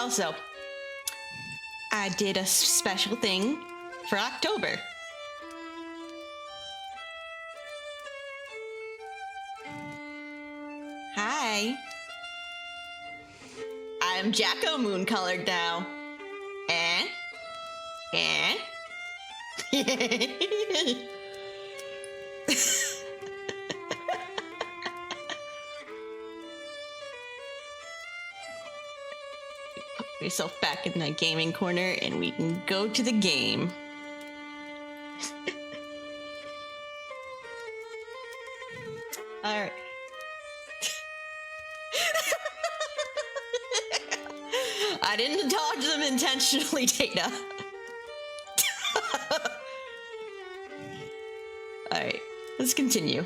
Also, I did a special thing for October. Hi. I'm Jacko Moon colored now. And? Put yourself back in that gaming corner and we can go to the game. Alright. I didn't dodge them intentionally, Dana. Alright, let's continue.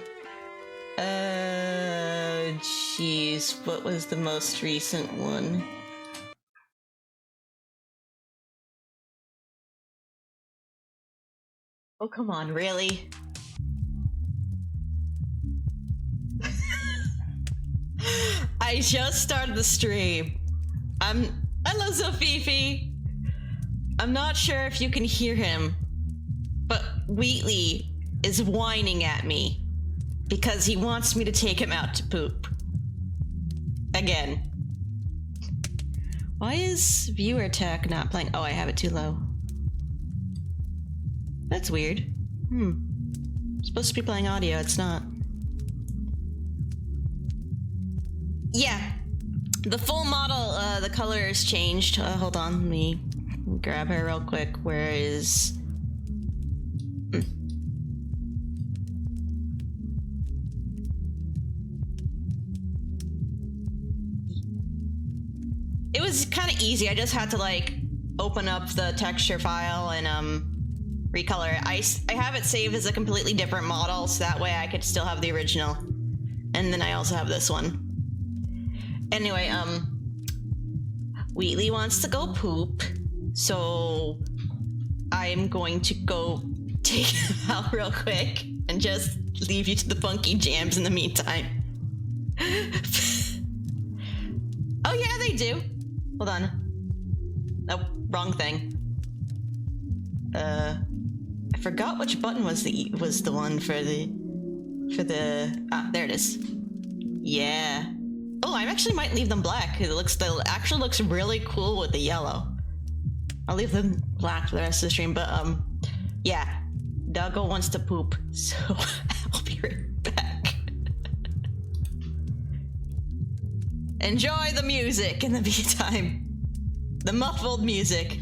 Jeez, what was the most recent one? Oh, come on, really? I just started the stream. Hello, Zofifi. I'm not sure if you can hear him, but Wheatley is whining at me because he wants me to take him out to poop. Again. Why is viewer attack not playing? Oh, I have it too low. That's weird. It's supposed to be playing audio, it's not. Yeah. The full model, the color has changed. Hold on, let me grab her real quick. Where is... It was kind of easy. I just had to, like, open up the texture file and, recolor it. I have it saved as a completely different model, so that way I could still have the original. And then I also have this one. Anyway, Wheatley wants to go poop, so I'm going to go take him out real quick and just leave you to the funky jams in the meantime. Oh yeah, they do. Hold on. Nope, wrong thing. I forgot which button was the one for the there it is. Yeah. Oh, I actually might leave them black. It actually looks really cool with the yellow. I'll leave them black for the rest of the stream, but yeah. Doggo wants to poop, so I'll be right back. Enjoy the music in the meantime. The muffled music.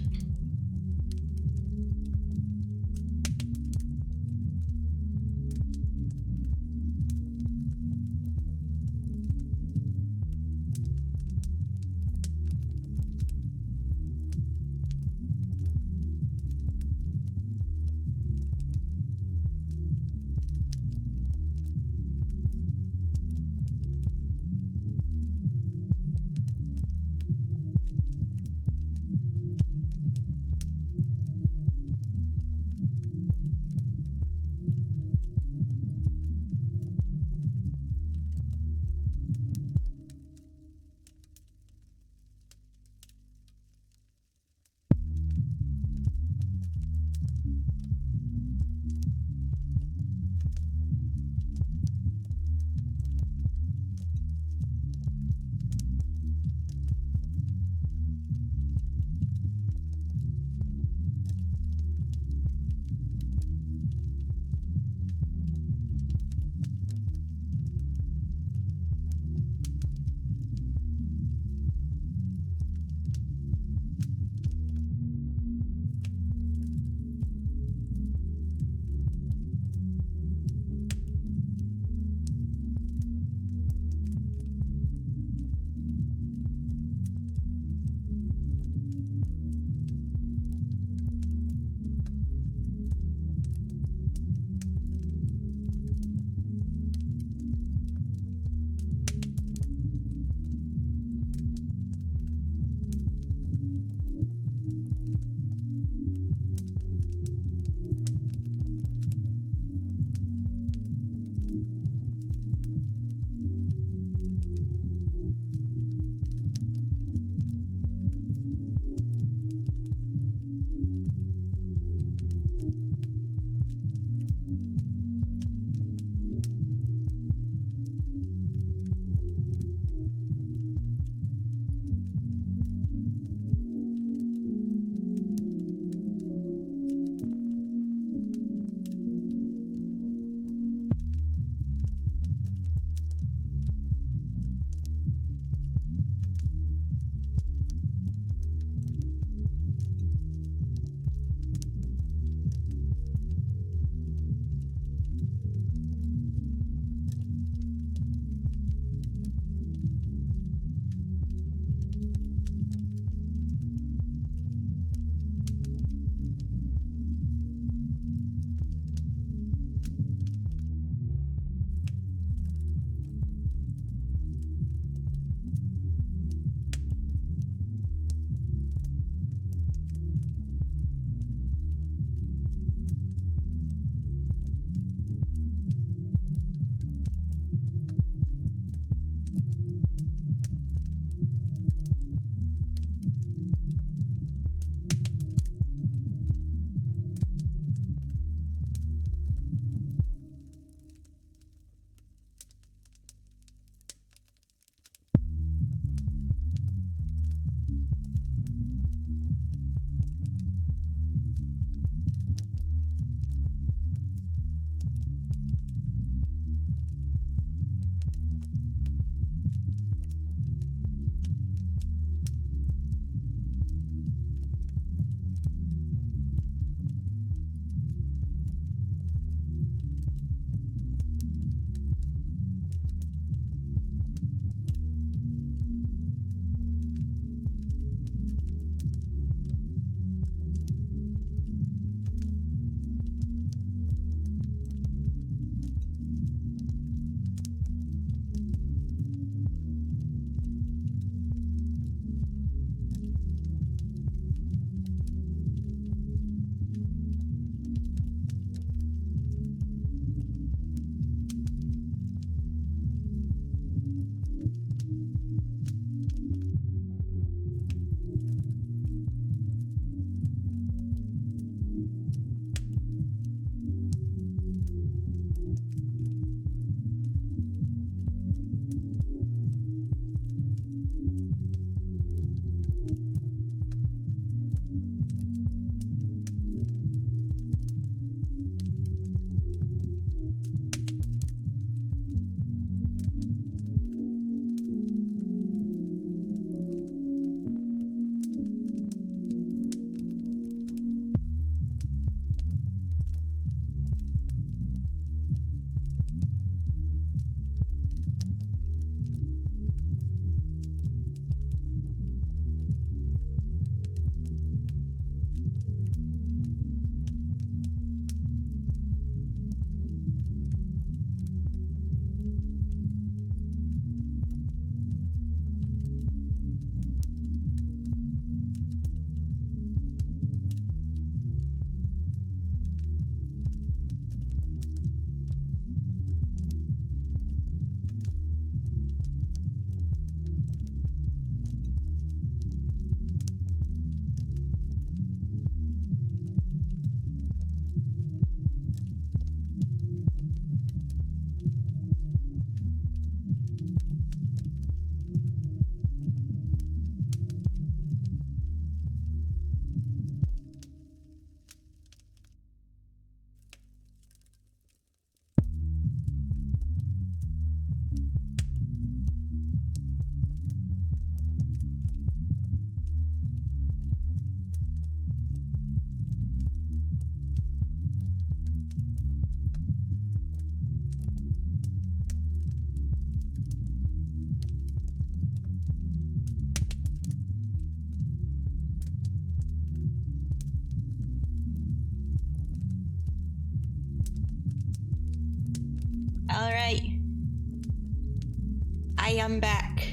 am back.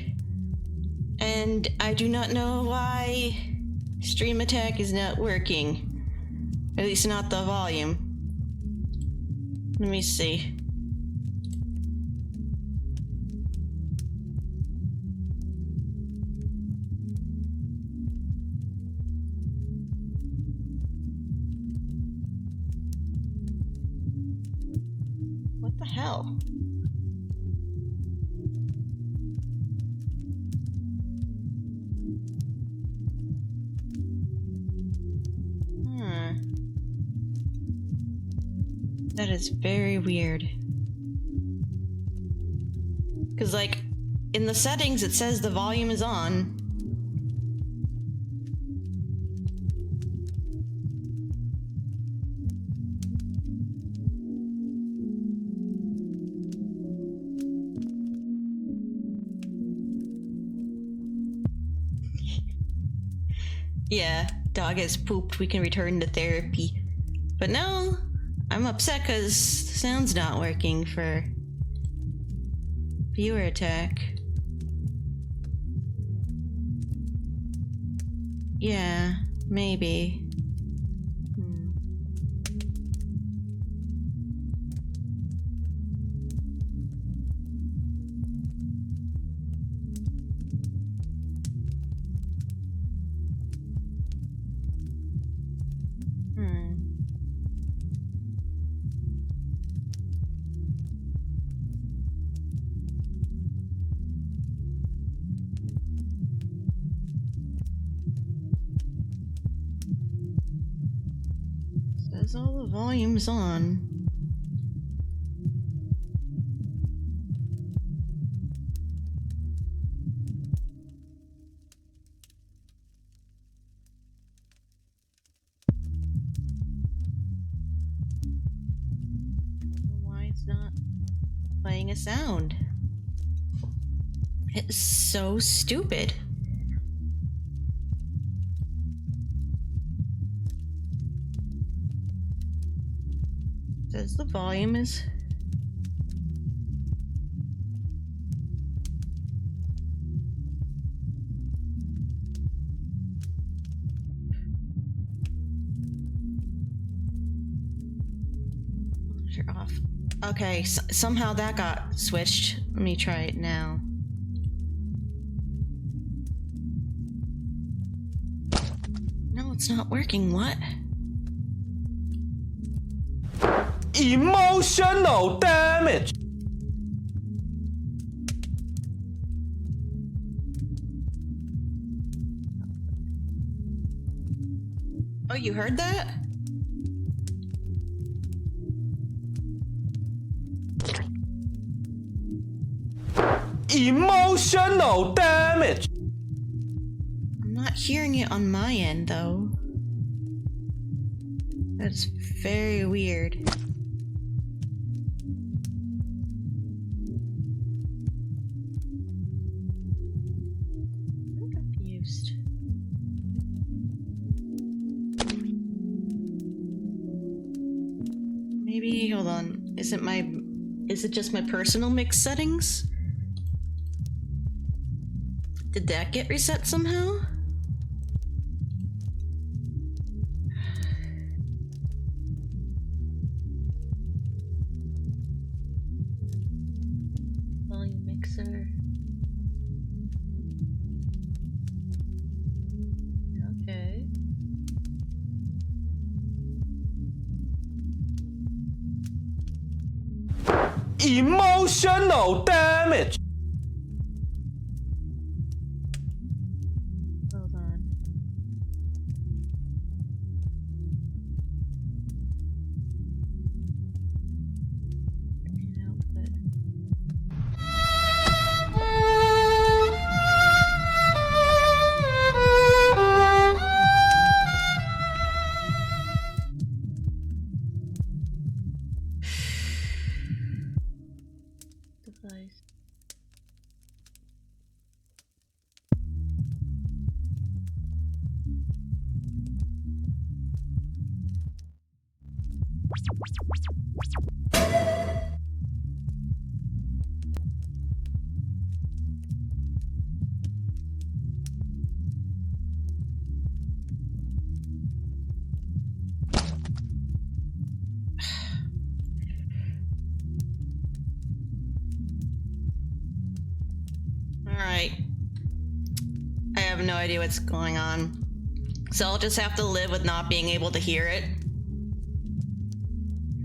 And I do not know why Stream Attack is not working. At least not the volume. Let me see. What the hell? That is very weird. Because, like, in the settings it says the volume is on. Yeah, dog has pooped, we can return to therapy. But no, I'm upset because the sound's not working for Viewer Attack. Yeah, maybe. Says all the volume's on. Why it's not playing a sound? It's so stupid. Says the volume is... off. Okay, somehow that got switched. Let me try it now. No, it's not working. What? Emotional damage. Oh, you heard that? Emotional damage. I'm not hearing it on my end, though. That's very weird. I'm confused. Maybe, hold on. Is it just my personal mix settings? Did that get reset somehow? Volume mixer. Okay. Emotional damage. Hold on. Main output. Device. have no idea what's going on. So I'll just have to live with not being able to hear it.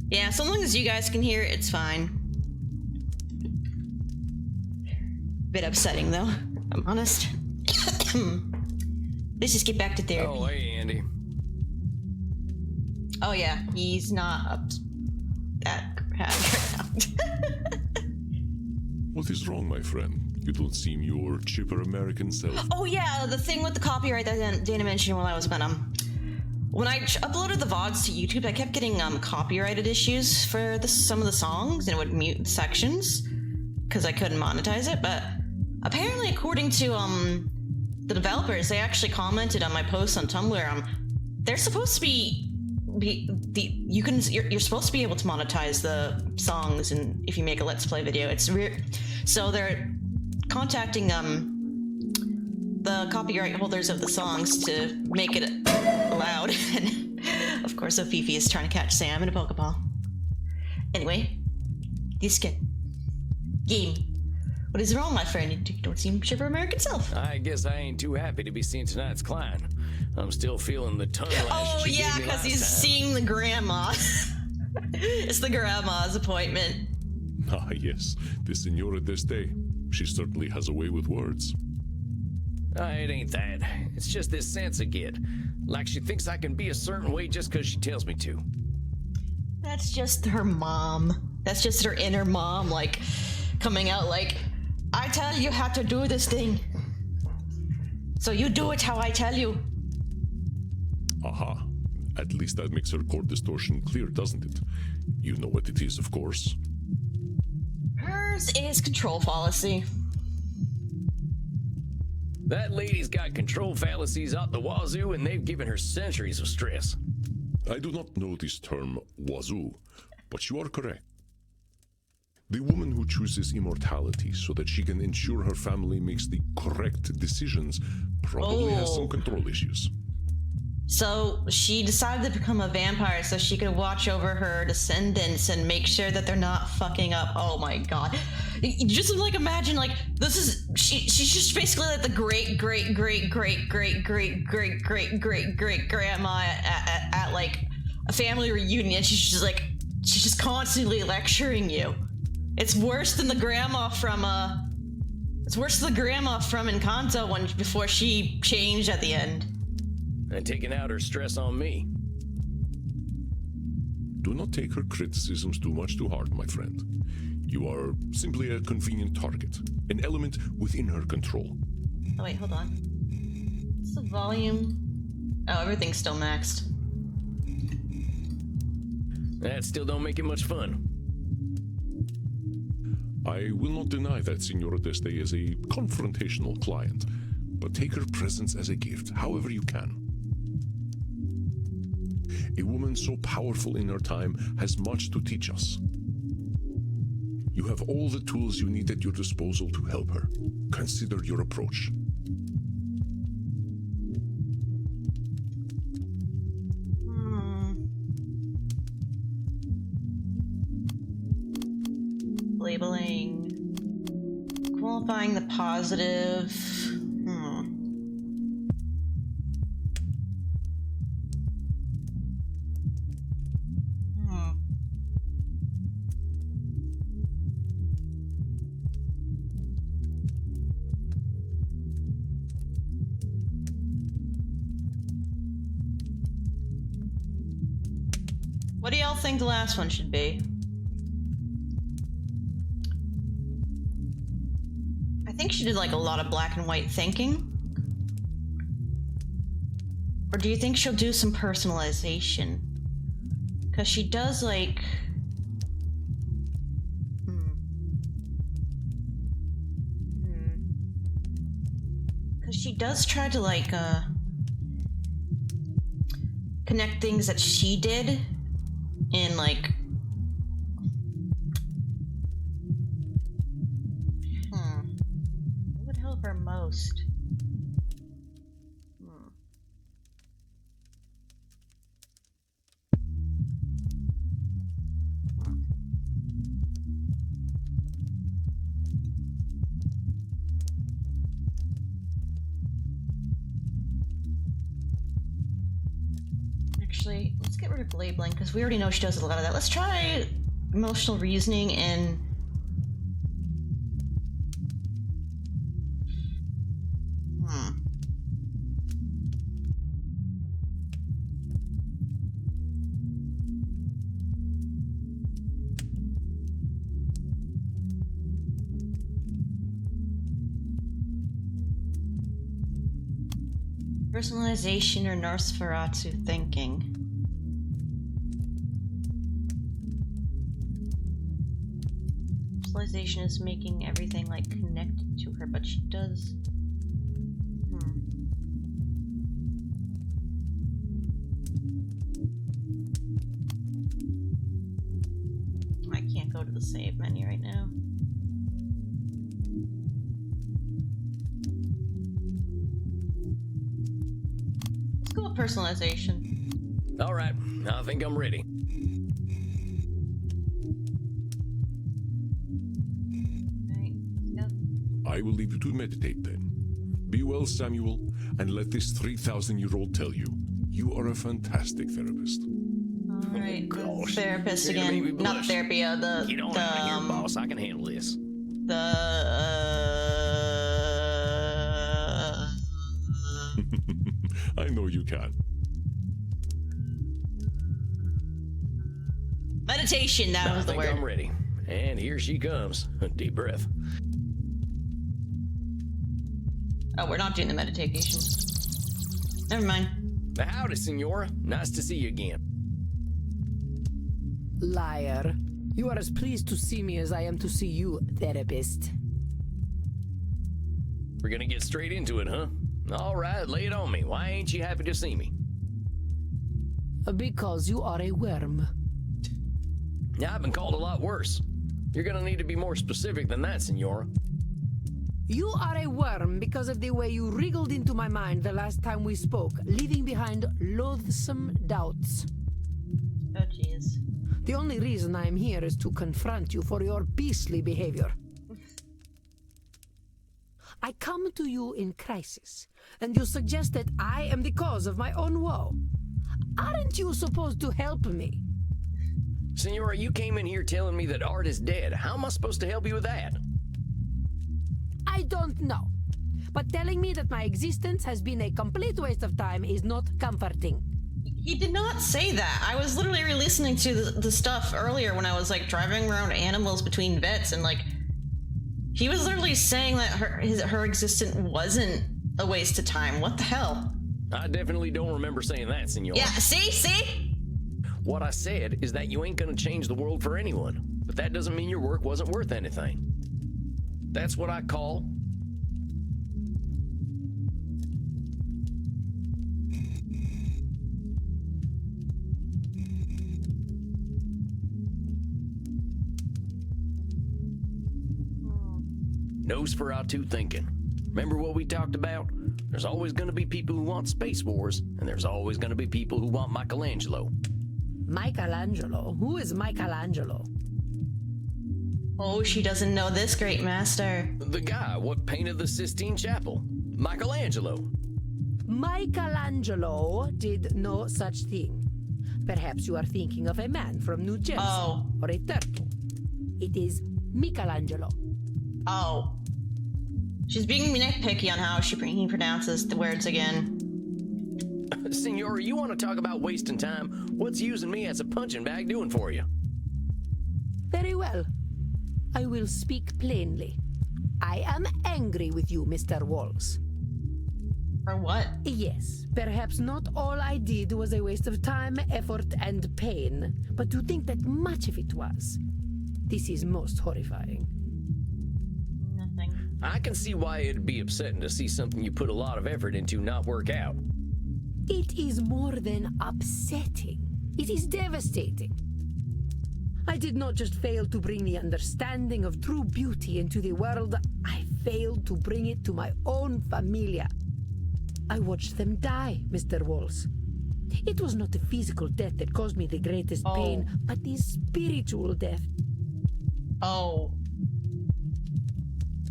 Yeah, so long as you guys can hear it, it's fine. Bit upsetting though, if I'm honest. Let's just get back to therapy. Oh, hey, Andy. Oh yeah, he's not up that bad right now. What is wrong, my friend? You don't seem your chipper American self. Oh yeah, the thing with the copyright that Dana mentioned while I was gone. When I uploaded the VODs to YouTube, I kept getting copyrighted issues for some of the songs, and it would mute sections because I couldn't monetize it. But apparently, according to the developers, they actually commented on my post on Tumblr. They're supposed to you're supposed to be able to monetize the songs, and if you make a Let's Play video, it's weird. So they're contacting the copyright holders of the songs to make it allowed. And of course, Fifi is trying to catch Sam in a Pokeball. Anyway, this game. What is wrong, my friend? You don't seem sure American self. I guess I ain't too happy to be seeing tonight's client. I'm still feeling the tongue lash. Oh yeah, because he's seeing the grandma. It's the grandma's appointment. Ah, yes, the Senora d'Este. She certainly has a way with words. It ain't that. It's just this Sansa kid. Like she thinks I can be a certain way just because she tells me to. That's just her mom. That's just her inner mom, like, coming out like, I tell you how to do this thing. So you do it how I tell you. Aha. At least that makes her chord distortion clear, doesn't it? You know what it is, of course. Hers is control fallacy. That lady's got control fallacies out the wazoo, and they've given her centuries of stress. I do not know this term, wazoo, but you are correct. The woman who chooses immortality so that she can ensure her family makes the correct decisions probably has some control issues. So she decided to become a vampire so she could watch over her descendants and make sure that they're not fucking up. Oh my god. Just like imagine, like, this is, she's just basically like the great grandma at like a family reunion. She's just constantly lecturing you. It's worse than the grandma from Encanto before she changed at the end. And taking out her stress on me. Do not take her criticisms too much to heart, my friend. You are simply a convenient target, an element within her control. Oh wait, hold on. What's the volume? Oh, everything's still maxed. That still don't make it much fun. I will not deny that Senora d'Este is a confrontational client, but take her presence as a gift, however you can. A woman so powerful in her time has much to teach us. You have all the tools you need at your disposal to help her. Consider your approach. Labeling. Qualifying the positive. What do y'all think the last one should be? I think she did like a lot of black and white thinking. Or do you think she'll do some personalization? Because she does like... Because she does try to like, connect things that she did in like... What would help her most? Actually, let's get rid of labeling, because we already know she does a lot of that. Let's try emotional reasoning and... Personalization or Nosferatu thinking. Personalization is making everything like connected to her, but she does. I can't go to the save menu right now. Let's go with personalization. All right, I think I'm ready. Alright, let's go. I will leave you to meditate then. Be well, Samuel, and let this 3,000-year-old tell you, you are a fantastic therapist. Alright, gosh. therapist You're gonna make me again. Not blush. therapy, You don't have to hear, boss. I can handle this. I know you can. Meditation, that I was the think word. I'm ready. And here she comes. Deep breath. Oh, we're not doing the meditation. Never mind. Howdy, Senora. Nice to see you again. Liar. You are as pleased to see me as I am to see you, therapist. We're gonna get straight into it, huh? All right, lay it on me. Why ain't you happy to see me? Because you are a worm. Yeah, I've been called a lot worse. You're gonna need to be more specific than that, Senora. You are a worm because of the way you wriggled into my mind the last time we spoke, leaving behind loathsome doubts. Oh, jeez. The only reason I am here is to confront you for your beastly behavior. I come to you in crisis, and you suggest that I am the cause of my own woe. Aren't you supposed to help me? Senora, you came in here telling me that Art is dead. How am I supposed to help you with that? I don't know. But telling me that my existence has been a complete waste of time is not comforting. He did not say that. I was literally re-listening to the stuff earlier when I was like driving around animals between vets, and like he was literally saying that her existence wasn't a waste of time. What the hell? I definitely don't remember saying that, Senora. Yeah, see? What I said is that you ain't gonna change the world for anyone, but that doesn't mean your work wasn't worth anything. That's what I call Nosferatu thinking. Remember what we talked about? There's always gonna be people who want Space Wars, and there's always gonna be people who want Michelangelo. Michelangelo? Who is Michelangelo? Oh, she doesn't know this great master. The guy what painted the Sistine Chapel. Michelangelo. Michelangelo did no such thing. Perhaps you are thinking of a man from New Jersey. Oh. Or a turtle. It is Michelangelo. Oh. She's being nitpicky on how he pronounces the words again. Senora, you want to talk about wasting time? What's using me as a punching bag doing for you? Very well. I will speak plainly. I am angry with you, Mr. Walls. For what? Yes, perhaps not all I did was a waste of time, effort, and pain, but to think that much of it was. This is most horrifying. Nothing. I can see why it'd be upsetting to see something you put a lot of effort into not work out. It is more than upsetting. It is devastating. I did not just fail to bring the understanding of true beauty into the world, I failed to bring it to my own familia. I watched them die, Mr. Walls. It was not the physical death that caused me the greatest pain, but the spiritual death. Oh.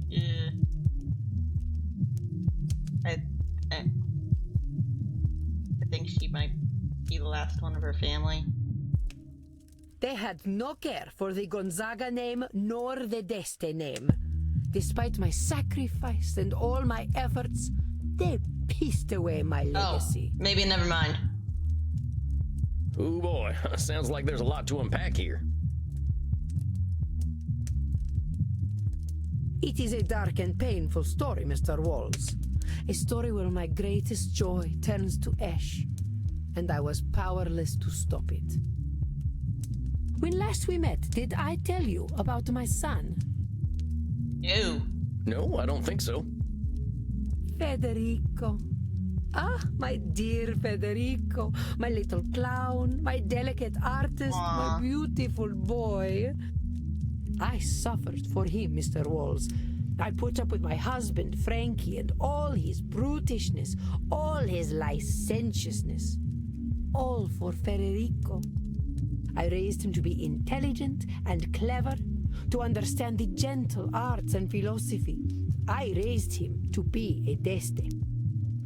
Yeah. I think she might Be the last one of her family. They had no care for the Gonzaga name nor the D'Este name. Despite my sacrifice and all my efforts, they pissed away my legacy. Oh, maybe never mind. Oh boy, sounds like there's a lot to unpack here. It is a dark and painful story, Mr. Walls. A story where my greatest joy turns to ash, and I was powerless to stop it. When last we met, did I tell you about my son? No. No, I don't think so. Federico. Ah, my dear Federico, my little clown, my delicate artist, my beautiful boy. I suffered for him, Mr. Walls. I put up with my husband, Frankie, and all his brutishness, all his licentiousness. All for Federico. I raised him to be intelligent and clever, to understand the gentle arts and philosophy. I raised him to be a D'Este.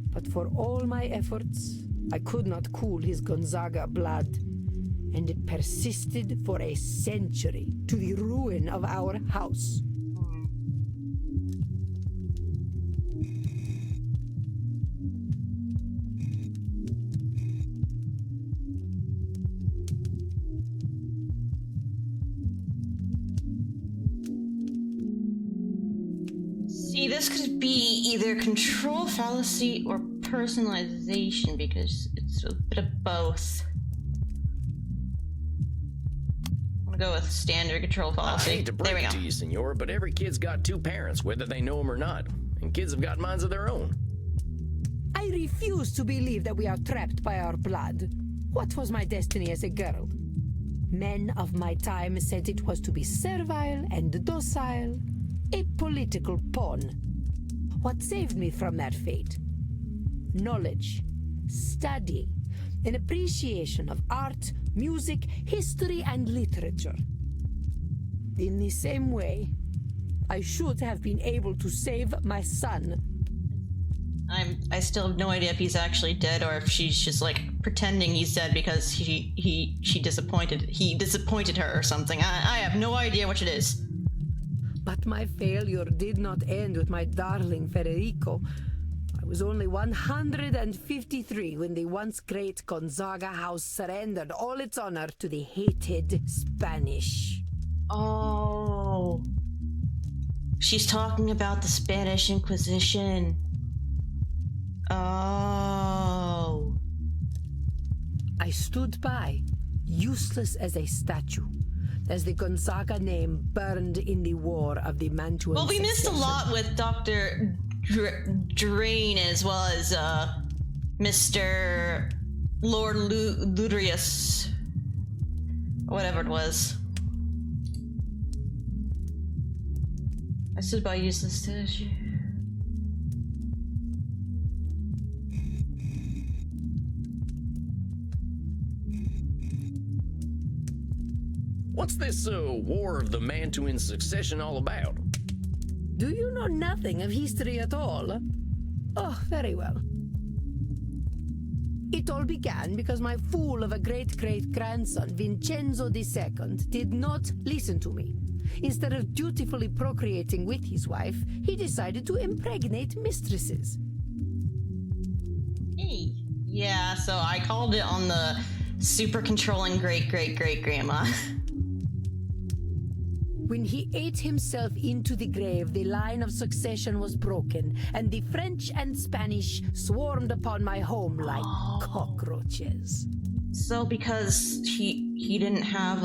But for all my efforts, I could not cool his Gonzaga blood, and it persisted for a century to the ruin of our house. See, this could be either control fallacy or personalization because it's a bit of both. I'm gonna go with standard control I fallacy. hate to There break we it go. to you, senor, but every kid's got two parents, whether they know them or not. And kids have got minds of their own. I refuse to believe that we are trapped by our blood. What was my destiny as a girl? Men of my time said it was to be servile and docile, a political pawn. What saved me from that fate? Knowledge, study, an appreciation of art, music, history, and literature. In the same way, I should have been able to save my son. I still have no idea if he's actually dead or if she's just like pretending he's dead because he disappointed her or something. I have no idea which it is. But my failure did not end with my darling Federico. I was only 153 when the once great Gonzaga house surrendered all its honor to the hated Spanish. Oh. She's talking about the Spanish Inquisition. Oh. I stood by, useless as a statue, as the Gonzaga name burned in the war of the Mantuan Well, we missed a succession. lot with Dr. Drain as well as Mr. Lord Ludrius. Whatever it was. I stood by useless statue. What's this War of the Mantuan Succession all about? Do you know nothing of history at all? Oh, very well. It all began because my fool of a great-great-grandson, Vincenzo II, did not listen to me. Instead of dutifully procreating with his wife, he decided to impregnate mistresses. Hey. Yeah, so I called it on the super controlling great-great-great-grandma. When he ate himself into the grave, the line of succession was broken, and the French and Spanish swarmed upon my home like cockroaches. So because he didn't have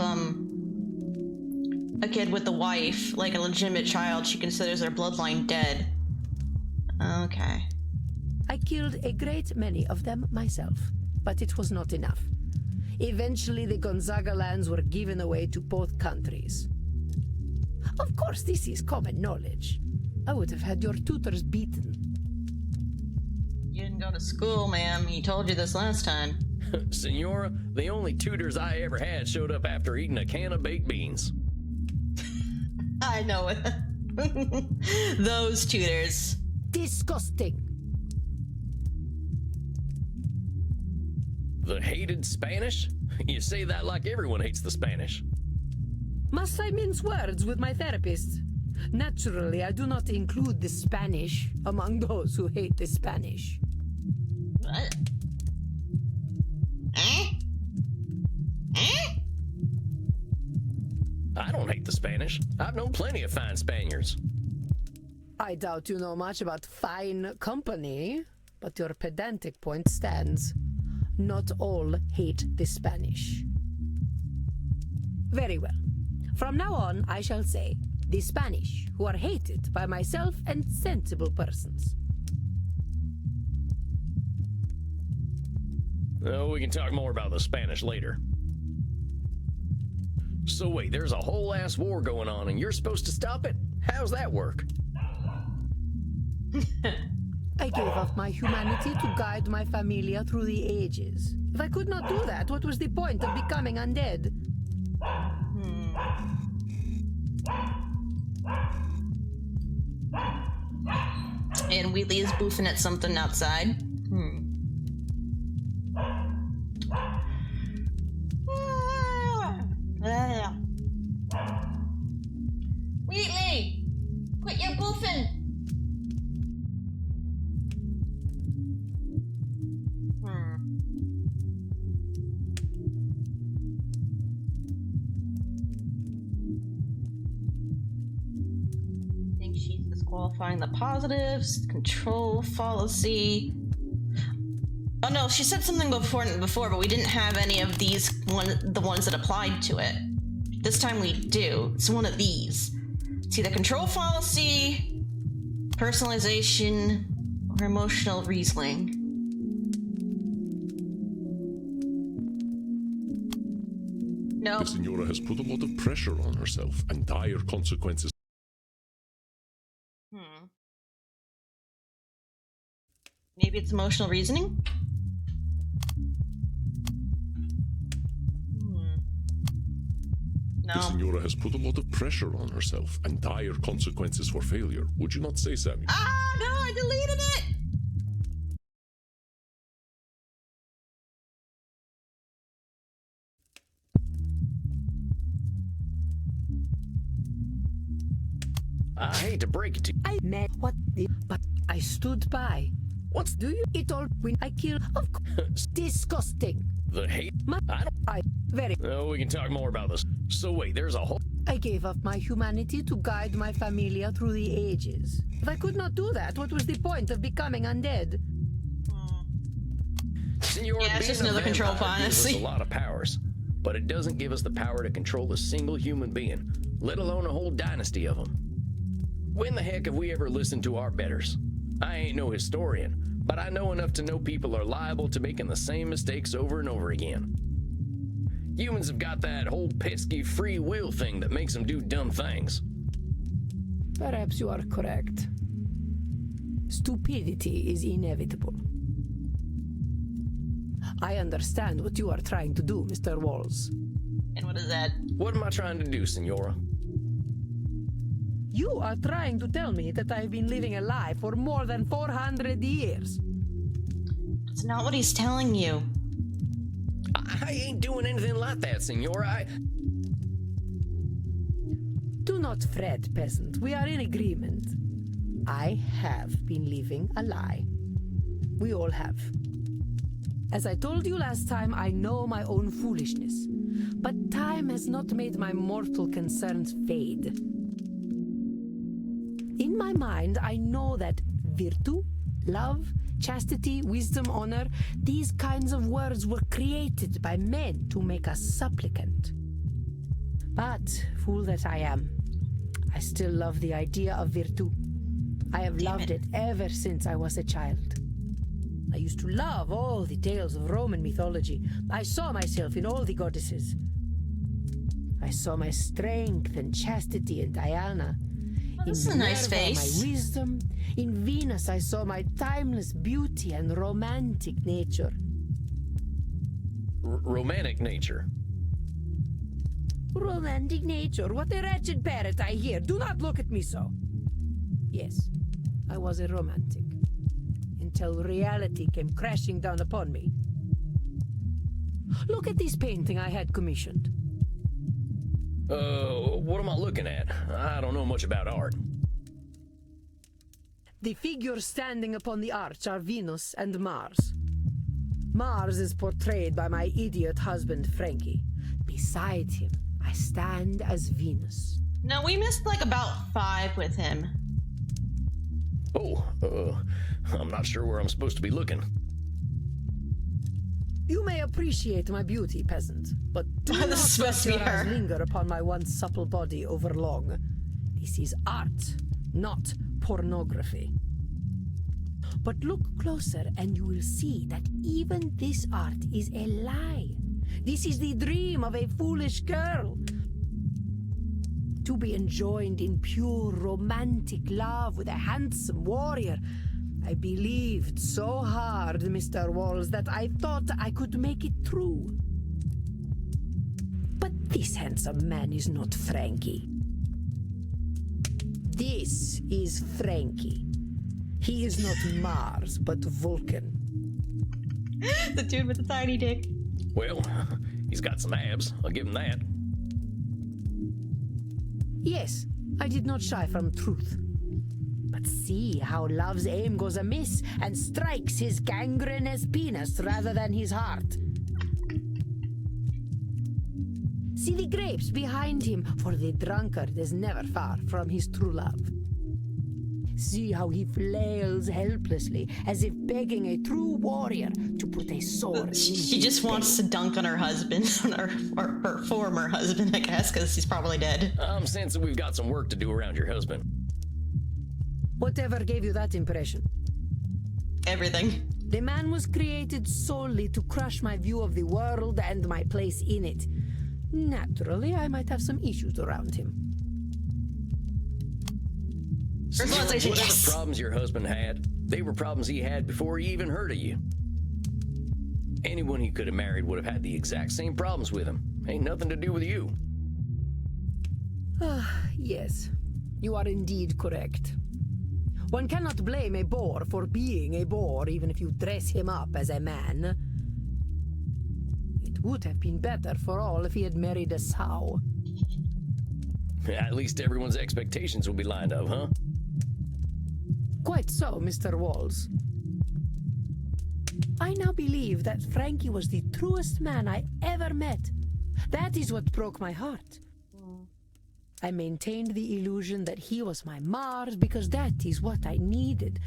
a kid with the wife, like a legitimate child, she considers their bloodline dead. Okay. I killed a great many of them myself, but it was not enough. Eventually, the Gonzaga lands were given away to both countries. Of course, this is common knowledge. I would have had your tutors beaten. You didn't go to school, ma'am. He told you this last time. Senora, the only tutors I ever had showed up after eating a can of baked beans. I know it. Those tutors. Disgusting. The hated Spanish? You say that like everyone hates the Spanish. Must I mince words with my therapist? Naturally, I do not include the Spanish among those who hate the Spanish. What? Eh? Eh? I don't hate the Spanish. I've known plenty of fine Spaniards. I doubt you know much about fine company, but your pedantic point stands. Not all hate the Spanish. Very well. From now on, I shall say the Spanish, who are hated by myself and sensible persons. Oh, we can talk more about the Spanish later. So wait, there's a whole ass war going on and you're supposed to stop it? How's that work? I gave up my humanity to guide my familia through the ages. If I could not do that, what was the point of becoming undead? And Wheatley is boofing at something outside. Wheatley! Quit your boofing! I think she's disqualifying the positives. Control fallacy. Oh no, she said something before, but we didn't have any of these the ones that applied to it. This time we do. It's one of these. It's either control fallacy, personalization, or emotional reasoning. No. The Senora has put a lot of pressure on herself and dire consequences. Maybe it's emotional reasoning? The No. Senora has put a lot of pressure on herself and dire consequences for failure. Would you not say, Sammy? Ah, no, I deleted it! I hate to break it to you. I meant what the... But I stood by. What's Do you? It all when I kill... Of course. Disgusting. the hate? My... I don't... I... Very... Oh, we can talk more about this. So wait, there's a whole... I gave up my humanity to guide my familia through the ages. If I could not do that, what was the point of becoming undead? Senor, Yeah, it's being just a another control vampire file, gives us honestly. a lot of powers, but it doesn't give us the power to control a single human being, let alone a whole dynasty of them. When the heck have we ever listened to our betters? I ain't no historian, but I know enough to know people are liable to making the same mistakes over and over again. Humans have got that whole pesky free will thing that makes them do dumb things. Perhaps you are correct. Stupidity is inevitable. I understand what you are trying to do, Mr. Walls. And what is that? What am I trying to do, Senora? You are trying to tell me that I've been living a lie for more than 400 years. It's not what he's telling you. I ain't doing anything like that, Senora. Do not fret, peasant. We are in agreement. I have been living a lie. We all have. As I told you last time, I know my own foolishness. But time has not made my mortal concerns fade. In my mind, I know that virtue, love, chastity, wisdom, honor, these kinds of words were created by men to make us supplicant. But, fool that I am, I still love the idea of virtue. I have loved it ever since I was a child. I used to love all the tales of Roman mythology. I saw myself in all the goddesses. I saw my strength and chastity in Diana. This In is a nice Minerva, face. my wisdom. In Venus, I saw my timeless beauty and romantic nature. Romantic nature. Romantic nature? What a wretched parrot I hear. Do not look at me so. Yes, I was a romantic. Until reality came crashing down upon me. Look at this painting I had commissioned. What am I looking at? I don't know much about art. The figures standing upon the arch are Venus and Mars. Mars is portrayed by my idiot husband, Frankie. Beside him, I stand as Venus. No, we missed like about 5 with him. Oh, I'm not sure where I'm supposed to be looking. You may appreciate my beauty, peasant, but do This not is supposed to let be your eyes her. linger upon my once supple body over long. This is art, not pornography. But look closer and you will see that even this art is a lie. This is the dream of a foolish girl. To be enjoined in pure romantic love with a handsome warrior. I believed so hard, Mr. Walls, that I thought I could make it true. But this handsome man is not Frankie. This is Frankie. He is not Mars, but Vulcan. The dude with the tiny dick. Well, he's got some abs. I'll give him that. Yes, I did not shy from truth. But see how love's aim goes amiss and strikes his gangrenous penis rather than his heart. See the grapes behind him, for the drunkard is never far from his true love. See how he flails helplessly, as if begging a true warrior to put a sword in She his just wants to dunk on her husband, on her former husband, I guess, because he's probably dead. I'm sensing we've got some work to do around your husband. Whatever gave you that impression? Everything. The man was created solely to crush my view of the world and my place in it. Naturally, I might have some issues around him. First of all, it's like, Whatever yes! problems your husband had, they were problems he had before he even heard of you. Anyone he could have married would have had the exact same problems with him. Ain't nothing to do with you. Yes, you are indeed correct. One cannot blame a boar for being a boar, even if you dress him up as a man. It would have been better for all if he had married a sow. At least everyone's expectations will be lined up, huh? Quite so, Mr. Walls. I now believe that Frankie was the truest man I ever met. That is what broke my heart. I maintained the illusion that he was my Mars because that is what I needed.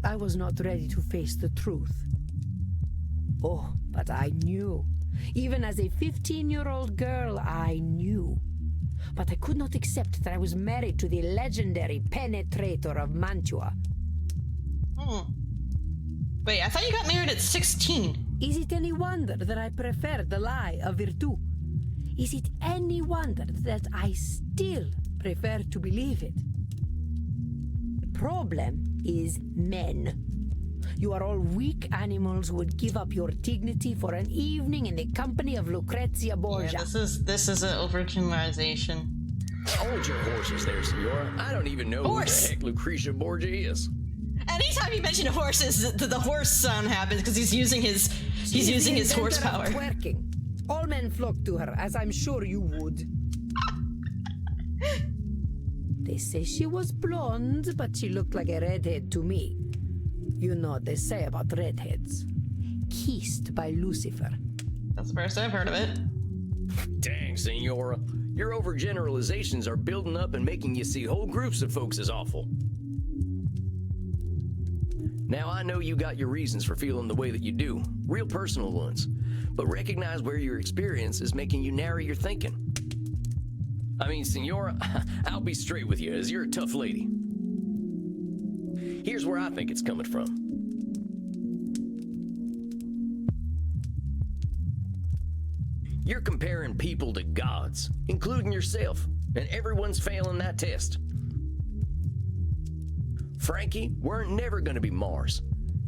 I was not ready to face the truth. Oh, but I knew. Even as a 15-year-old girl, I knew. But I could not accept that I was married to the legendary penetrator of Mantua. Wait, I thought you got married at 16. Is it any wonder that I prefer the lie of Virtu? Is it any wonder that I still prefer to believe it? The problem is men. You are all weak animals who would give up your dignity for an evening in the company of Lucrezia Borgia. Yeah, this is an overgeneralization. Hold your horses there, Senora. I don't even know Horse. who the heck Lucretia Borgia is. Anytime you mention horses, the horse sound happens because he's using his She is the inventor of horsepower. Twerking. All men flock to her, as I'm sure you would. They say she was blonde, but she looked like a redhead to me. You know what they say about redheads. Kissed by Lucifer. That's the first I've heard of it. Dang, Senora. Your overgeneralizations are building up and making you see whole groups of folks as awful. Now, I know you got your reasons for feeling the way that you do, real personal ones, but recognize where your experience is making you narrow your thinking. I mean, Senora, I'll be straight with you, as you're a tough lady. Here's where I think it's coming from. You're comparing people to gods, including yourself, and everyone's failing that test. Frankie weren't never gonna be Mars.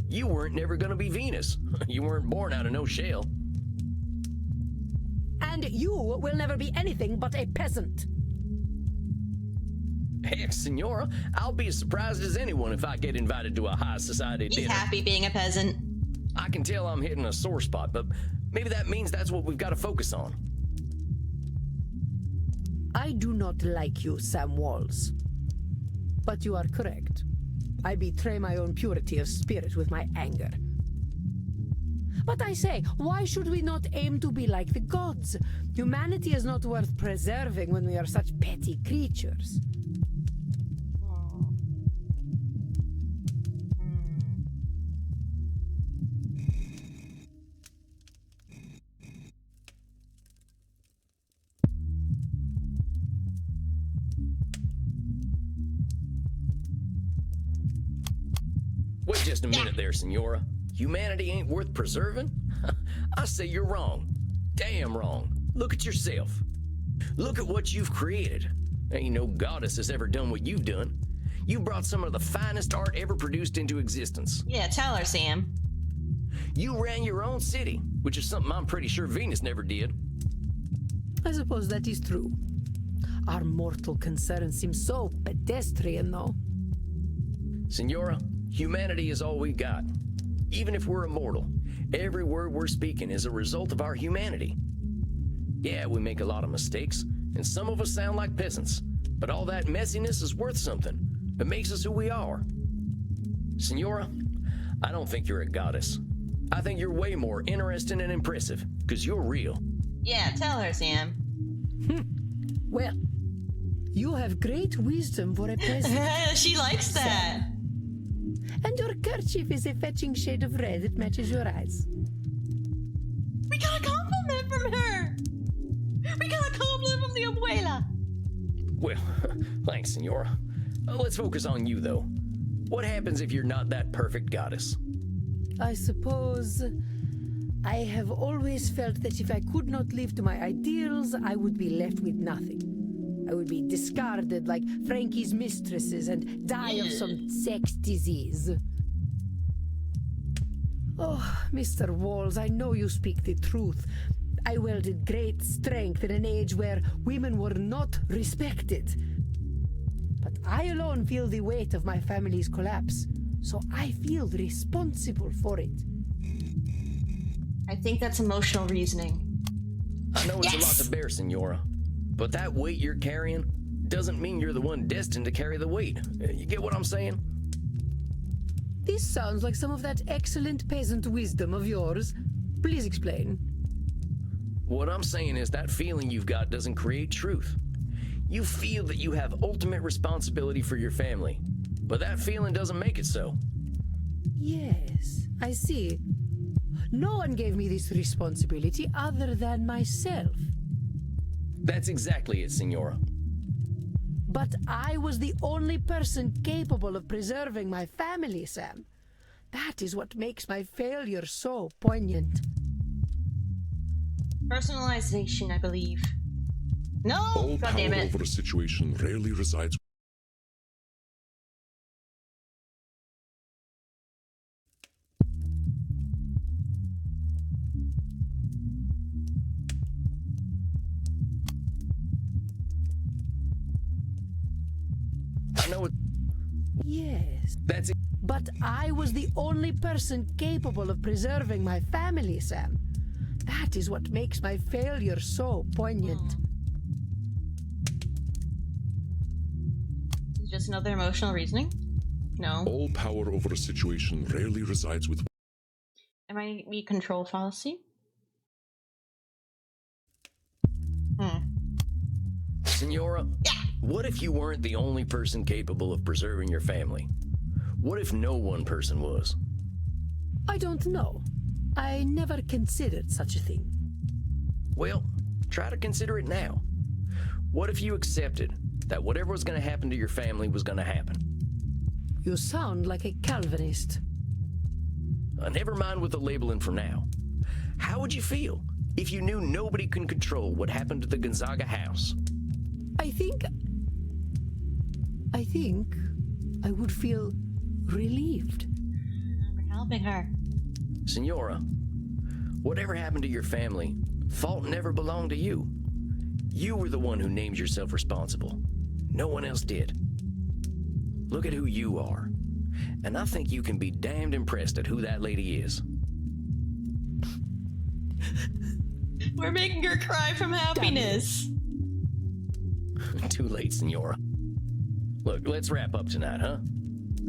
You weren't never gonna be Venus. You weren't born out of no shell. And you will never be anything but a peasant. Heck, Senora, I'll be as surprised as anyone if I get invited to a high society He's dinner. happy being a peasant. I can tell I'm hitting a sore spot, but maybe that means that's what we've got to focus on. I do not like you, Sam Walls. But you are correct. I betray my own purity of spirit with my anger. But I say, why should we not aim to be like the gods? Humanity is not worth preserving when we are such petty creatures. Wait just a minute there, Senora. Humanity ain't worth preserving? I say you're wrong. Damn wrong. Look at yourself. Look at what you've created. Ain't no goddess has ever done what you've done. You brought some of the finest art ever produced into existence. Yeah, tell her, Sam. You ran your own city, which is something I'm pretty sure Venus never did. I suppose that is true. Our mortal concerns seem so pedestrian, though. Senora, humanity is all we got. Even if we're immortal, every word we're speaking is a result of our humanity. Yeah, we make a lot of mistakes, and some of us sound like peasants, but all that messiness is worth something. It makes us who we are. Senora, I don't think you're a goddess. I think you're way more interesting and impressive, because you're real. Yeah, tell her, Sam. Well, you have great wisdom for a peasant. She likes that. And your kerchief is a fetching shade of red that matches your eyes. We got a compliment from her. We got a compliment from the abuela. Well, thanks, Senora. Let's focus on you, though. What happens if you're not that perfect goddess? I suppose I have always felt that if I could not live to my ideals, I would be left with nothing. I would be discarded like Frankie's mistresses and die of some sex disease. Oh, Mr. Walls, I know you speak the truth. I wielded great strength in an age where women were not respected. But I alone feel the weight of my family's collapse, so I feel responsible for it. I think that's emotional reasoning. I know it's a lot to bear, Senora, but that weight you're carrying doesn't mean you're the one destined to carry the weight. You get what I'm saying? This sounds like some of that excellent peasant wisdom of yours. Please explain. What I'm saying is that feeling you've got doesn't create truth. You feel that you have ultimate responsibility for your family, but that feeling doesn't make it so. Yes, I see. No one gave me this responsibility other than myself. That's exactly it, Senora. But I was the only person capable of preserving my family, Sam. That is what makes my failure so poignant. Personalization, I believe. No! All God power damn it. over a situation rarely resides. I know it. Yes. That's it. But I was the only person capable of preserving my family, Sam. That is what makes my failure so poignant. Is it just another emotional reasoning? No. All power over a situation rarely resides with. Am I me control fallacy? Senora, what if you weren't the only person capable of preserving your family? What if no one person was? I don't know. I never considered such a thing. Well, try to consider it now. What if you accepted that whatever was going to happen to your family was going to happen? You sound like a Calvinist. Never mind with the labeling for now. How would you feel if you knew nobody can control what happened to the Gonzaga house? I think I would feel relieved. We're helping her. Senora, whatever happened to your family, fault never belonged to you. You were the one who named yourself responsible. No one else did. Look at who you are. And I think you can be damned impressed at who that lady is. We're making her cry from happiness. Too late, Senora. Look, let's wrap up tonight, huh?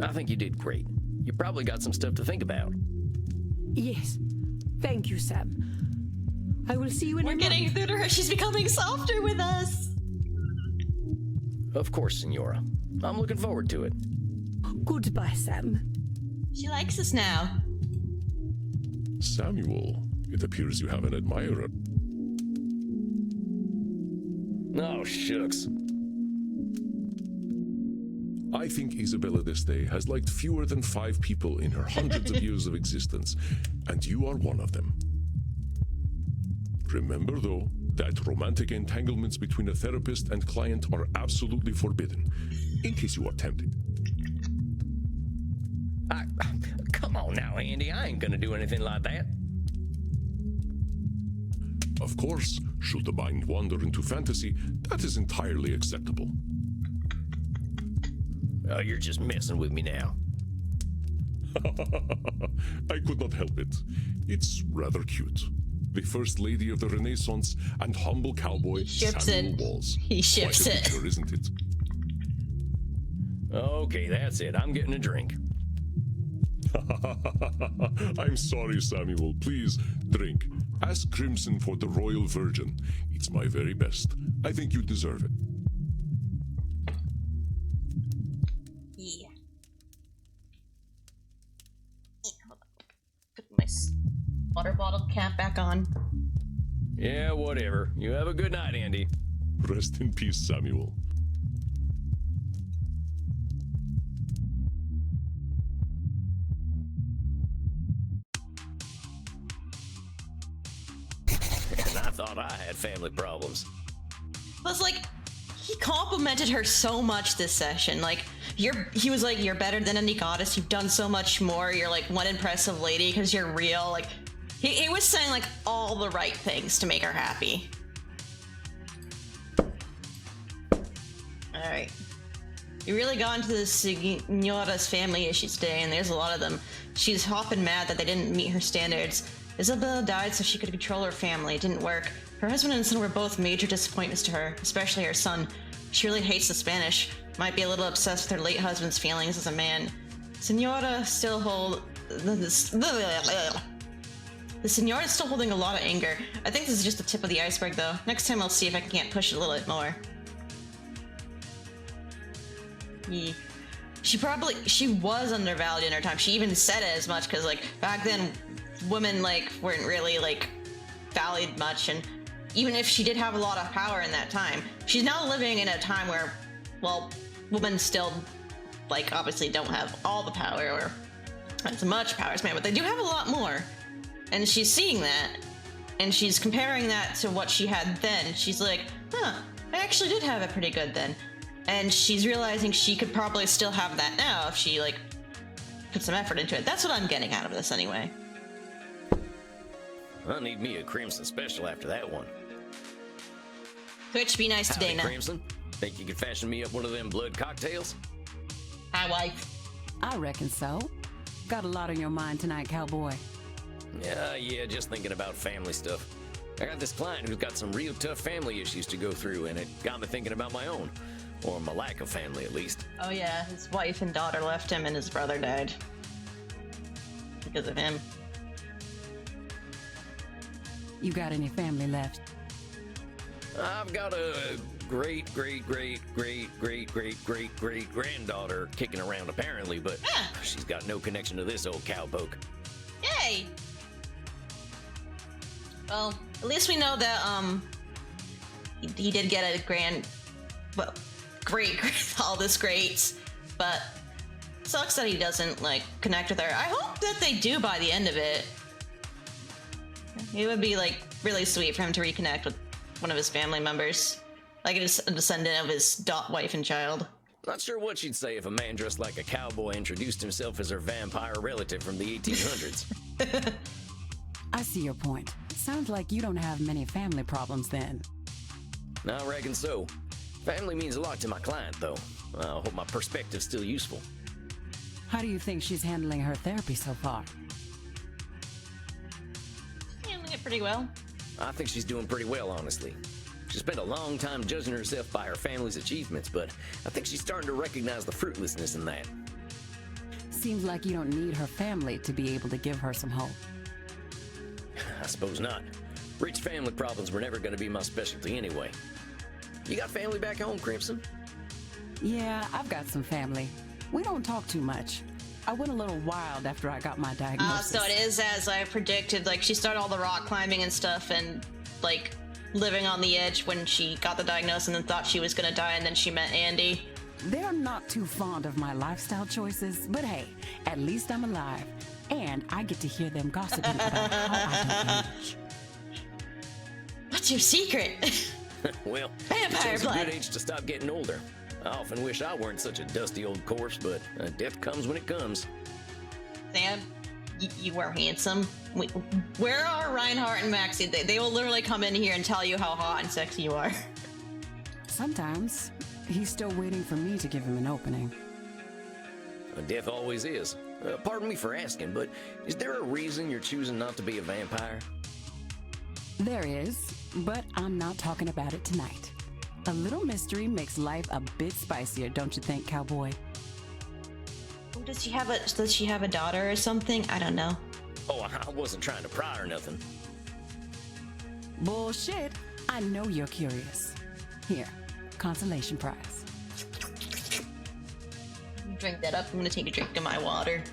I think you did great. You probably got some stuff to think about. Yes. Thank you, Sam. I will see you in a We're getting month. through to her. She's becoming softer with us. Of course, Senora. I'm looking forward to it. Goodbye, Sam. She likes us now. Samuel, it appears you have an admirer. Oh, shucks. I think Isabella d'Este has liked fewer than 5 people in her hundreds of years of existence, and you are one of them. Remember, though, that romantic entanglements between a therapist and client are absolutely forbidden, in case you are tempted. Come on now, Andy. I ain't gonna do anything like that. Of course, should the mind wander into fantasy, that is entirely acceptable. Oh, you're just messing with me now. I could not help it. It's rather cute. The first lady of the Renaissance and humble cowboy Ships Samuel it. Walls. He ships Quite a it. picture, isn't it? Okay, that's it. I'm getting a drink. I'm sorry, Samuel. Please, drink. Ask Crimson for the Royal Virgin. It's my very best. I think you deserve it. Yeah. Hold on. Put my water bottle cap back on. Yeah, whatever. You have a good night, Andy. Rest in peace, Samuel. And I thought I had family problems. Plus, like, he complimented her so much this session. Like, he was like, you're better than any goddess. You've done so much more. You're like one impressive lady because you're real. Like, he was saying like all the right things to make her happy. All right. You really got into the Signora's family issues today, and there's a lot of them. She's hopping mad that they didn't meet her standards. Isabella died so she could control her family. It didn't work. Her husband and son were both major disappointments to her, especially her son. She really hates the Spanish. Might be a little obsessed with her late husband's feelings as a man. Senora still the Senora is still holding a lot of anger. I think this is just the tip of the iceberg, though. Next time I'll see if I can't push it a little bit more. Yeah. She was undervalued in her time. She even said it as much because, like, back then, women, like, weren't really, like, valued much. And even if she did have a lot of power in that time, she's now living in a time where, well, women still, like, obviously don't have all the power or as much power as men, but they do have a lot more. And she's seeing that, and she's comparing that to what she had then. She's like, huh, I actually did have it pretty good then. And she's realizing she could probably still have that now if she, like, put some effort into it. That's what I'm getting out of this anyway. I need me a Crimson special after that one. Twitch, be nice to Howdy, Dana. Crimson. Think you could fashion me up one of them blood cocktails? Hi, wife. I reckon so. Got a lot on your mind tonight, cowboy. Yeah, just thinking about family stuff. I got this client who's got some real tough family issues to go through, and it got me thinking about my own. Or my lack of family, at least. Oh yeah, his wife and daughter left him and his brother died. Because of him. You got any family left? I've got a great granddaughter kicking around apparently, but she's got no connection to this old cowpoke. Yay! Well, at least we know that, he did get a great, all this great, but sucks that he doesn't, like, connect with her. I hope that they do by the end of it. It would be, like, really sweet for him to reconnect with one of his family members. Like a descendant of his wife and child. Not sure what she'd say if a man dressed like a cowboy introduced himself as her vampire relative from the 1800s. I see your point. Sounds like you don't have many family problems then. I reckon so. Family means a lot to my client, though. I hope my perspective's still useful. How do you think she's handling her therapy so far? Handling it pretty well. I think she's doing pretty well, honestly. She spent a long time judging herself by her family's achievements, but I think she's starting to recognize the fruitlessness in that. Seems like you don't need her family to be able to give her some hope. I suppose not. Rich family problems were never going to be my specialty anyway. You got family back home, Crimson? Yeah, I've got some family. We don't talk too much. I went a little wild after I got my diagnosis. So it is as I predicted. Like, she started all the rock climbing and stuff, and like living on the edge when she got the diagnosis, and then thought she was gonna die, and then she met Andy. They're not too fond of my lifestyle choices, but hey, at least I'm alive. And I get to hear them gossiping about how I don't age. What's your secret? Well, Vampire it's a blood. good age to stop getting older. I often wish I weren't such a dusty old corpse, but death comes when it comes. Sam, you were handsome. Where are Reinhardt and Maxie? They will literally come in here and tell you how hot and sexy you are. Sometimes he's still waiting for me to give him an opening. Death always is. Pardon me for asking, but is there a reason you're choosing not to be a vampire? There is, but I'm not talking about it tonight. A little mystery makes life a bit spicier, don't you think, cowboy? Oh, does she have a daughter or something? I don't know. Oh, I wasn't trying to pry or nothing. Bullshit. I know you're curious. Here, consolation prize. Drink that up. I'm gonna take a drink of my water.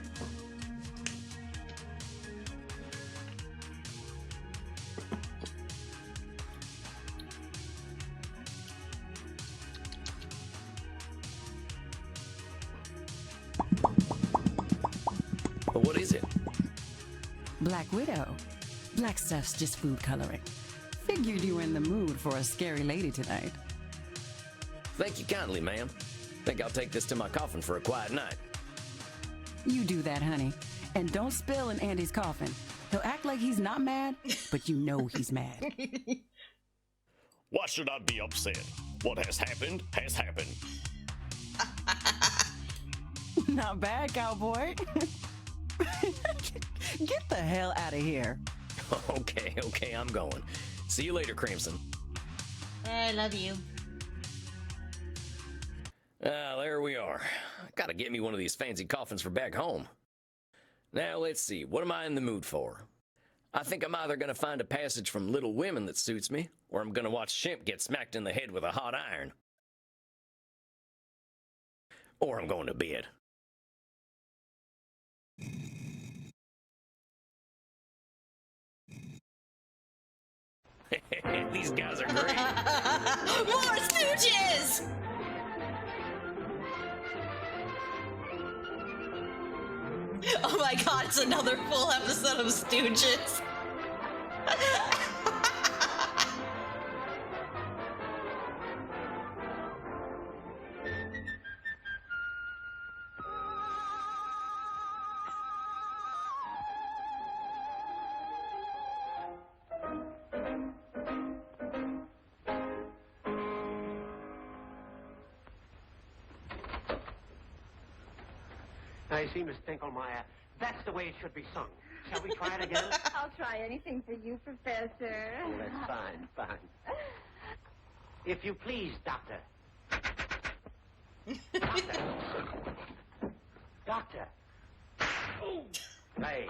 But what is it? Black Widow. Black stuff's just food coloring. Figured you were in the mood for a scary lady tonight. Thank you kindly, ma'am. Think I'll take this to my coffin for a quiet night. You do that, honey. And don't spill in Andy's coffin. He'll act like he's not mad, but you know he's mad. Why should I be upset? What has happened has happened. Not bad, cowboy. Get the hell out of here. Okay, I'm going. See you later, Crimson. I love you. There we are. Gotta get me one of these fancy coffins for back home. Now, let's see. What am I in the mood for? I think I'm either gonna find a passage from Little Women that suits me, or I'm gonna watch Shemp get smacked in the head with a hot iron. Or I'm going to bed. These guys are great. More Stooges! Oh my god, it's another full episode of Stooges. I see, Miss Tinklemeyer. That's the way it should be sung. Shall we try it again? I'll try anything for you, Professor. Oh, that's fine, fine. If you please, Doctor. Doctor. Doctor. Hey.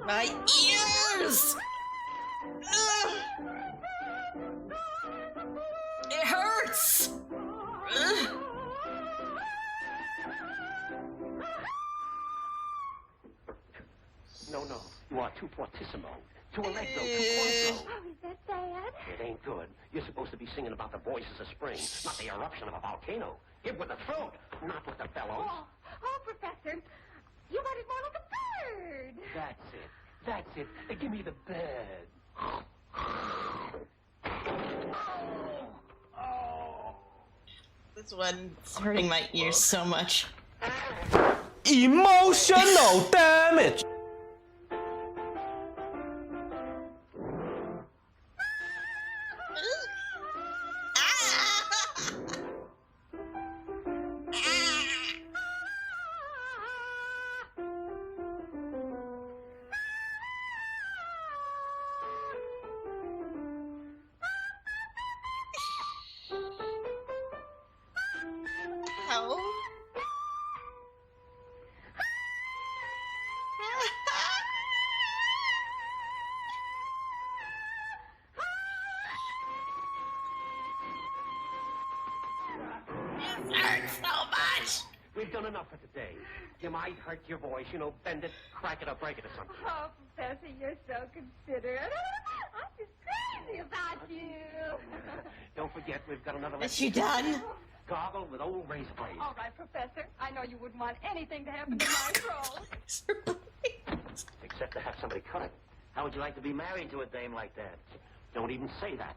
My ears! Ugh. It hurts! Ugh. No, you are too fortissimo, too allegro, too quattro. Oh, is that bad? It ain't good. You're supposed to be singing about the voices of spring, not the eruption of a volcano. Give with the throat, not with the bellows. Oh, Professor, you want it more like a bird. That's it. Give me the bird. This one's hurting my ears so much. Emotional damage! hurts so much. We've done enough for today. You might hurt your voice, you know, bend it, crack it, or break it or something. Oh, Professor, you're so considerate. I'm just crazy about you. Don't forget, we've got another Is she done? goggle with old razor blades. All right, Professor. I know you wouldn't want anything to happen to my throat. Except to have somebody cut it. How would you like to be married to a dame like that? Don't even say that.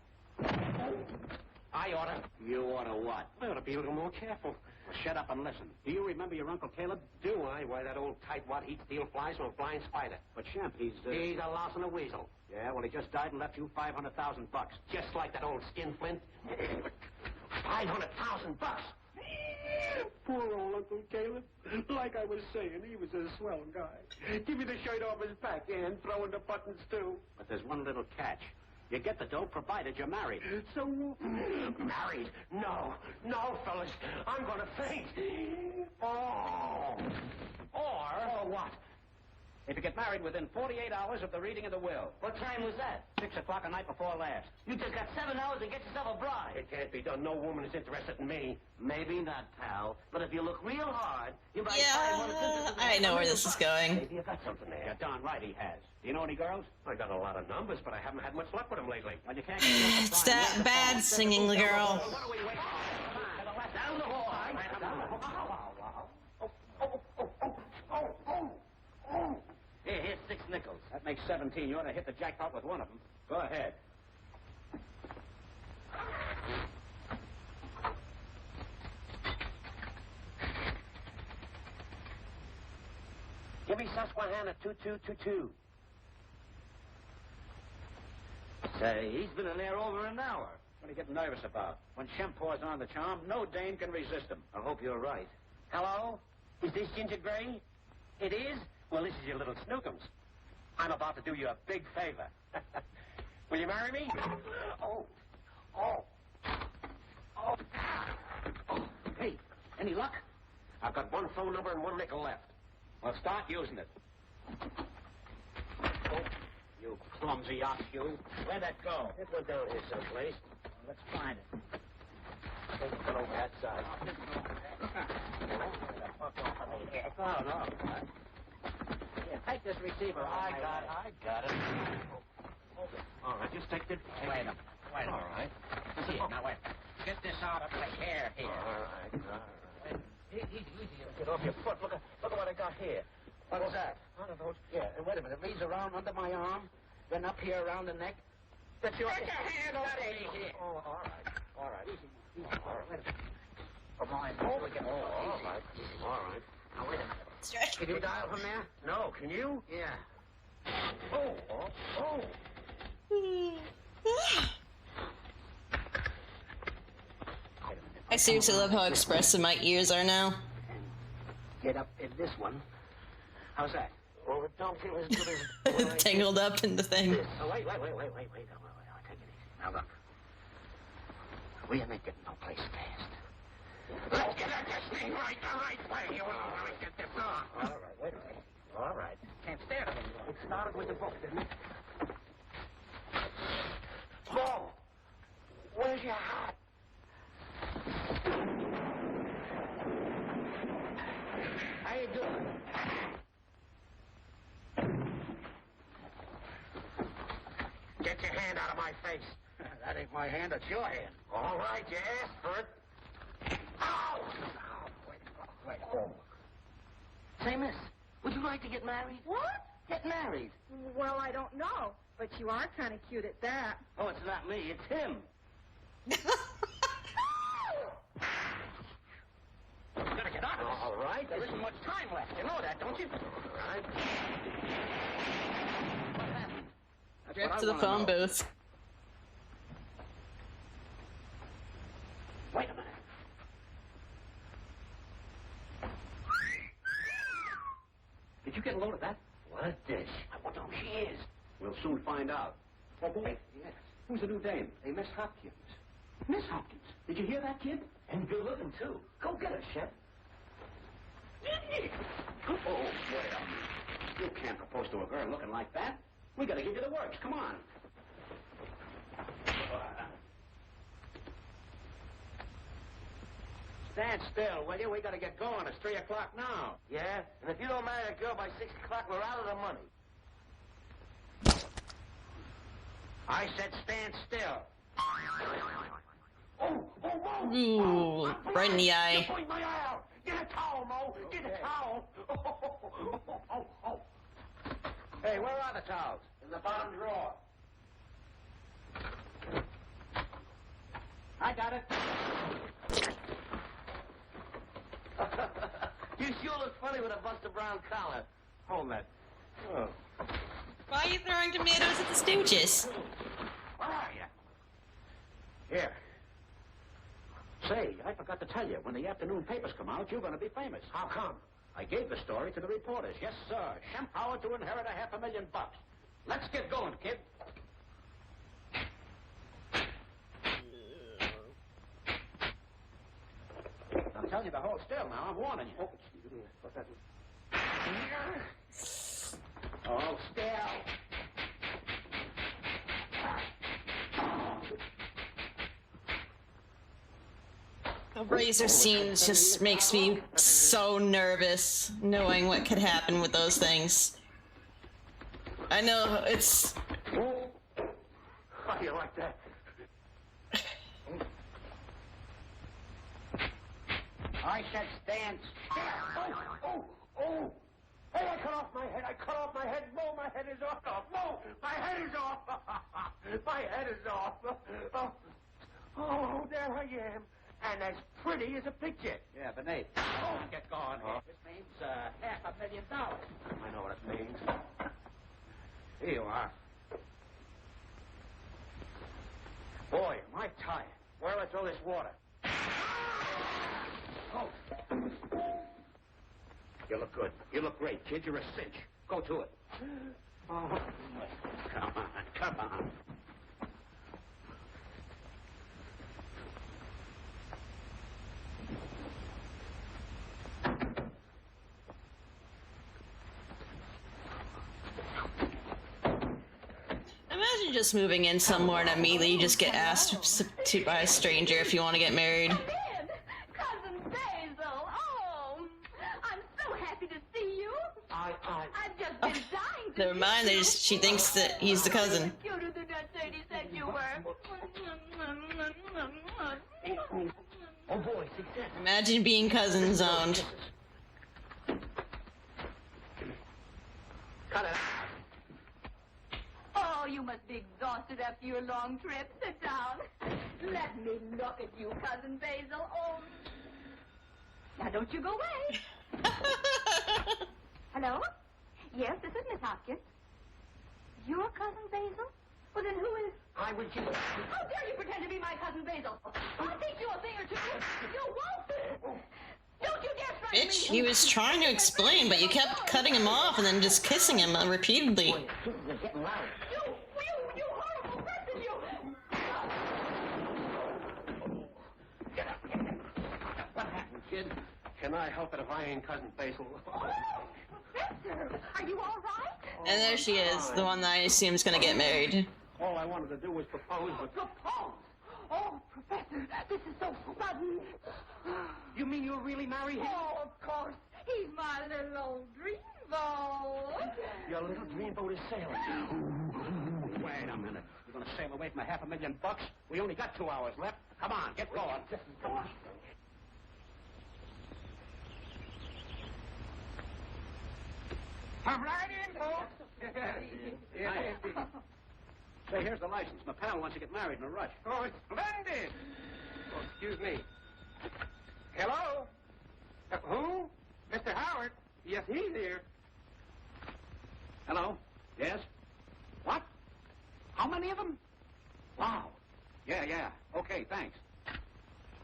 I oughta. You ought to what? I ought to be a little more careful. Well, shut up and listen. Do you remember your Uncle Caleb? Do I? Why, that old tightwad he'd steal flies from a flying spider. But, Champ, he's... He's a louse and a weasel. Yeah, well, he just died and left you $500,000. Just like that old skinflint. $500,000. Poor old Uncle Caleb. Like I was saying, he was a swell guy. Give me the shirt off his back and throw in the buttons, too. But there's one little catch. You get the dough provided you're married. So, married? No. No, fellas. I'm gonna faint. Oh. Or what? If you get married within 48 hours of the reading of the will. What time was that? 6 o'clock the night before last. You just got 7 hours to get yourself a bride. It can't be done. No woman is interested in me. Maybe not, pal. But if you look real hard, you might find one that's interested in I know where this is going. Maybe you got something there. You're darn right he has. Do you know any girls? I got a lot of numbers, but I haven't had much luck with them lately. Well, you can't get Stop bad singing the girl. What are we waiting for? Down the hall. Here's 6 nickels. That makes 17. You ought to hit the jackpot with one of them. Go ahead. Give me Susquehanna 2222. Say, he's been in there over an hour. What are you getting nervous about? When Shem pours on the charm, no dame can resist him. I hope you're right. Hello? Is this Ginger Gray? It is? Well, this is your little Snookums. I'm about to do you a big favor. Will you marry me? Oh. Hey, any luck? I've got one phone number and 1 nickel left. Well, start using it. Oh, you clumsy ox, you. Where'd that go? It went down here someplace. Let's find it. I think it went over that side. Oh, no. Here, take this receiver. I got it. All right, just take it. Wait a minute. All right. Here, now wait. Get this out of my hair here. All right. Easy. Get off your foot. Look at what I got here. What is that? One of those. Yeah, and wait a minute. It leads around under my arm, then up here around the neck. That's your... Get your hand off here. Oh, all right. Easy. All right, wait a minute. Come on. All right. Now, wait a minute. Stretch. Can you dial from there? No, can you? Yeah. Oh. I seriously love how expressive my ears are now. Get up in this one. How's that? Well, it don't feel as good as... Tangled up in the thing. Oh, wait. Take it easy. Now, look. We ain't getting no place fast. Let's get at this thing right the right way. You want to get this on. All right, wait a minute. All right. Can't stand it anymore. It started with the book, didn't it? Whoa! Where's your hat? How you doing? Get your hand out of my face. That ain't my hand, it's your hand. All right, you asked for it. Ow! Wait. Say, miss, would you like to get married? What? Get married. Well, I don't know, but you are kind of cute at that. Oh, it's not me, it's him. You gotta get out of this. All right. There isn't much time left. You know that, don't you? All right. What happened? That's Drift what I to the wanna phone know. booth. Wait a minute. Did you get a load of that? What dish? I wonder who she is. We'll soon find out. Oh, boy. Yes. Who's the new dame? A Miss Hopkins. Miss Hopkins. Did you hear that, kid? And good looking, too. Go get her, Shep. Oh, wait a minute. You can't propose to a girl looking like that. We gotta give you the works. Come on. stand still, will you? We gotta get going. It's 3 o'clock now. Yeah? And if you don't marry a girl by 6 o'clock, we're out of the money. I said stand still. Ooh, right in the eye. You put my eye out. Get a towel, Mo. Get a towel. Hey, where are the towels? In the bottom drawer. I got it. You sure look funny with a Buster Brown collar. Hold that. Oh. Why are you throwing tomatoes at the Stooges? Where are you? Here. Say, I forgot to tell you, when the afternoon papers come out, you're going to be famous. How come? I gave the story to the reporters. Yes, sir. Shemp Howard to inherit $500,000. Let's get going, kid. I'm telling you to hold still now. I'm warning you. Hold still. The razor scenes just makes me so nervous, knowing what could happen with those things. I know it's... How do you like that? I said stand still. Oh! Hey, I cut off my head. Mo, my head is off. Mo, my head is off. My head is off. Oh, there I am. And as pretty as a picture. Yeah, but Nate. Oh, get going. This means $500,000. I know what it means. Here you are. Boy, am I tired. Where'll I throw this water? Oh. You look good. You look great, kid. You're a cinch. Go to it. Oh. Come on. Imagine just moving in somewhere and immediately you just get asked to by a stranger if you want to get married. Cousin Basil. Oh, I'm so happy to see you. I've just been dying to Never mind, she thinks that he's the cousin. cuter than that lady said you were. Oh, boy, success. Imagine being cousin zoned. Cut it out. Oh, you must be exhausted after your long trip. Sit down. Let me look at you, Cousin Basil. Oh. Now, don't you go away. Hello? Yes, this is Miss Hopkins. Your Cousin Basil? Well, then who is... I was you. How dare you pretend to be my Cousin Basil? I'll teach you a thing or two. You won't. Don't you dare threaten me. Bitch, he was trying to explain, but you kept cutting him off and then just kissing him repeatedly. You're getting loud. You horrible person, you... Get up. What happened, kid? Can I help it if I ain't Cousin Basil? Professor, are you all right? And there she is, the one that I assume is gonna get married. All I wanted to do was propose, but... Propose? Oh, Professor, this is so sudden. You mean you'll really marry him? Oh, of course. He's my little old dreamboat. Your little dreamboat is sailing. Wait a minute. You're going to sail away from $500,000? We only got 2 hours left. Come on, get going. Come on. Come right in, folks. Say, here's the license. My pal wants to get married in a rush. Oh, it's splendid. Oh, excuse me. Hello? Who? Mr. Howard? Yes, he's here. Hello? Yes? What? How many of them? Wow. Yeah. Okay, thanks.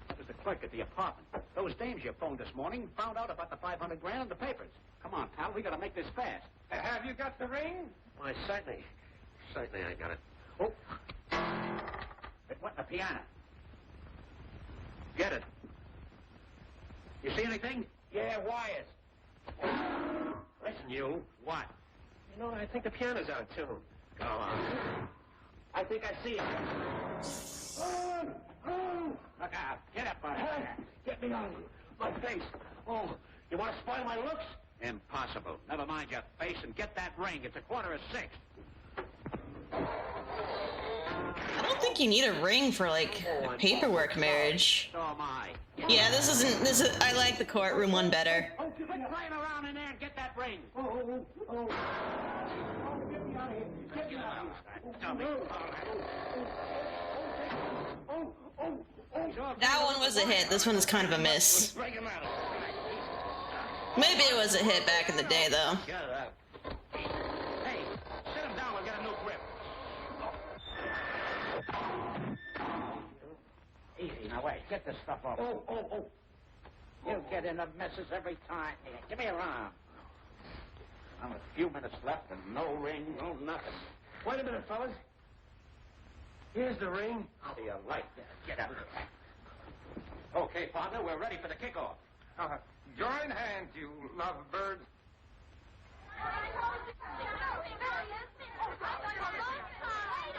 That was the clerk at the apartment. Those dames you phoned this morning found out about the $500,000 in the papers. Come on, pal, we gotta make this fast. Have you got the ring? Why, certainly I got it. Oh. It went in the piano. Get it. You see anything? Yeah, wires. Listen, you. What? You know, I think the piano's out of tune. Go on. I think I see it. Oh! Look out. Get up, buddy. Get Get me out of here. My face. Oh, you want to spoil my looks? Impossible. Never mind your face and get that ring. It's 5:45. I don't think you need a ring for, like, a paperwork marriage. So am I. Yeah, this is, I like the courtroom one better. Oh, quit playing around in there and get that ring. Oh. Get me out of here. Get me out of here. That one was a hit. This one is kind of a miss. Maybe it was a hit back in the day, though. Shut up. Hey, sit him down. We'll get a new grip. Easy, now wait. Get this stuff off. Oh. You get into messes every time. Here, give me a arm. Now, a few minutes left and no ring, no nothing. Wait a minute, fellas. Here's the ring. How do you like that? Get up here. Okay, partner, we're ready for the kickoff. Join hands, you lovebirds.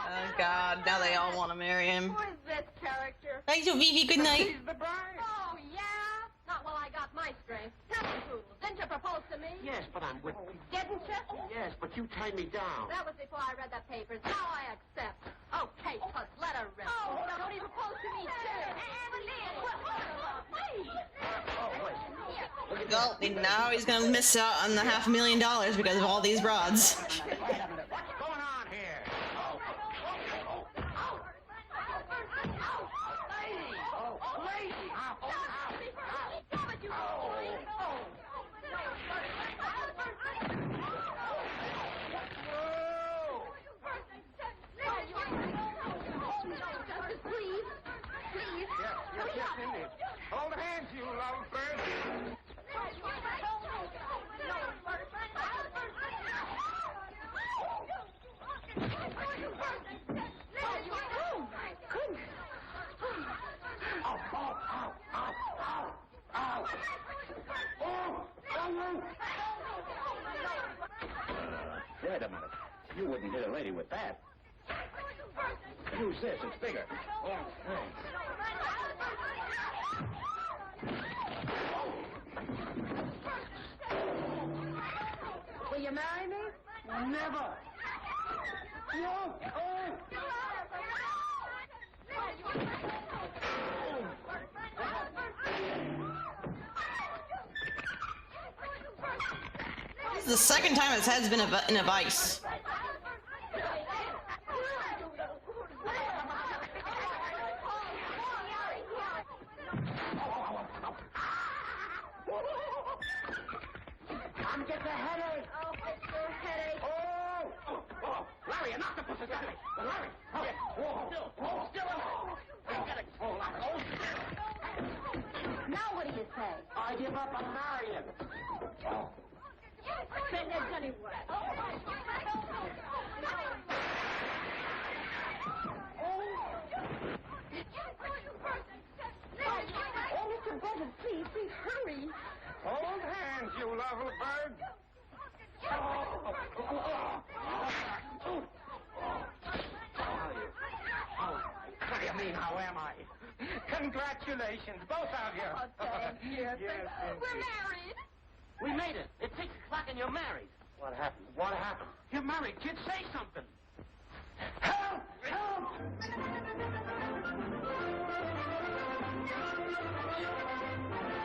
Oh, God. Now they all want to marry him. Who is this character? Thank you, Vivi. Good night. He's the bride. Oh, yeah? Not while I got my strength. Tell me, Poodle, didn't you propose to me? Yes, but I'm with... Didn't you? Yes, but you tied me down. That was before I read the papers. Now I accept. Okay, Tuss, let her rip. Oh, no, he proposed to me, too. Well, now he's gonna miss out on the $500,000 because of all these rods. What's going on here? Please. Hold hands, you lovebirds. Wait a minute. You wouldn't hit a lady with that. Use this. It's bigger. Will you marry me? Never. This is the second time his head's been in a vice. I'm getting a headache. Oh, it's your headache. Oh, Larry, an octopus has got me. Larry, whoa, still I'm getting Now what do you say? I give up on marrying. Then there's anyway. Oh, Mr. Bevin, please hurry. Hold hands, you lovely bird. What do you mean, how am I? Congratulations, both of you. Oh, thank you. Yes, We're married. We made it. It's 6 o'clock and you're married. What happened? What happened? You're married, kid. Say something. Help!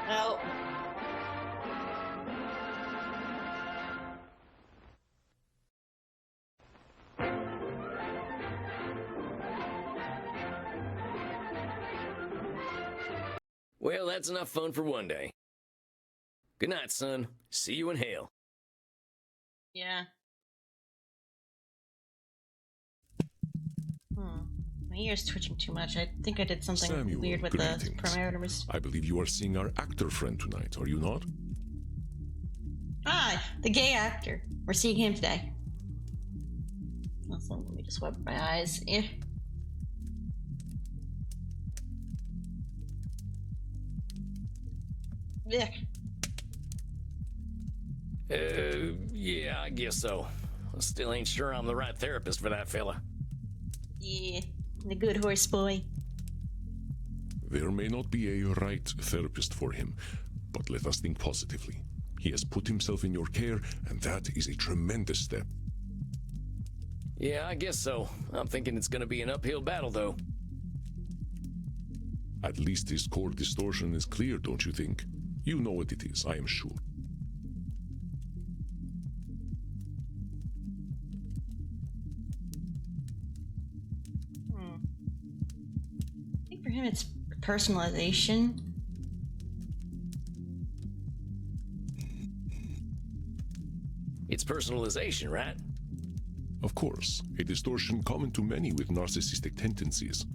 Help! Well, Well, that's enough fun for one day. Good night, son. See you in hell. yeah. My ear's twitching too much. I think I did something Samuel, weird with the greetings. parameters. I believe you are seeing our actor friend tonight, are you not? Ah, the gay actor. We're seeing him today. Also, let me just wipe my eyes. Yeah. Yeah, I guess so. I still ain't sure I'm the right therapist for that fella. Yeah. The good horse boy. There may not be a right therapist for him, but let us think positively. He has put himself in your care, and that is a tremendous step. Yeah, I guess so. I'm thinking it's gonna be an uphill battle, though. At least his core distortion is clear, don't you think? You know what it is, I am sure. I think for him it's personalization. It's personalization, right? Of course, a distortion common to many with narcissistic tendencies.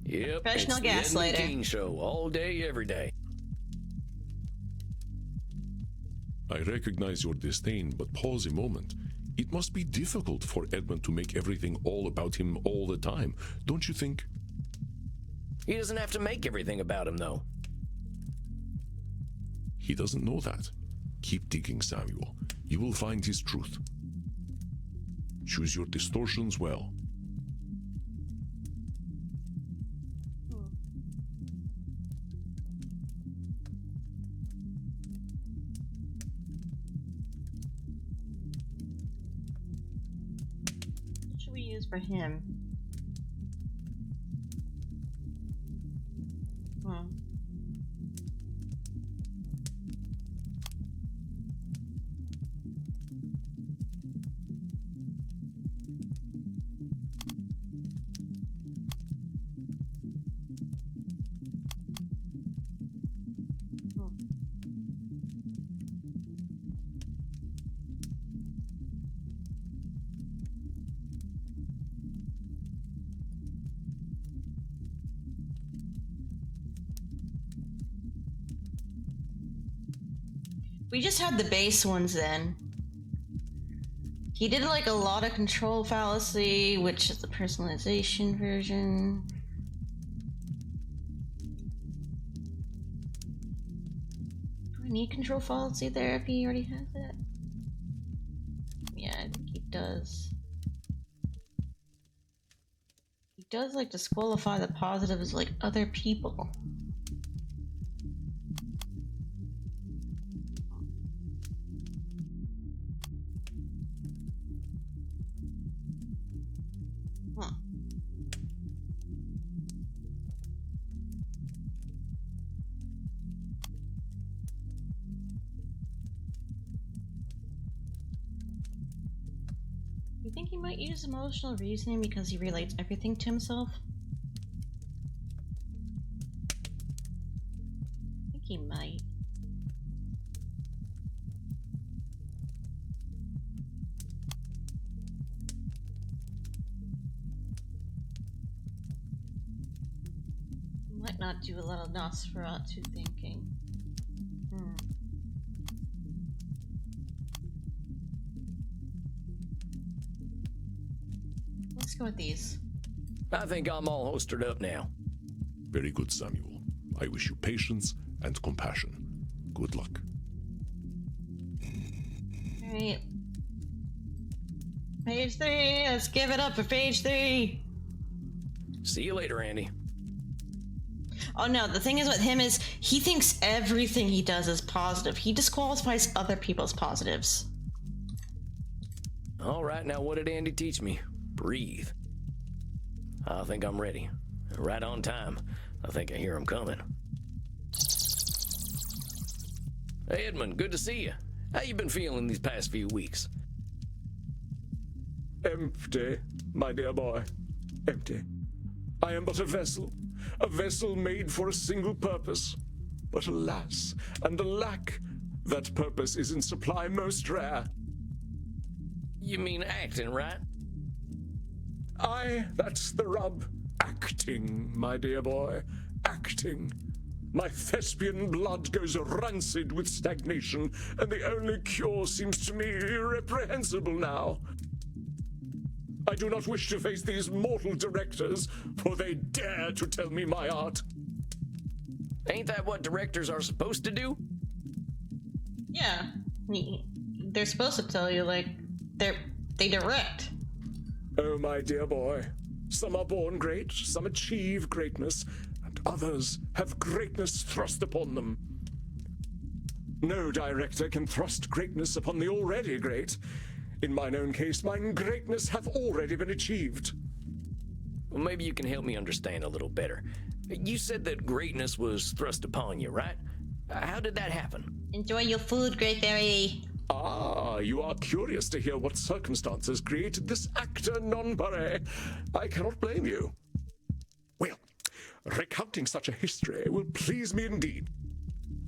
Yep, Professional it's the Ed gaslighter. King show all day, every day. I recognize your disdain, but pause a moment. It must be difficult for Edmund to make everything all about him all the time, don't you think? He doesn't have to make everything about him, though. He doesn't know that. Keep digging, Samuel. You will find his truth. Choose your distortions well. What should we use for him? We just had the base ones then. He did like a lot of control fallacy, which is the personalization version. Do I need control fallacy there if he already has it? Yeah, I think he does. He does like disqualify the positives like other people. You think he might use emotional reasoning because he relates everything to himself? I think he might. He might not do a lot of Nosferatu thinking. Let's go with these. I think I'm all holstered up now. Very good, Samuel. I wish you patience and compassion. Good luck. Alright. Page 3, let's give it up for page 3. See you later, Andy. Oh no, the thing is with him is he thinks everything he does is positive. He disqualifies other people's positives. All right, now what did Andy teach me? Breathe. I think I'm ready. Right on time. I think I hear him coming. Hey, Edmund, good to see you. How you been feeling these past few weeks? Empty, my dear boy. Empty. I am but a vessel made for a single purpose. But alas, and alack, that purpose is in supply most rare. You mean acting, right? Aye, that's the rub. Acting, my dear boy. Acting. My thespian blood goes rancid with stagnation, and the only cure seems to me irreprehensible now. I do not wish to face these mortal directors, for they dare to tell me my art. Ain't that what directors are supposed to do? Yeah. They're supposed to tell you, like, they direct. Oh, my dear boy. Some are born great, some achieve greatness. and others have greatness thrust upon them. No director can thrust greatness upon the already great. In mine own case, mine greatness hath already been achieved. Well, maybe you can help me understand a little better. You said that greatness was thrust upon you, right? How did that happen? Enjoy your food, Great Fairy. Ah, you are curious to hear what circumstances created this actor non-pare. I cannot blame you. Well, recounting such a history will please me indeed.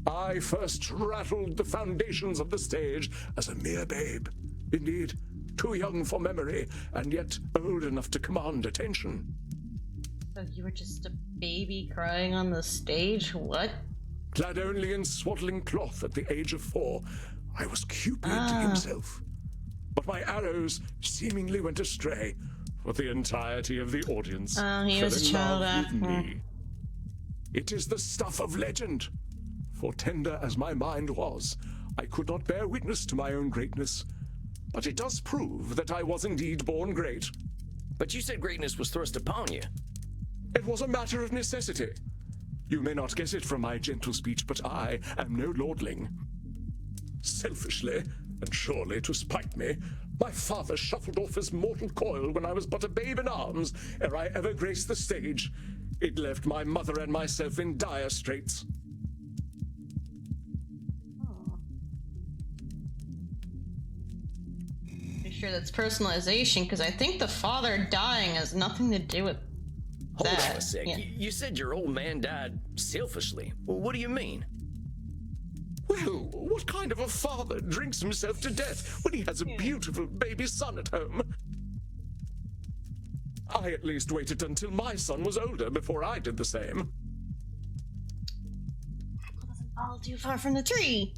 I first rattled the foundations of the stage as a mere babe. Indeed, too young for memory, and yet old enough to command attention. So you were just a baby crying on the stage? What? Clad only in swaddling cloth at the age of 4, I was Cupid himself. But my arrows seemingly went astray, for the entirety of the audience he was a child love with actor. me. It is the stuff of legend. For tender as my mind was, I could not bear witness to my own greatness. But it does prove that I was indeed born great. But you said greatness was thrust upon you. It was a matter of necessity. You may not guess it from my gentle speech, but I am no lordling. Selfishly, and surely to spite me, my father shuffled off his mortal coil when I was but a babe in arms, ere I ever graced the stage. It left my mother and myself in dire straits. Pretty sure that's personalization, because I think the father dying has nothing to do with Hold that. on a sec. Yeah. You said your old man died selfishly. Well, what do you mean? Well, what kind of a father drinks himself to death when he has a beautiful baby son at home? I at least waited until my son was older before I did the same. All too far from the tree.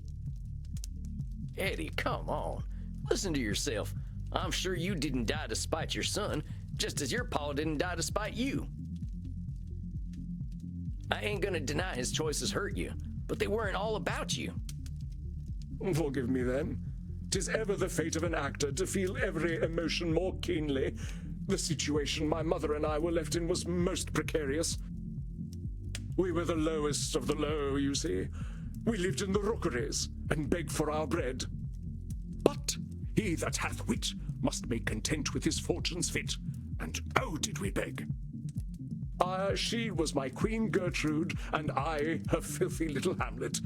Eddie, come on. Listen to yourself. I'm sure you didn't die to spite your son, just as your pa didn't die to spite you. I ain't gonna deny his choices hurt you, but they weren't all about you. Forgive me then. 'Tis ever the fate of an actor to feel every emotion more keenly. The situation my mother and I were left in was most precarious. We were the lowest of the low, you see. We lived in the rookeries and begged for our bread. But he that hath wit must make content with his fortune's fit. And oh, did we beg! She was my Queen Gertrude, and I her filthy little Hamlet.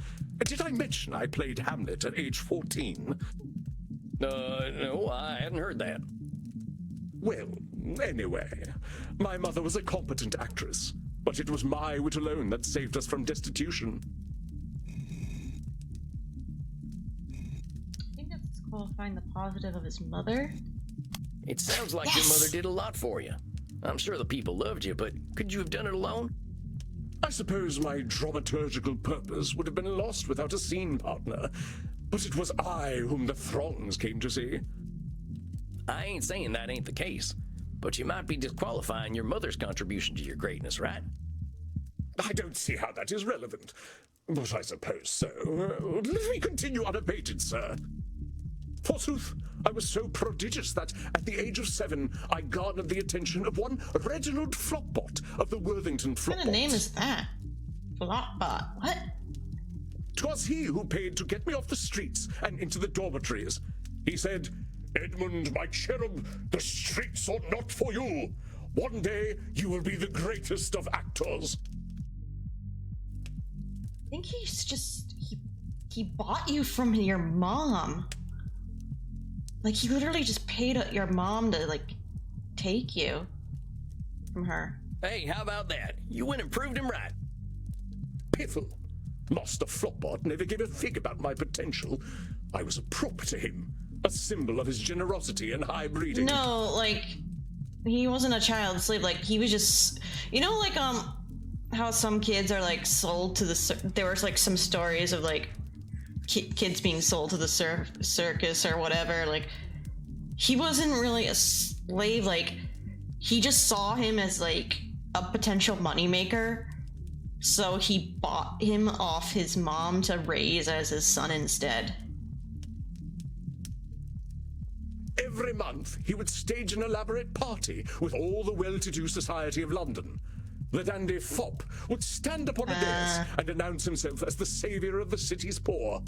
Did I mention I played Hamlet at age 14? No, I hadn't heard that. Well, anyway, my mother was a competent actress, but it was my wit alone that saved us from destitution. I think that's qualifying the positive of his mother. It sounds like your mother did a lot for you. I'm sure the people loved you, but could you have done it alone? I suppose my dramaturgical purpose would have been lost without a scene partner, but it was I whom the throngs came to see. I ain't saying that ain't the case, but you might be disqualifying your mother's contribution to your greatness, right? I don't see how that is relevant, but I suppose so. Let me continue unabated, sir. Forsooth, I was so prodigious that, at the age of 7, I garnered the attention of one Reginald Flopbot of the Worthington Flopbots. What kind of name is that? Flopbot. What? 'Twas he who paid to get me off the streets and into the dormitories. He said, "Edmund, my cherub, the streets are not for you. One day you will be the greatest of actors." I think he's just he bought you from your mom. Like, he literally just paid your mom to, like, take you from her. Hey, how about that? You went and proved him right. Piffle. Master Flopbot never gave a fig about my potential. I was a prop to him, a symbol of his generosity and high breeding. No, like, he wasn't a child slave. Like, he was just, you know, like, how some kids are, like, sold to the, there was, like, some stories of, like, kids being sold to the circus or whatever. Like, he wasn't really a slave. Like, he just saw him as, like, a potential moneymaker, so he bought him off his mom to raise as his son instead. Every month he would stage an elaborate party with all the well-to-do society of London. The dandy fop would stand upon a dais and announce himself as the savior of the city's poor.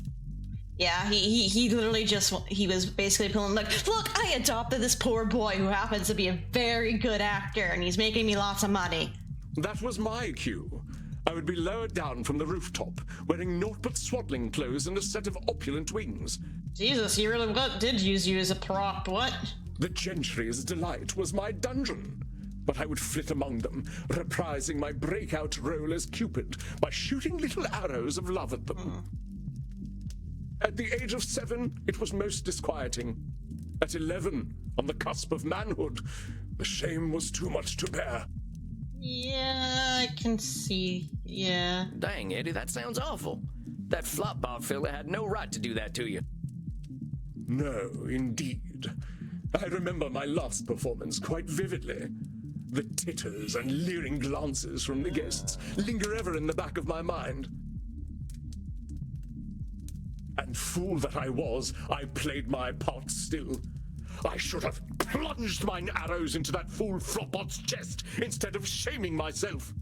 Yeah, he literally he was basically pulling like, look, I adopted this poor boy who happens to be a very good actor and he's making me lots of money. That was my cue. I would be lowered down from the rooftop, wearing naught but swaddling clothes and a set of opulent wings. Jesus, you really did use you as a prop, what? The gentry's delight was my dungeon. But I would flit among them, reprising my breakout role as Cupid by shooting little arrows of love at them. At the age of 7, it was most disquieting. At 11, on the cusp of manhood, the shame was too much to bear. Yeah, I can see, yeah. Dang, Eddie, that sounds awful. That flopbot fella had no right to do that to you. No, indeed. I remember my last performance quite vividly. The titters and leering glances from the guests linger ever in the back of my mind. And fool that I was, I played my part still. I should have plunged mine arrows into that fool Flopbot's chest instead of shaming myself.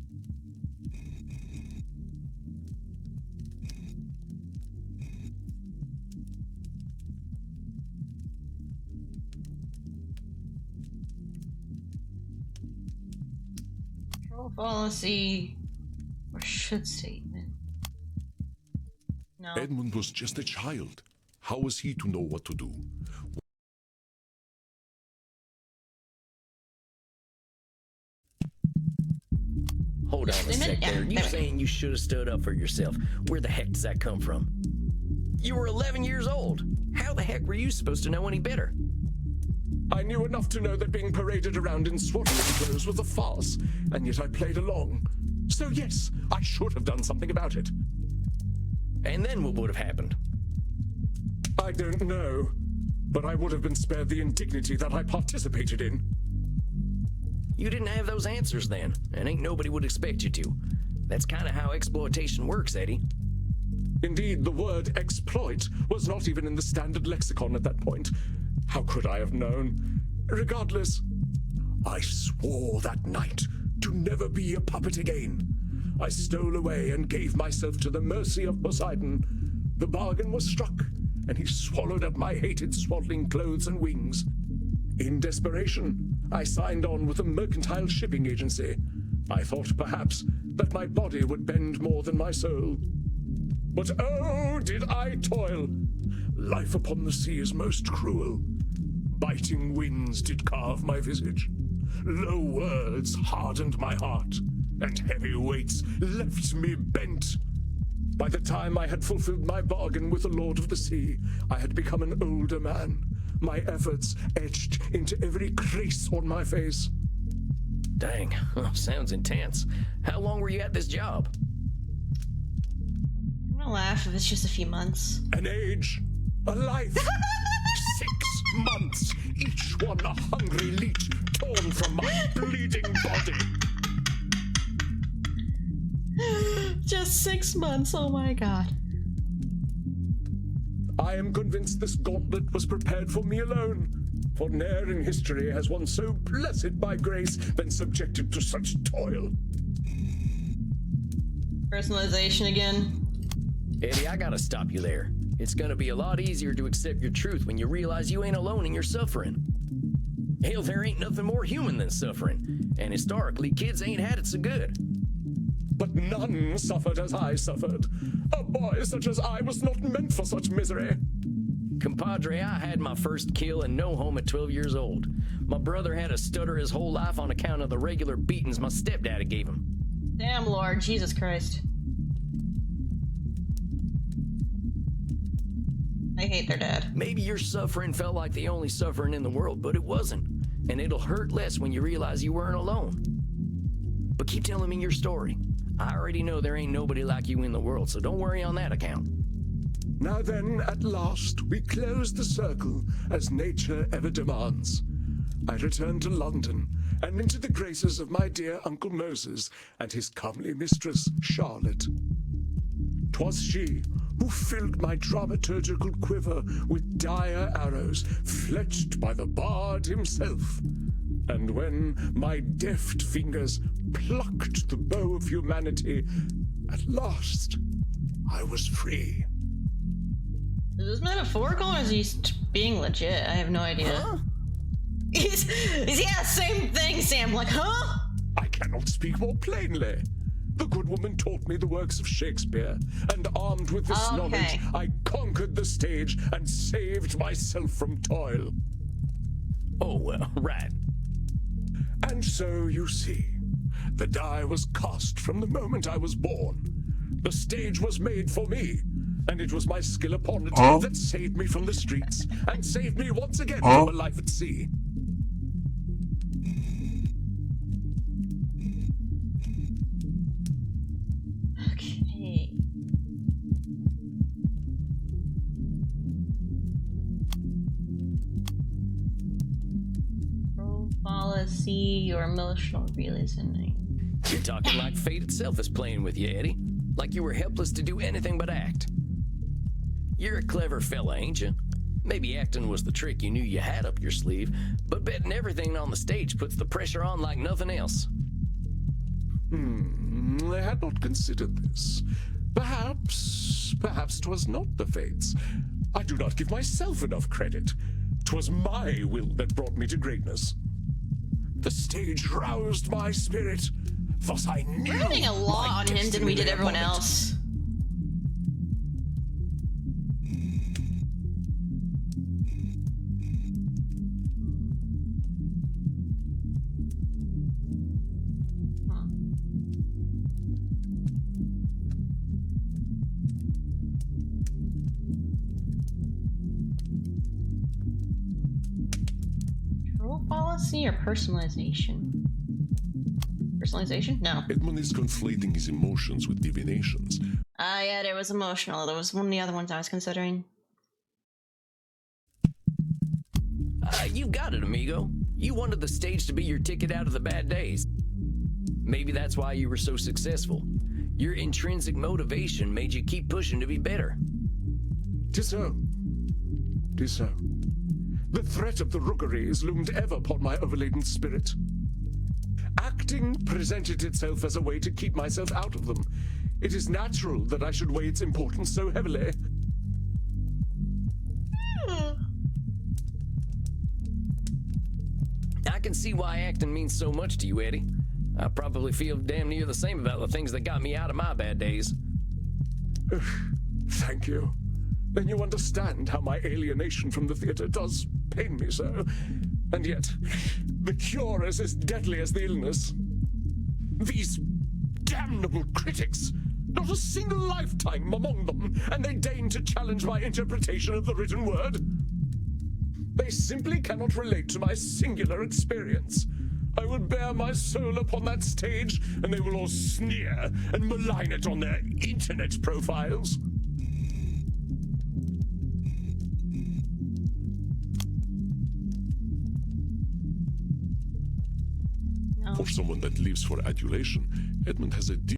Control policy or should statement. No. Edmund was just a child. How was he to know what to do? Hold on a sec there. You saying you should have stood up for yourself. Where the heck does that come from? You were 11 years old. How the heck were you supposed to know any better? I knew enough to know that being paraded around in swaddling clothes was a farce, and yet I played along. So yes, I should have done something about it. And then what would have happened? I don't know, but I would have been spared the indignity that I participated in. You didn't have those answers then, and ain't nobody would expect you to. That's kind of how exploitation works, Eddie. Indeed, the word exploit was not even in the standard lexicon at that point. How could I have known? Regardless, I swore that night to never be a puppet again. I stole away and gave myself to the mercy of Poseidon. The bargain was struck, and he swallowed up my hated swaddling clothes and wings. In desperation, I signed on with a mercantile shipping agency. I thought perhaps that my body would bend more than my soul. But oh, did I toil! Life upon the sea is most cruel. Biting winds did carve my visage. Low words hardened my heart, and heavy weights left me bent. By the time I had fulfilled my bargain with the Lord of the Sea, I had become an older man, my efforts etched into every crease on my face. Dang, sounds intense. How long were you at this job? I'm gonna laugh if it's just a few months. An age, a life. 6 months, each one a hungry leech torn from my bleeding body. Just 6 months, oh my god. I am convinced this gauntlet was prepared for me alone, for ne'er in history has one so blessed by grace been subjected to such toil. Personalization again. Eddie, I gotta stop you there. It's gonna be a lot easier to accept your truth when you realize you ain't alone in your suffering. Hell, there ain't nothing more human than suffering, and historically, kids ain't had it so good. But none suffered as I suffered. A boy such as I was not meant for such misery. Compadre, I had my first kill and no home at 12 years old. My brother had a stutter his whole life on account of the regular beatings my stepdaddy gave him. Damn, Lord, Jesus Christ. I hate their dad. Maybe your suffering felt like the only suffering in the world, but it wasn't. And it'll hurt less when you realize you weren't alone. But keep telling me your story. I already know there ain't nobody like you in the world, so don't worry on that account. Now then, at last, we close the circle, as nature ever demands. I return to London, and into the graces of my dear Uncle Moses and his comely mistress, Charlotte. 'Twas she who filled my dramaturgical quiver with dire arrows, fletched by the bard himself. And when my deft fingers plucked the bow of humanity, at last I was free. Is this metaphorical or is he being legit? I have no idea. Huh? Yeah, same thing, Sam. Like, huh? I cannot speak more plainly. The good woman taught me the works of Shakespeare, and armed with this knowledge, I conquered the stage and saved myself from toil. Oh, well, right. And so, you see, the die was cast from the moment I was born. The stage was made for me, and it was my skill upon it that saved me from the streets, and saved me once again from a life at sea. Okay. Policy or emotional reasoning. You're talking like fate itself is playing with you, Eddie. Like you were helpless to do anything but act. You're a clever fella, ain't you? Maybe acting was the trick you knew you had up your sleeve, but betting everything on the stage puts the pressure on like nothing else. I had not considered this. Perhaps 'twas not the fates. I do not give myself enough credit. 'Twas my will that brought me to greatness. The stage roused my spirit. Thus I knew. We're having a lot on him than we did everyone else. Control policy or personalization? Personalization? No. Edmund is conflating his emotions with divinations. Yeah, there was emotional. There was one of the other ones I was considering. You got it, amigo. You wanted the stage to be your ticket out of the bad days. Maybe that's why you were so successful. Your intrinsic motivation made you keep pushing to be better. 'Tis so. 'Tis so. The threat of the rookeries loomed ever upon my overladen spirit. Acting presented itself as a way to keep myself out of them. It is natural that I should weigh its importance so heavily. I can see why acting means so much to you, Eddie. I probably feel damn near the same about the things that got me out of my bad days. Thank you. Then you understand how my alienation from the theater does pain me so. And yet, the cure is as deadly as the illness. These damnable critics! Not a single lifetime among them, and they deign to challenge my interpretation of the written word. They simply cannot relate to my singular experience. I will bare my soul upon that stage, and they will all sneer and malign it on their internet profiles. No. For someone that lives for adulation, Edmund has a deep...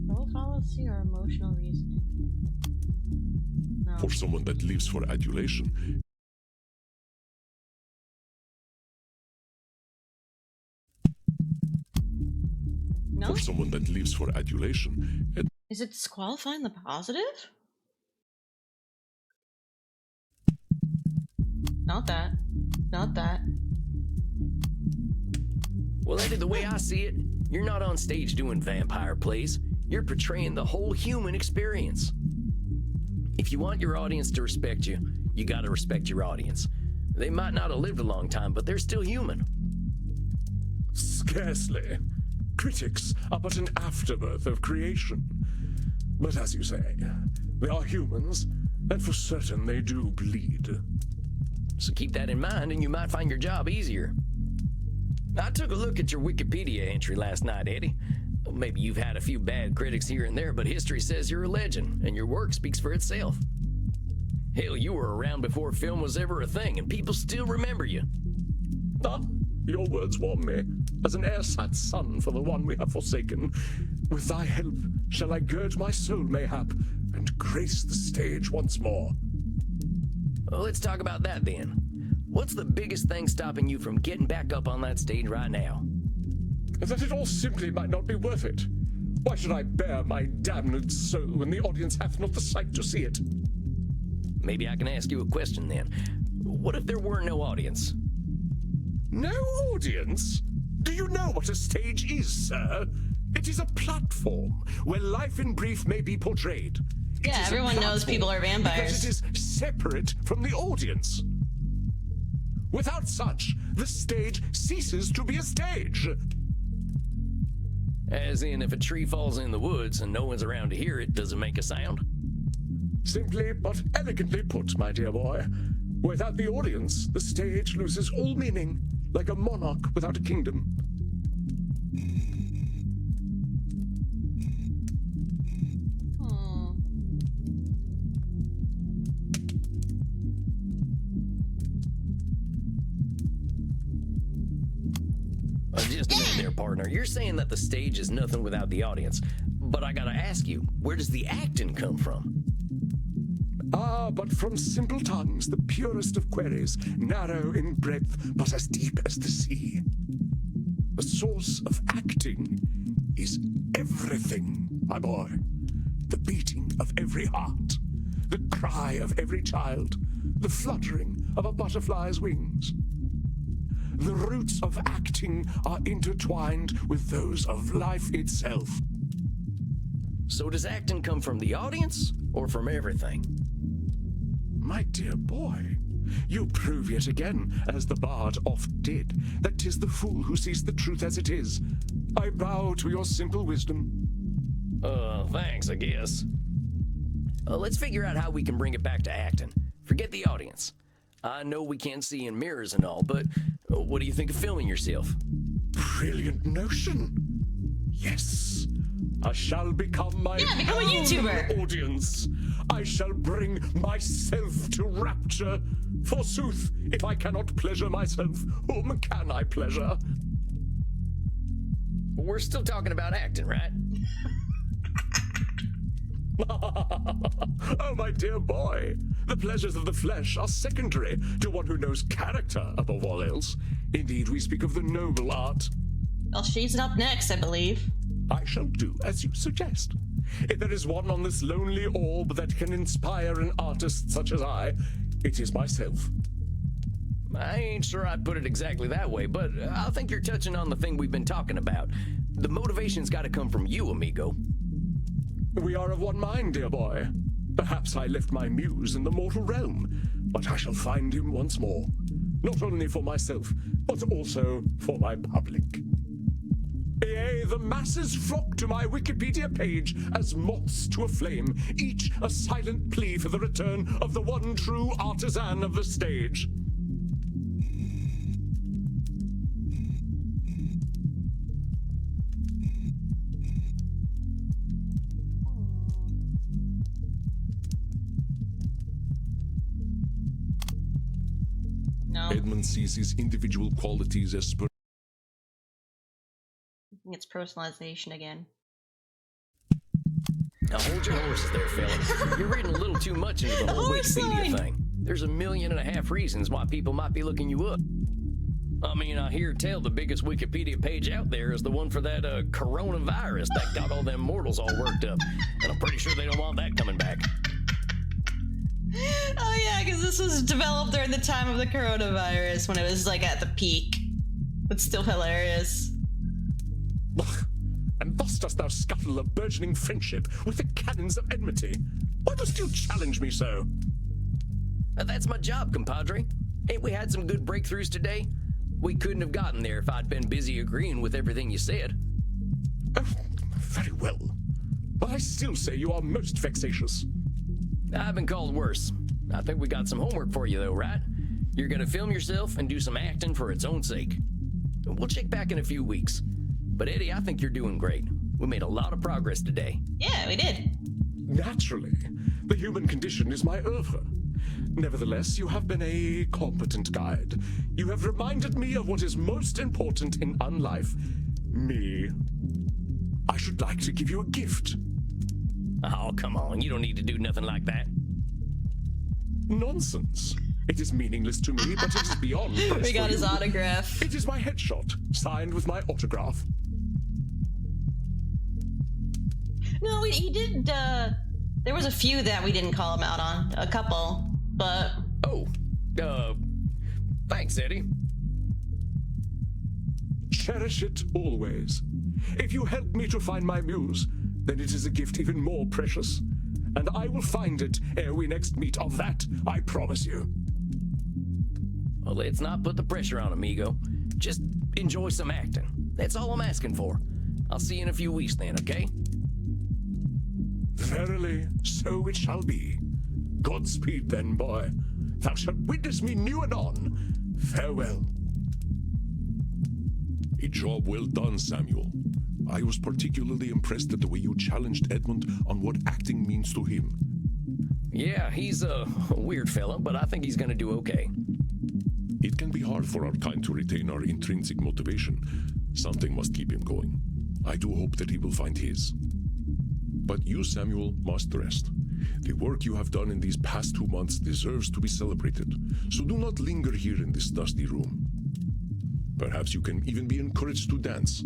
Control policy or emotional reasoning? No. For someone that lives for adulation, No? for someone that lives for adulation, Is it disqualifying the positive? Not that. Not that. Well, Eddie, the way I see it, you're not on stage doing vampire plays. You're portraying the whole human experience. If you want your audience to respect you, you gotta respect your audience. They might not have lived a long time, but they're still human. Scarcely. Critics are but an afterbirth of creation. But as you say, they are humans, and for certain they do bleed. So keep that in mind and you might find your job easier. I took a look at your Wikipedia entry last night, Eddie. Maybe you've had a few bad critics here and there, but history says you're a legend, and your work speaks for itself. Hell, you were around before film was ever a thing, and people still remember you. Ah, your words warm me. as an ersatz son for the one we have forsaken. With thy help shall I gird my soul mayhap, and grace the stage once more. Well, let's talk about that then. What's the biggest thing stopping you from getting back up on that stage right now? That it all simply might not be worth it. Why should I bear my damned soul when the audience hath not the sight to see it? Maybe I can ask you a question then. What if there were no audience? No audience? Do you know what a stage is, sir? It is a platform where life in brief may be portrayed. Yeah, everyone knows people are vampires. Because it is separate from the audience. Without such, the stage ceases to be a stage. As in, if a tree falls in the woods and no one's around to hear it, does it make a sound? Simply but elegantly put, my dear boy. Without the audience, the stage loses all meaning, like a monarch without a kingdom. Just a minute there, partner. You're saying that the stage is nothing without the audience. But I gotta ask you, where does the acting come from? Ah, but from simple tongues, the purest of queries, narrow in breadth, but as deep as the sea. The source of acting is everything, my boy. The beating of every heart, the cry of every child, the fluttering of a butterfly's wings. The roots of acting are intertwined with those of life itself. So does acting come from the audience or from everything? My dear boy, you prove yet again, as the bard oft did, that 'tis the fool who sees the truth as it is. I bow to your simple wisdom. Thanks, I guess. Let's figure out how we can bring it back to acting. Forget the audience. I know we can't see in mirrors and all, but what do you think of filming yourself? Brilliant notion. Yes. I shall become my become a YouTuber. audience. I shall bring myself to rapture. Forsooth, if I cannot pleasure myself, whom can I pleasure? We're still talking about acting, right? Oh, my dear boy, the pleasures of the flesh are secondary to one who knows character above all else. Indeed, we speak of the noble art. Well, she's up next, I believe. I shall do as you suggest. If there is one on this lonely orb that can inspire an artist such as I, it is myself. I ain't sure I'd put it exactly that way, but I think you're touching on the thing we've been talking about. The motivation's got to come from you, amigo. We are of one mind, dear boy. Perhaps I left my muse in the mortal realm, but I shall find him once more. Not only for myself, but also for my public. Yea, the masses flock to my Wikipedia page as moths to a flame, each a silent plea for the return of the one true artisan of the stage. No. Edmund sees his individual qualities as I think it's personalization again. Now hold your horses there, fella. You're reading a little too much into the whole Wikipedia thing. There's 1.5 million reasons why people might be looking you up. I mean, I hear tell the biggest Wikipedia page out there is the one for that coronavirus that got all them mortals all worked up. And I'm pretty sure they don't want that coming back. Oh yeah, because this was developed during the time of the coronavirus when it was like at the peak. It's still hilarious. And thus dost thou scuttle a burgeoning friendship with the cannons of enmity. Why dost you challenge me so? That's my job, compadre. Ain't we had some good breakthroughs today? We couldn't have gotten there if I'd been busy agreeing with everything you said. Oh, very well. But I still say you are most vexatious. I've been called worse. I think we got some homework for you, though, right? You're gonna film yourself and do some acting for its own sake. We'll check back in a few weeks. But Eddie, I think you're doing great. We made a lot of progress today. Yeah, we did. Naturally. The human condition is my oeuvre. Nevertheless, you have been a competent guide. You have reminded me of what is most important in unlife. Me. I should like to give you a gift. Oh, come on. You don't need to do nothing like that. Nonsense. It is meaningless to me, but it is beyond price We got for his you. autograph. It is my headshot, signed with my autograph. No, he did, there was a few that we didn't call him out on. A couple, but... Oh, thanks, Eddie. Cherish it always. If you help me to find my muse, then it is a gift even more precious. And I will find it ere we next meet. Of that, I promise you. Well, let's not put the pressure on, amigo. Just enjoy some acting. That's all I'm asking for. I'll see you in a few weeks then, okay? Verily, so it shall be. Godspeed then, boy. Thou shalt witness me new and on. Farewell. A job well done, Samuel. I was particularly impressed at the way you challenged Edmund on what acting means to him. Yeah, he's a weird fella, but I think he's gonna do okay. It can be hard for our kind to retain our intrinsic motivation. Something must keep him going. I do hope that he will find his. But you, Samuel, must rest. The work you have done in these past 2 months deserves to be celebrated, so do not linger here in this dusty room. Perhaps you can even be encouraged to dance.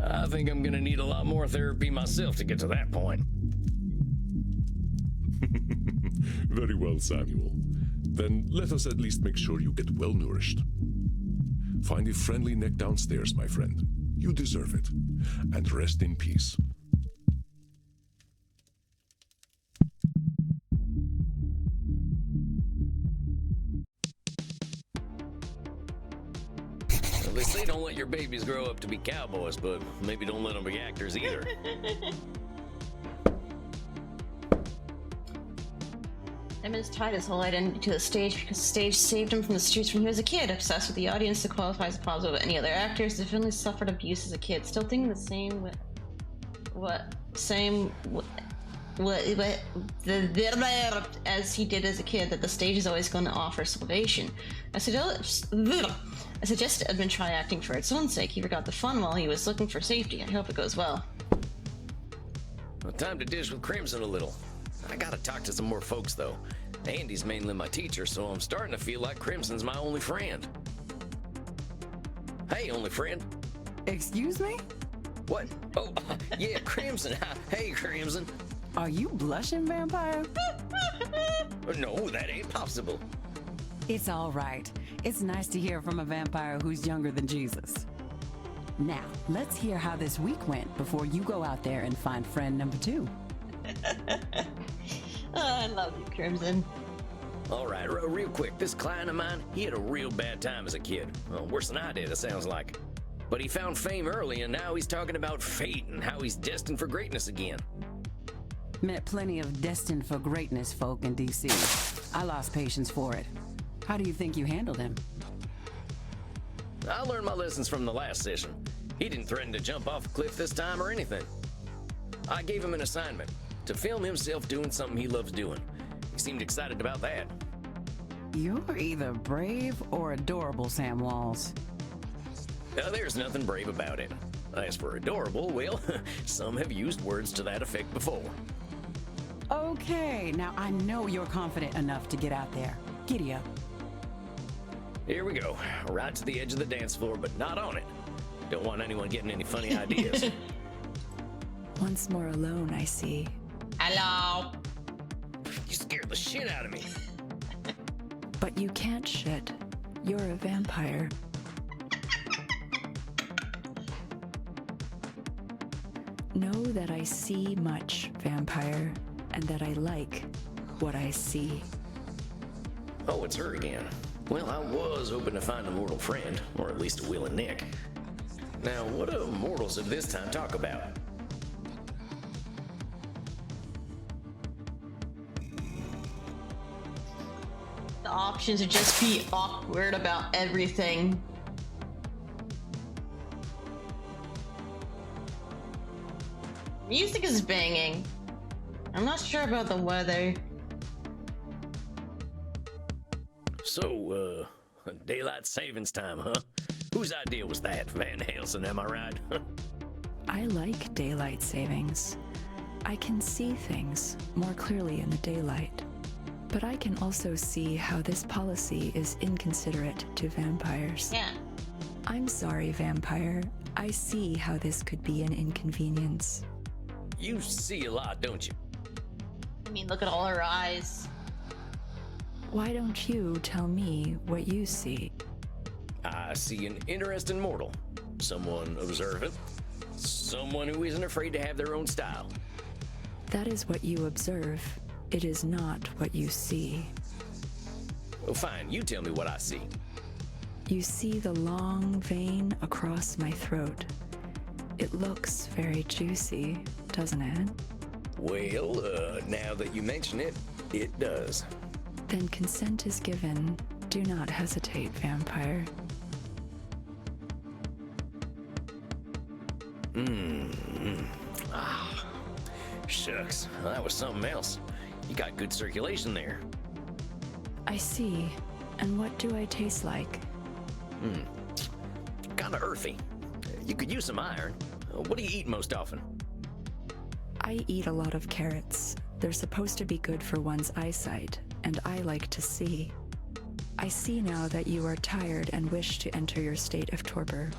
I think I'm gonna need a lot more therapy myself to get to that point. Very well, Samuel. Then let us at least make sure you get well nourished. Find a friendly neck downstairs, my friend. You deserve it. And rest in peace. Well, they say don't let your babies grow up to be cowboys, but maybe don't let them be actors either. Edmund's tied his whole identity to the stage because the stage saved him from the streets when he was a kid. Obsessed with the audience that qualifies as positive of any other actors. Definitely suffered abuse as a kid. Still thinking the same as he did as a kid, that the stage is always going to offer salvation. I suggested Edmund try acting for its own sake. He forgot the fun while he was looking for safety. I hope it goes well. Well, time to dish with Crimson a little. I gotta talk to some more folks, though. Andy's mainly my teacher, so I'm starting to feel like Crimson's my only friend. Hey, only friend. Excuse me? What? Oh, yeah, Crimson. Hey, Crimson. Are you blushing, vampire? No, that ain't possible. It's all right. It's nice to hear from a vampire who's younger than Jesus. Now, let's hear how this week went before you go out there and find friend number 2. Oh, I love you, Crimson. All right, real quick. This client of mine, he had a real bad time as a kid. Well, worse than I did, it sounds like. But he found fame early, and now he's talking about fate and how he's destined for greatness again. Met plenty of destined for greatness folk in D.C. I lost patience for it. How do you think you handled him? I learned my lessons from the last session. He didn't threaten to jump off a cliff this time or anything. I gave him an assignment to film himself doing something he loves doing. He seemed excited about that. You're either brave or adorable, Sam Walls. There's nothing brave about it. As for adorable, well, some have used words to that effect before. Okay, now I know you're confident enough to get out there. Giddy up. Here we go. Right to the edge of the dance floor, but not on it. Don't want anyone getting any funny ideas. Once more alone, I see. Hello. You scared the shit out of me. But you can't shit. You're a vampire. Know that I see much, vampire, and that I like what I see. Oh, it's her again. Well, I was hoping to find a mortal friend, or at least a willing Nick. Now, what do mortals at this time talk about? The options are just be awkward about everything. Music is banging. I'm not sure about the weather. So, daylight savings time, huh? Whose idea was that? Van Helsing, am I right? I like daylight savings. I can see things more clearly in the daylight. But I can also see how this policy is inconsiderate to vampires. Yeah. I'm sorry, vampire. I see how this could be an inconvenience. You see a lot, don't you? I mean, look at all her eyes. Why don't you tell me what you see? I see an interesting mortal. Someone observant. Someone who isn't afraid to have their own style. That is what you observe. It is not what you see. Well, fine. You tell me what I see. You see the long vein across my throat. It looks very juicy, doesn't it? Well, now that you mention it, it does. Then consent is given. Do not hesitate, vampire. Shucks. Well, that was something else. You got good circulation there. I see. And what do I taste like? Kinda earthy. You could use some iron. What do you eat most often? I eat a lot of carrots. They're supposed to be good for one's eyesight, and I like to see. I see now that you are tired and wish to enter your state of torpor.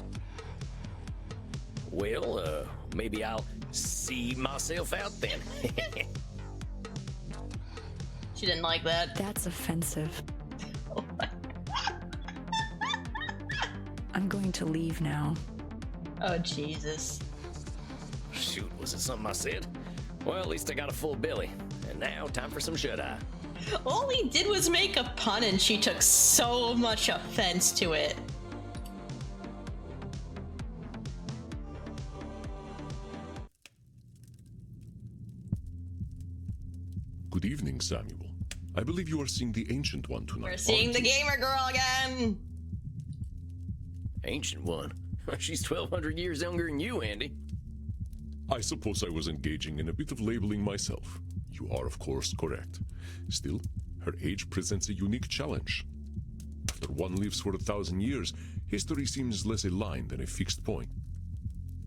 Well, maybe I'll see myself out then. She didn't like that. That's offensive. I'm going to leave now. Oh, Jesus. Shoot, was it something I said? Well, at least I got a full belly. And now, time for some shut-eye. All he did was make a pun and she took so much offense to it. Good evening, Samuel. I believe you are seeing the Ancient One tonight. We're seeing aren't the you? gamer girl again. Ancient One? She's 1,200 years younger than you, Andy. I suppose I was engaging in a bit of labeling myself. You are, of course, correct. Still, her age presents a unique challenge. After one lives for 1,000 years, history seems less a line than a fixed point.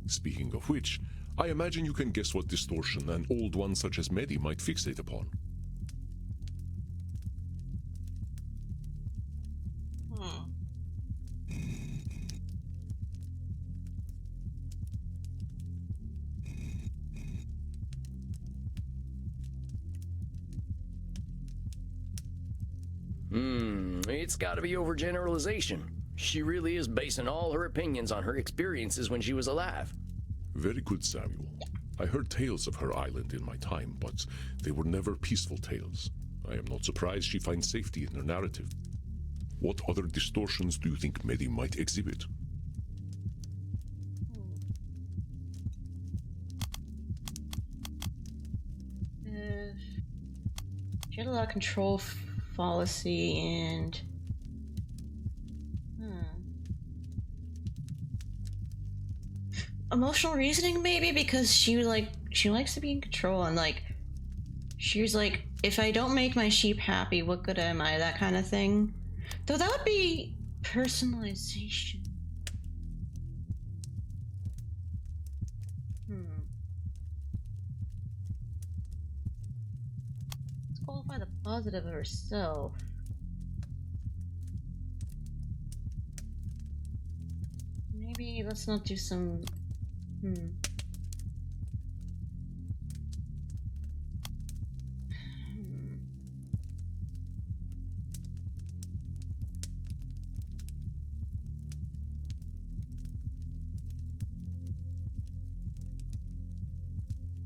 Speaking of which, I imagine you can guess what distortion an old one such as Medi might fixate upon. It's gotta be overgeneralization. She really is basing all her opinions on her experiences when she was alive. Very good, Samuel. I heard tales of her island in my time, but they were never peaceful tales. I am not surprised she finds safety in her narrative. What other distortions do you think Medi might exhibit? She had a lot of control fallacy and emotional reasoning, maybe, because she likes to be in control, and she was like, if I don't make my sheep happy, what good am I? That kind of thing. Though that would be personalization. Let's qualify the positive of herself. Maybe let's not do some.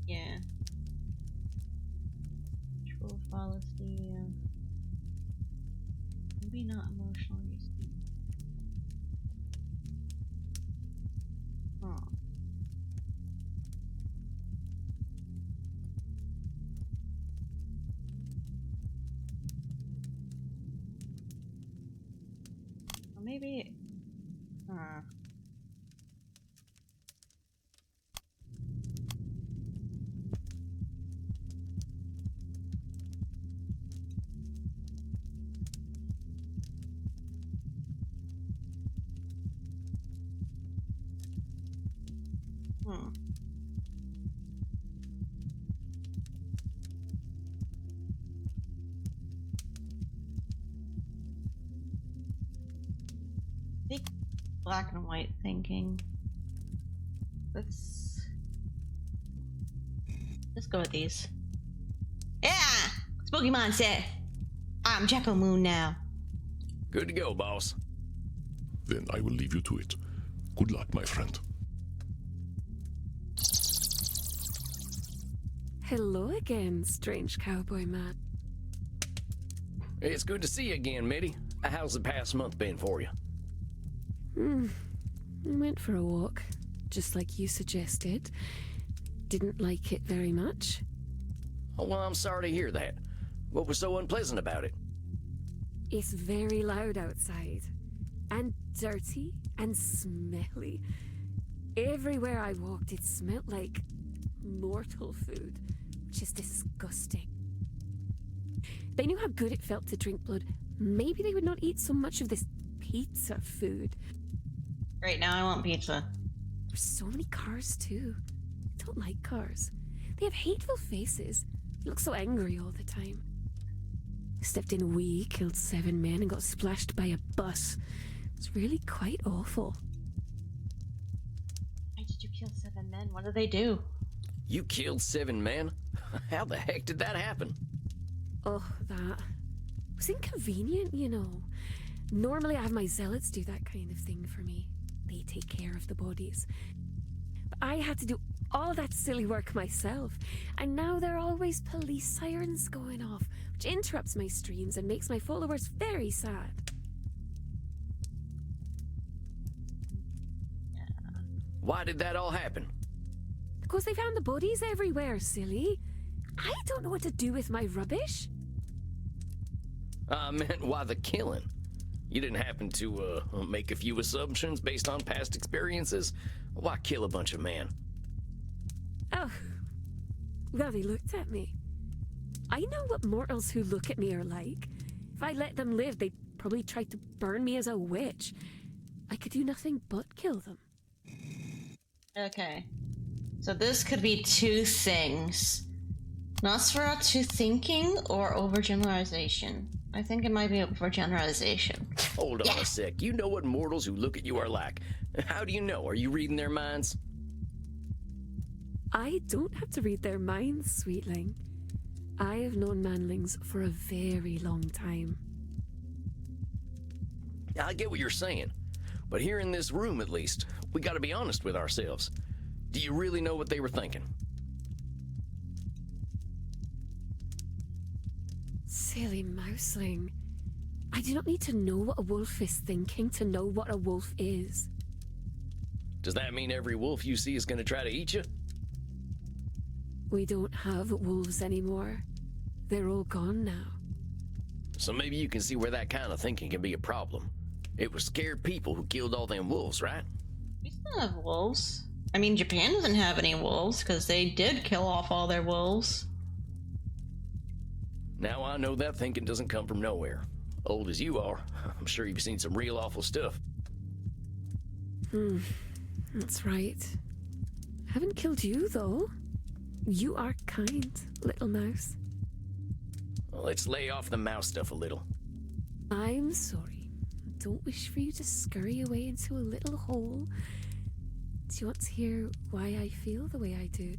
Yeah. Control fallacy. Maybe not emotional reasoning. Huh. Or maybe. Think black and white thinking. Let's go with these. Yeah! Spooky Mindset! I'm Jekyll Moon now. Good to go, boss. Then I will leave you to it. Good luck, my friend. Hello again, strange cowboy man. It's good to see you again, Mitty. How's the past month been for you? I went for a walk, just like you suggested. Didn't like it very much. Oh, well, I'm sorry to hear that. What was so unpleasant about it? It's very loud outside, and dirty, and smelly. Everywhere I walked, it smelled like mortal food, which is disgusting. They knew how good it felt to drink blood. Maybe they would not eat so much of this pizza food. Right now I want pizza. There's so many cars, too. I don't like cars. They have hateful faces. They look so angry all the time. Stepped in a wee, killed 7 men, and got splashed by a bus. It's really quite awful. Why did you kill 7 men? What did they do? You killed 7 men? How the heck did that happen? Oh, that was inconvenient, you know. Normally I have my zealots do that kind of thing for me. They take care of the bodies. But I had to do all that silly work myself, and now there are always police sirens going off, which interrupts my streams and makes my followers very sad. Why did that all happen? Because they found the bodies everywhere, silly. I don't know what to do with my rubbish. I meant why the killing? You didn't happen to make a few assumptions based on past experiences? Why kill a bunch of men? Oh, well, they looked at me. I know what mortals who look at me are like. If I let them live, they'd probably try to burn me as a witch. I could do nothing but kill them. Okay. So this could be 2 things. Nosferatu thinking or overgeneralization. I think it might be overgeneralization. Hold on a sec. You know what mortals who look at you are like. How do you know? Are you reading their minds? I don't have to read their minds, sweetling. I have known manlings for a very long time. I get what you're saying. But here in this room, at least, we gotta be honest with ourselves. Do you really know what they were thinking? Silly mouseling. I do not need to know what a wolf is thinking to know what a wolf is. Does that mean every wolf you see is gonna try to eat you? We don't have wolves anymore. They're all gone now. So maybe you can see where that kind of thinking can be a problem. It was scared people who killed all them wolves, right? We still have wolves. I mean, Japan doesn't have any wolves because they did kill off all their wolves. Now I know that thinking doesn't come from nowhere. Old as you are, I'm sure you've seen some real awful stuff. That's right. Haven't killed you, though. You are kind, little mouse. Well, let's lay off the mouse stuff a little. I'm sorry. I don't wish for you to scurry away into a little hole. Do you want to hear why I feel the way I do?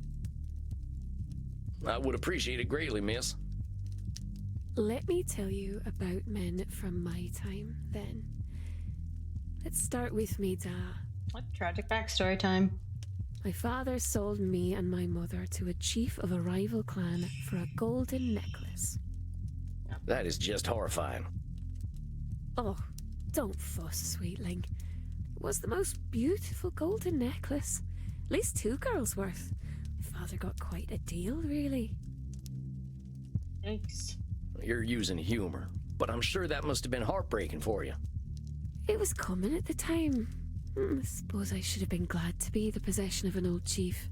I would appreciate it greatly, miss. Let me tell you about men from my time, then. Let's start with me, Da. What tragic backstory time? My father sold me and my mother to a chief of a rival clan for a golden necklace. That is just horrifying. Oh, don't fuss, sweetling. It was the most beautiful golden necklace. At least 2 girls' worth. My father got quite a deal, really. Thanks. You're using humor, but I'm sure that must have been heartbreaking for you. It was common at the time. I suppose I should have been glad to be the possession of an old chief.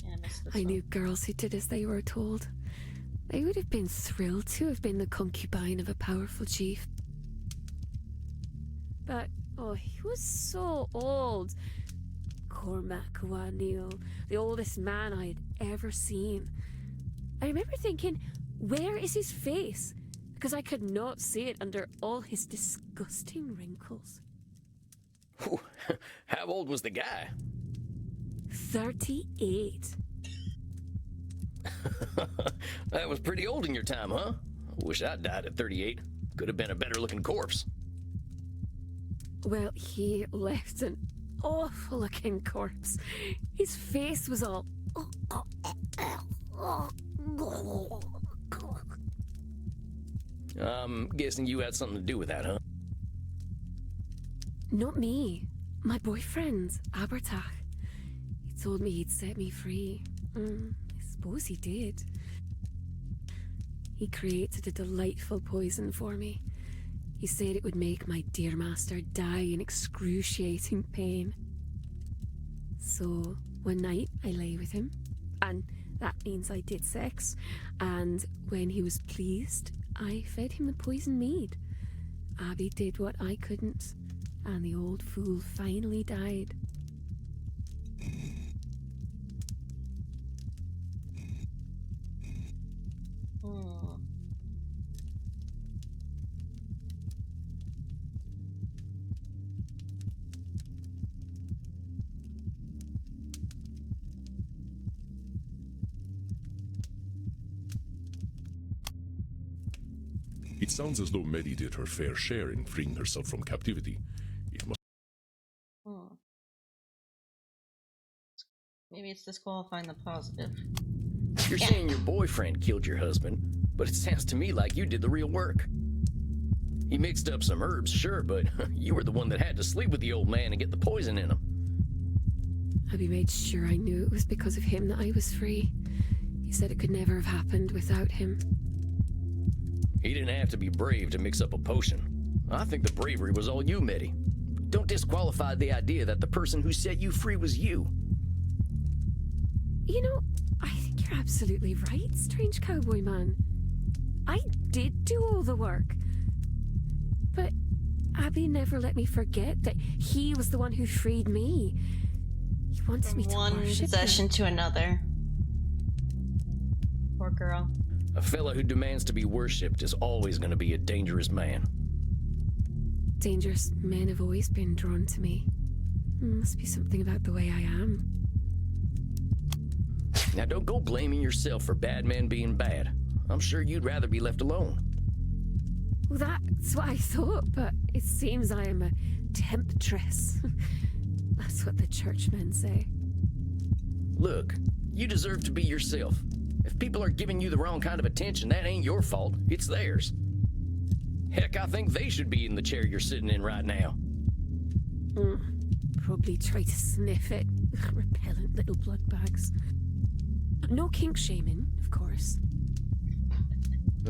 Yeah, I missed this I one. knew girls who did as they were told. They would have been thrilled to have been the concubine of a powerful chief. But, oh, he was so old. Cormac O'Neill, the oldest man I had ever seen. I remember thinking, where is his face? Because I could not see it under all his disgusting wrinkles. How old was the guy? 38. That was pretty old in your time, huh? Wish I'd died at 38. Could have been a better looking corpse. Well, he left an awful looking corpse. His face was all... I'm guessing you had something to do with that, huh? Not me. My boyfriend, Abertach. He told me he'd set me free. I suppose he did. He created a delightful poison for me. He said it would make my dear master die in excruciating pain. So, one night I lay with him, and that means I did sex, and when he was pleased, I fed him the poison mead. Abby did what I couldn't, and the old fool finally died. It sounds as though Medi did her fair share in freeing herself from captivity. It must... Maybe it's disqualifying the positive. You're saying your boyfriend killed your husband, but it sounds to me like you did the real work. He mixed up some herbs, sure, but you were the one that had to sleep with the old man and get the poison in him. Abby made sure I knew it was because of him that I was free. He said it could never have happened without him. He didn't have to be brave to mix up a potion. I think the bravery was all you, Medi. Don't disqualify the idea that the person who set you free was you. You know, I think you're absolutely right, strange cowboy man. I did do all the work. But Abby never let me forget that he was the one who freed me. He wanted me to one worship possession him. to another. Poor girl. A fella who demands to be worshipped is always going to be a dangerous man. Dangerous men have always been drawn to me. Must be something about the way I am. Now don't go blaming yourself for bad men being bad. I'm sure you'd rather be left alone. Well, that's what I thought, but it seems I am a temptress. That's what the churchmen say. Look, you deserve to be yourself. If people are giving you the wrong kind of attention, that ain't your fault, it's theirs. Heck, I think they should be in the chair you're sitting in right now. Probably try to sniff it. Repellent little blood bags. No kink shaming, of course.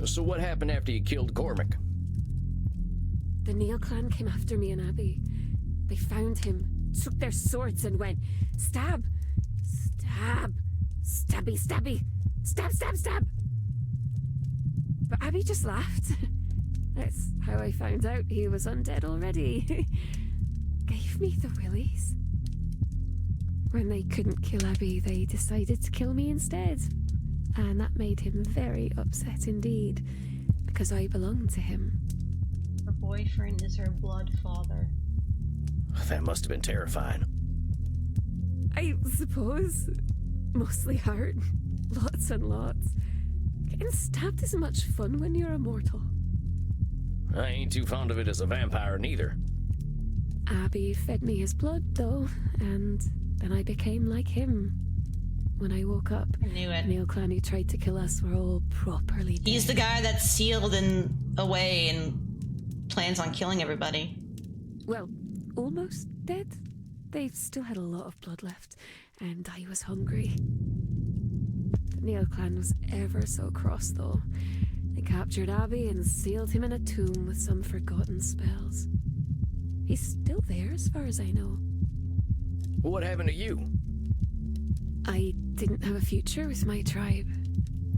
So what happened after you killed Cormac? The Neil clan came after me and Abby. They found him, took their swords and went, stab, stab, stabby, stabby, stab, stab, stab. But Abby just laughed. That's how I found out he was undead already. Gave me the willies. When they couldn't kill Abby, they decided to kill me instead. And that made him very upset indeed, because I belonged to him. Her boyfriend is her blood father. That must have been terrifying. I suppose. Mostly hurt. Lots and lots. Getting stabbed isn't much fun when you're immortal. I ain't too fond of it as a vampire neither. Abby fed me his blood, though, and then I became like him. When I woke up, I knew it. The Neil clan who tried to kill us were all properly dead. He's the guy that's sealed and away and plans on killing everybody. Well, almost dead. They still had a lot of blood left, and I was hungry. The Neil clan was ever so cross, though. They captured Abby and sealed him in a tomb with some forgotten spells. He's still there, as far as I know. What happened to you? I didn't have a future with my tribe.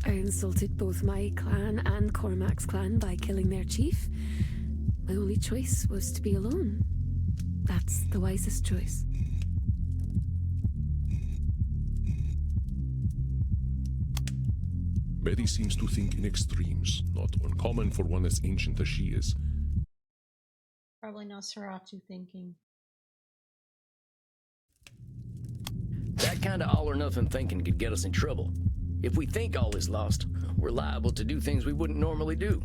I insulted both my clan and Cormac's clan by killing their chief. My only choice was to be alone. That's the wisest choice. Betty seems to think in extremes, not uncommon for one as ancient as she is. Probably Nosferatu thinking. That kind of all-or-nothing thinking could get us in trouble. If we think all is lost, we're liable to do things we wouldn't normally do.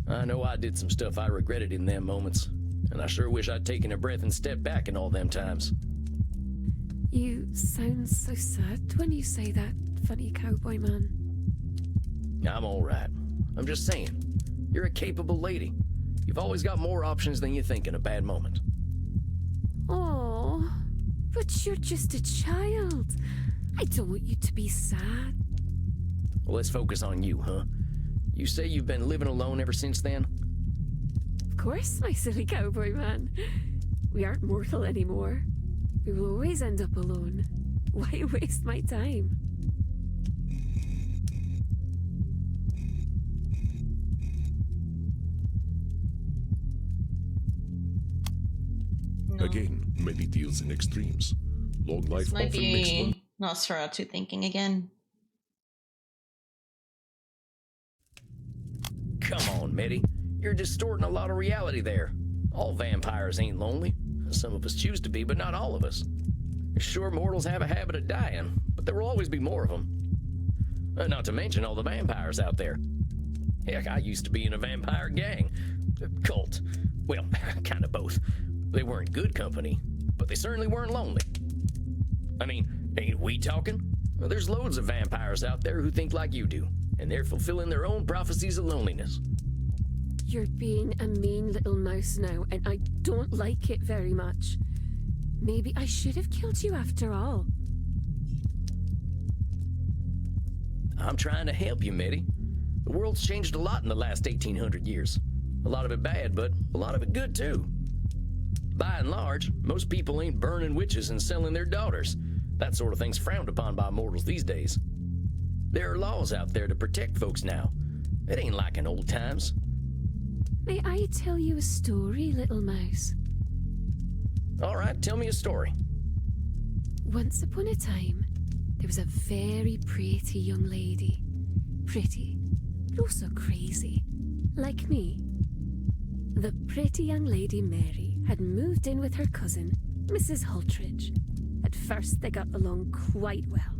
I know I did some stuff I regretted in them moments, and I sure wish I'd taken a breath and stepped back in all them times. You sound so sad when you say that, funny cowboy man. I'm all right. I'm just saying, you're a capable lady. You've always got more options than you think in a bad moment. Oh, but you're just a child. I don't want you to be sad. Well, let's focus on you, huh? You say you've been living alone ever since then? Of course, my silly cowboy man. We aren't mortal anymore. We will always end up alone. Why waste my time? No. Again, many deals in extremes. Long life This might often makes one. be Nosferatu thinking again. Come on, Mitty. You're distorting a lot of reality there. All vampires ain't lonely. Some of us choose to be, but not all of us. Sure, mortals have a habit of dying, but there will always be more of them. Not to mention all the vampires out there. Heck, I used to be in a vampire gang. A cult. Well, kind of both. They weren't good company, but they certainly weren't lonely. I mean, ain't we talking? Well, there's loads of vampires out there who think like you do, and they're fulfilling their own prophecies of loneliness. You're being a mean little mouse now, and I don't like it very much. Maybe I should have killed you after all. I'm trying to help you, Mitty. The world's changed a lot in the last 1800 years. A lot of it bad, but a lot of it good too. By and large, most people ain't burning witches and selling their daughters. That sort of thing's frowned upon by mortals these days. There are laws out there to protect folks now. It ain't like in old times. May I tell you a story, little mouse? All right, tell me a story. Once upon a time, there was a very pretty young lady. Pretty, but also crazy, like me. The pretty young lady Mary had moved in with her cousin, Mrs. Hultridge. At first, they got along quite well.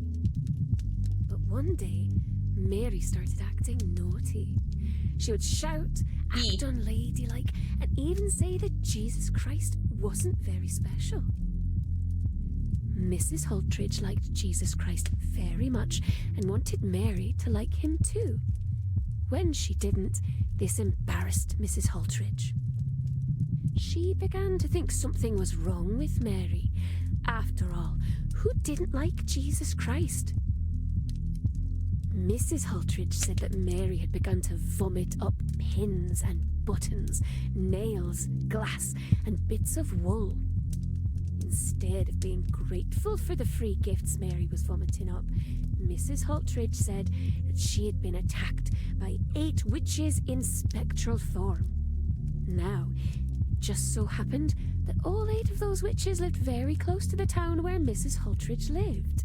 But one day, Mary started acting naughty. She would shout, act unladylike, and even say that Jesus Christ wasn't very special. Mrs. Hultridge liked Jesus Christ very much and wanted Mary to like him too. When she didn't, this embarrassed Mrs. Hultridge. She began to think something was wrong with Mary. After all, who didn't like Jesus Christ? Mrs. Hultridge said that Mary had begun to vomit up pins and buttons, nails, glass, and bits of wool. Instead of being grateful for the free gifts Mary was vomiting up, Mrs. Hultridge said that she had been attacked by 8 witches in spectral form. Now, it just so happened that all 8 of those witches lived very close to the town where Mrs. Hultridge lived.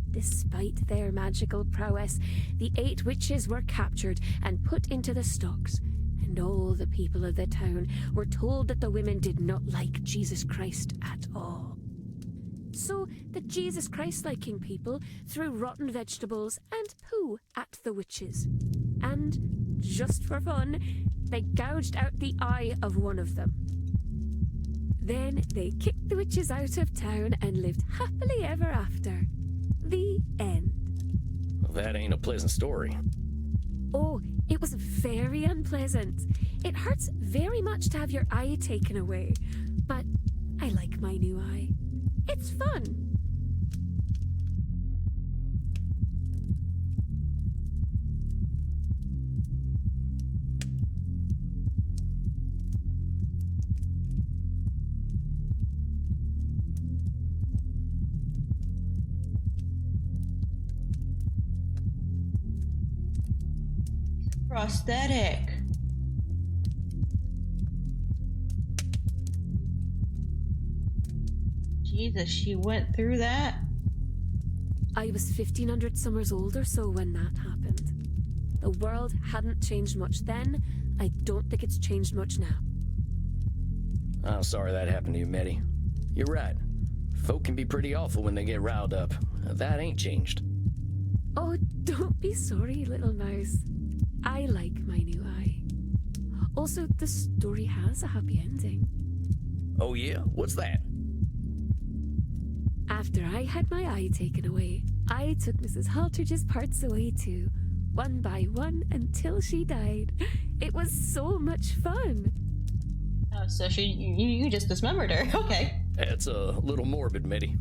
Despite their magical prowess, the 8 witches were captured and put into the stocks, and all the people of the town were told that the women did not like Jesus Christ at all. So the Jesus Christ-liking people threw rotten vegetables and poo at the witches. And, just for fun, they gouged out the eye of one of them. Then they kicked the witches out of town and lived happily ever after. The end. Well, that ain't a pleasant story. Oh, it was very unpleasant. It hurts very much to have your eye taken away, but I like my new eye. It's fun. Prosthetic. Jesus, she went through that? I was 1500 summers old or so when that happened. The world hadn't changed much then. I don't think it's changed much now. I'm sorry that happened to you, Meddy. You're right. Folk can be pretty awful when they get riled up. That ain't changed. Oh, don't be sorry, little mouse. I like my new eye. Also, the story has a happy ending. Oh yeah? What's that? After I had my eye taken away, I took Mrs. Haltridge's parts away too, one by one until she died. It was so much fun. Oh, so you just dismembered her. Okay. That's a little morbid, Meddy.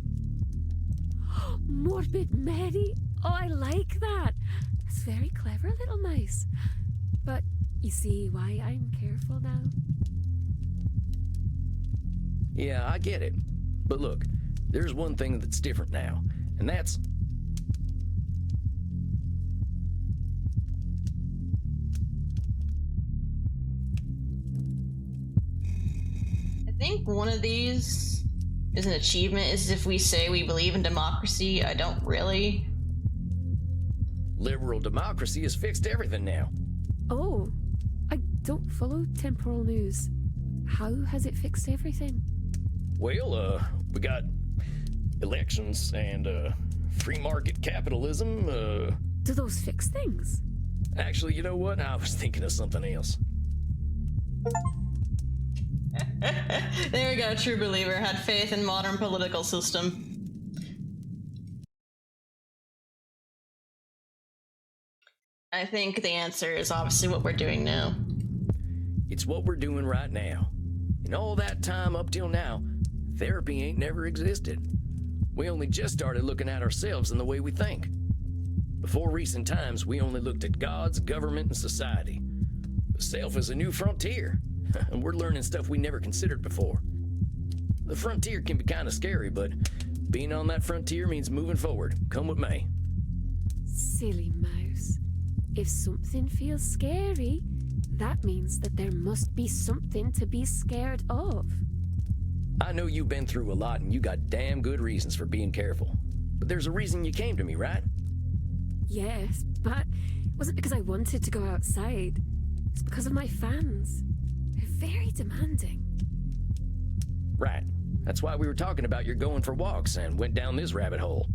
Morbid Mary? Oh, I like that. That's very clever, little mouse. But you see why I'm careful now? Yeah, I get it. But look, there's one thing that's different now, and that's... I think one of these is an achievement, is if we say we believe in democracy. I don't really. Liberal democracy has fixed everything now. Oh, I don't follow temporal news. How has it fixed everything? Well, we got elections and, free market capitalism, Do those fix things? Actually, you know what? I was thinking of something else. There we go, true believer. Had faith in modern political system. I think the answer is obviously what we're doing now. It's what we're doing right now. In all that time up till now, therapy ain't never existed. We only just started looking at ourselves and the way we think. Before recent times, we only looked at gods, government, and society. The self is a new frontier, and we're learning stuff we never considered before. The frontier can be kind of scary, but being on that frontier means moving forward. Come with me. Silly mouse. If something feels scary, that means that there must be something to be scared of. I know you've been through a lot and you got damn good reasons for being careful. But there's a reason you came to me, right? Yes, but it wasn't because I wanted to go outside. It's because of my fans. They're very demanding. Right. That's why we were talking about your going for walks and went down this rabbit hole.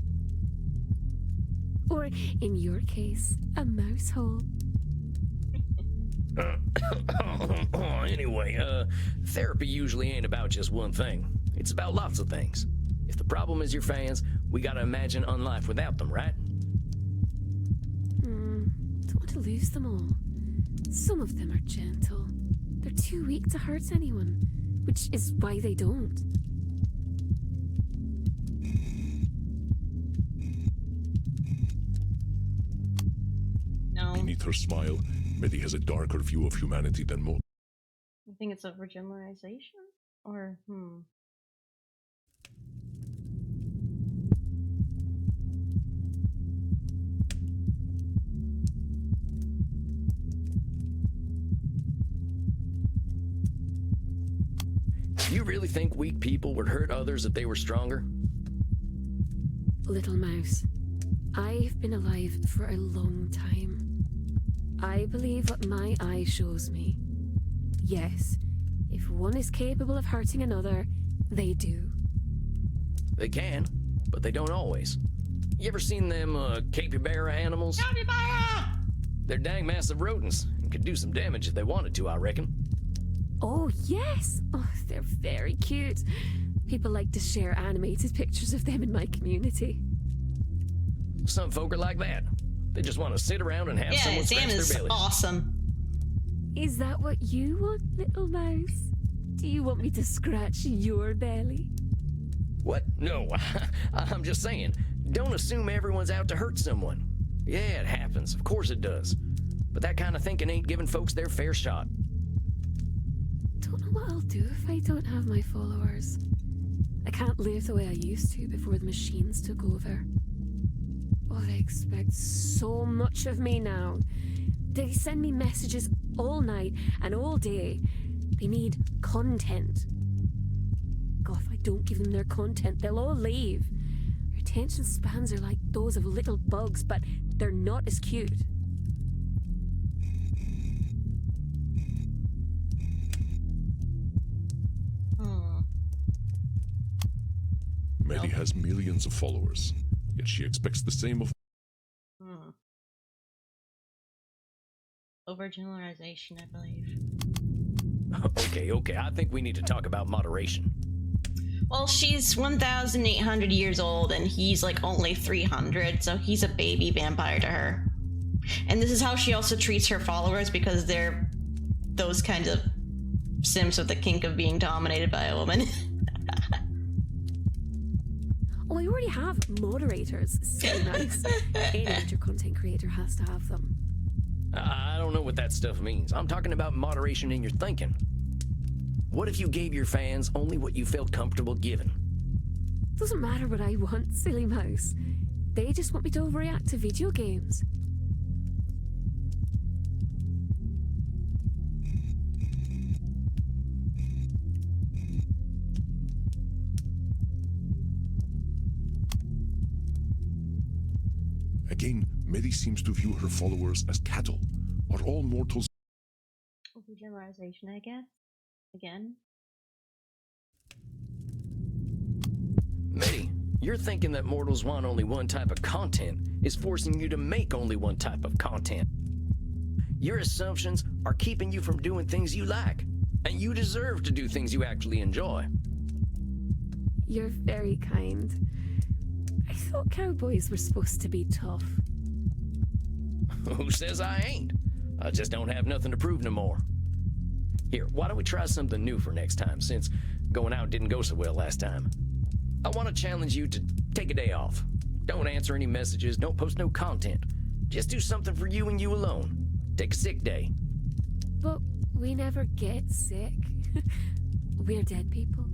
Or, in your case, a mouse hole. Anyway, therapy usually ain't about just one thing. It's about lots of things. If the problem is your fans, we gotta imagine unlife without them, right? Don't want to lose them all. Some of them are gentle. They're too weak to hurt anyone, which is why they don't. No. Beneath her smile, Meddy has a darker view of humanity than most. I think it's over generalization? Or, You really think weak people would hurt others if they were stronger? Little mouse, I've been alive for a long time. I believe what my eye shows me. Yes, if one is capable of hurting another, they do. They can, but they don't always. You ever seen them, capybara animals? Capybara! They're dang massive rodents and could do some damage if they wanted to, I reckon. Oh, yes! Oh, they're very cute. People like to share animated pictures of them in my community. Some folk are like that. They just want to sit around and have someone scratch their belly. Awesome. Is that what you want, little mouse? Do you want me to scratch your belly? What? No, I'm just saying, don't assume everyone's out to hurt someone. Yeah, it happens, of course it does. But that kind of thinking ain't giving folks their fair shot. Don't know what I'll do if I don't have my followers. I can't live the way I used to before the machines took over. Oh, they expect so much of me now. They send me messages all night and all day. They need content. God, if I don't give them their content, they'll all leave. They're attention spans are like those of little bugs, but they're not as cute. Maddie has millions of followers, yet she expects the same of... Overgeneralization, I believe. Okay, I think we need to talk about moderation. Well, she's 1,800 years old and he's like only 300, so he's a baby vampire to her. And this is how she also treats her followers, because they're those kinds of simps with the kink of being dominated by a woman. Oh, I already have moderators. So nice. Any major content creator has to have them. I don't know what that stuff means. I'm talking about moderation in your thinking. What if you gave your fans only what you felt comfortable giving? Doesn't matter what I want, silly mouse. They just want me to overreact to video games. Again, Maddie seems to view her followers as cattle. Are all mortals... Overgeneralization, I guess. Again. Maddie, you're thinking that mortals want only one type of content is forcing you to make only one type of content. Your assumptions are keeping you from doing things you like, and you deserve to do things you actually enjoy. You're very kind. I thought cowboys were supposed to be tough. Who says I ain't? I just don't have nothing to prove no more. Here, why don't we try something new for next time, since going out didn't go so well last time? I want to challenge you to take a day off. Don't answer any messages, don't post no content. Just do something for you and you alone. Take a sick day. But we never get sick. We're dead people.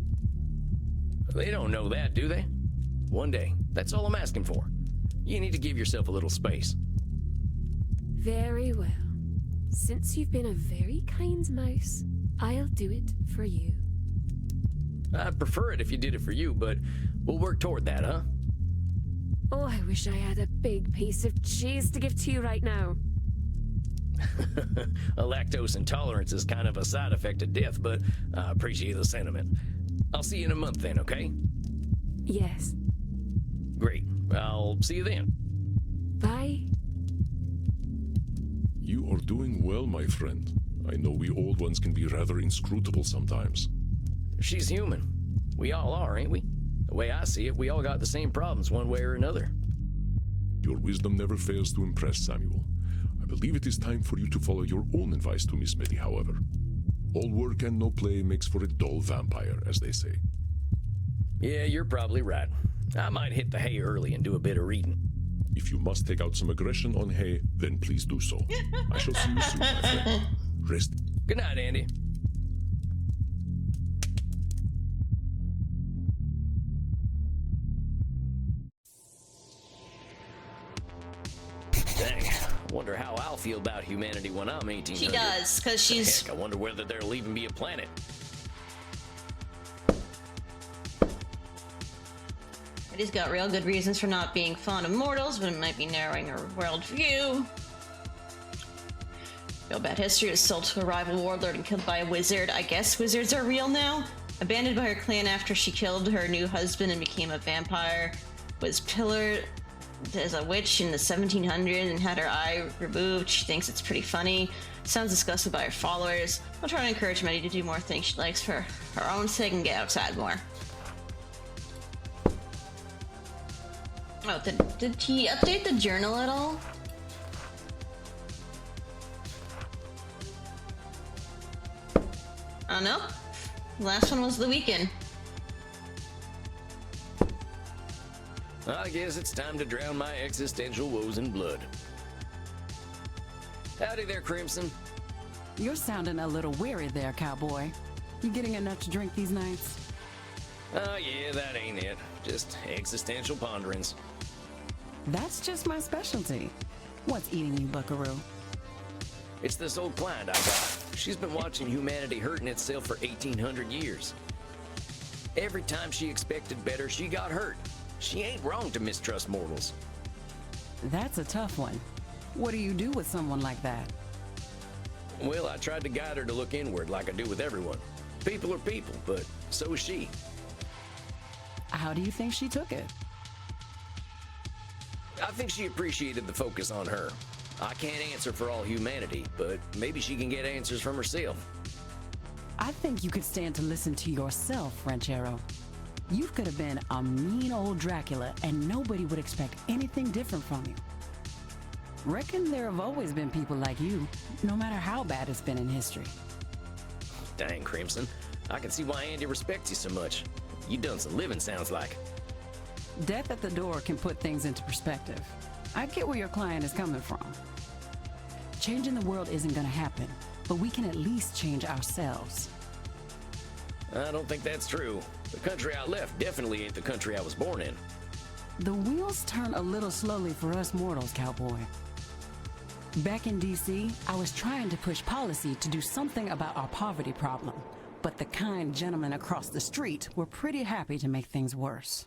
They don't know that, do they? One day, that's all I'm asking for. You need to give yourself a little space. Very well. Since you've been a very kind mouse, I'll do it for you. I'd prefer it if you did it for you, but we'll work toward that, huh? Oh, I wish I had a big piece of cheese to give to you right now. A lactose intolerance is kind of a side effect of death, but I appreciate the sentiment. I'll see you in a month then, okay? Yes. Great. I'll see you then. Bye. You are doing well, my friend. I know we old ones can be rather inscrutable sometimes. She's human. We all are, ain't we? The way I see it, we all got the same problems one way or another. Your wisdom never fails to impress, Samuel. I believe it is time for you to follow your own advice to Miss Maddie, however. All work and no play makes for a dull vampire, as they say. Yeah, you're probably right. I might hit the hay early and do a bit of reading. If you must take out some aggression on hay, then please do so. I shall see you soon, my friend. Rest. Good night, Andy. Dang, I wonder how I'll feel about humanity when I'm 1800. She does, because she's... Heck, I wonder whether there'll even be a planet. Eddie's got real good reasons for not being fond of mortals, but it might be narrowing her worldview. Real bad history was sold to a rival warlord and killed by a wizard. I guess wizards are real now? Abandoned by her clan after she killed her new husband and became a vampire. Was pillared as a witch in the 1700s and had her eye removed. She thinks it's pretty funny. Sounds disgusted by her followers. I'll try to encourage Maddie to do more things she likes for her own sake and get outside more. Oh, did he update the journal at all? Oh no. Last one was the weekend. I guess it's time to drown my existential woes in blood. Howdy there, Crimson. You're sounding a little weary there, cowboy. You getting enough to drink these nights? Oh yeah, that ain't it. Just existential ponderings. That's just my specialty. What's eating you, buckaroo? It's this old client I got. She's been watching humanity hurting itself for 1,800 years. Every time she expected better, she got hurt. She ain't wrong to mistrust mortals. That's a tough one. What do you do with someone like that? Well, I tried to guide her to look inward like I do with everyone. People are people, but so is she. How do you think she took it? I think she appreciated the focus on her. I can't answer for all humanity, but maybe she can get answers from herself. I think you could stand to listen to yourself, Ranchero. You could have been a mean old Dracula, and nobody would expect anything different from you. Reckon there have always been people like you, no matter how bad it's been in history. Dang, Crimson. I can see why Andy respects you so much. You done some living, sounds like. Death at the door can put things into perspective. I get where your client is coming from. Changing the world isn't gonna happen, but we can at least change ourselves. I don't think that's true. The country I left definitely ain't the country I was born in. The wheels turn a little slowly for us mortals, cowboy. Back in D.C., I was trying to push policy to do something about our poverty problem, but the kind gentlemen across the street were pretty happy to make things worse.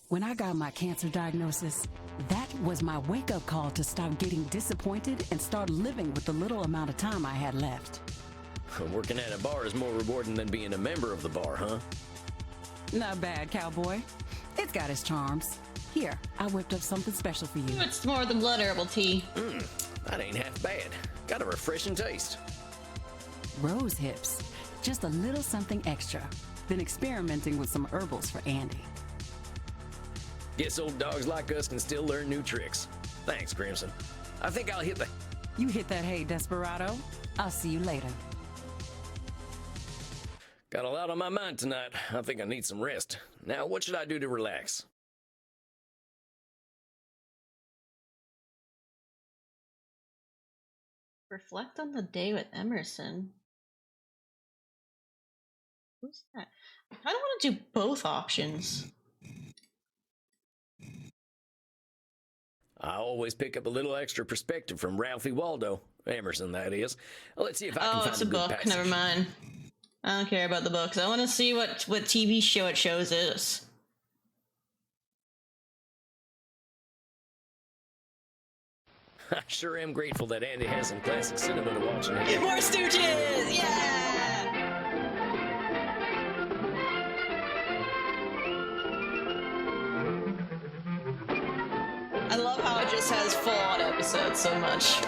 When I got my cancer diagnosis, that was my wake-up call to stop getting disappointed and start living with the little amount of time I had left. Working at a bar is more rewarding than being a member of the bar, huh? Not bad, cowboy. It's got its charms. Here, I whipped up something special for you. It's more than blood herbal tea. That ain't half bad. Got a refreshing taste. Rose hips. Just a little something extra. Been experimenting with some herbals for Andy. Guess old dogs like us can still learn new tricks. Thanks, Crimson. I think I'll hit the... You hit that hay, Desperado. I'll see you later. Got a lot on my mind tonight. I think I need some rest. Now, what should I do to relax? Reflect on the day with Emerson. Who's that? I don't want to do both options. I always pick up a little extra perspective from Ralphie Waldo. Emerson, that is. Let's see if I can find it's a a good book. passage. Never mind. I don't care about the books. I want to see what TV show it shows us. I sure am grateful that Andy has some classic cinema to watch. More Stooges! Yeah! I love how it just has full-on episodes so much.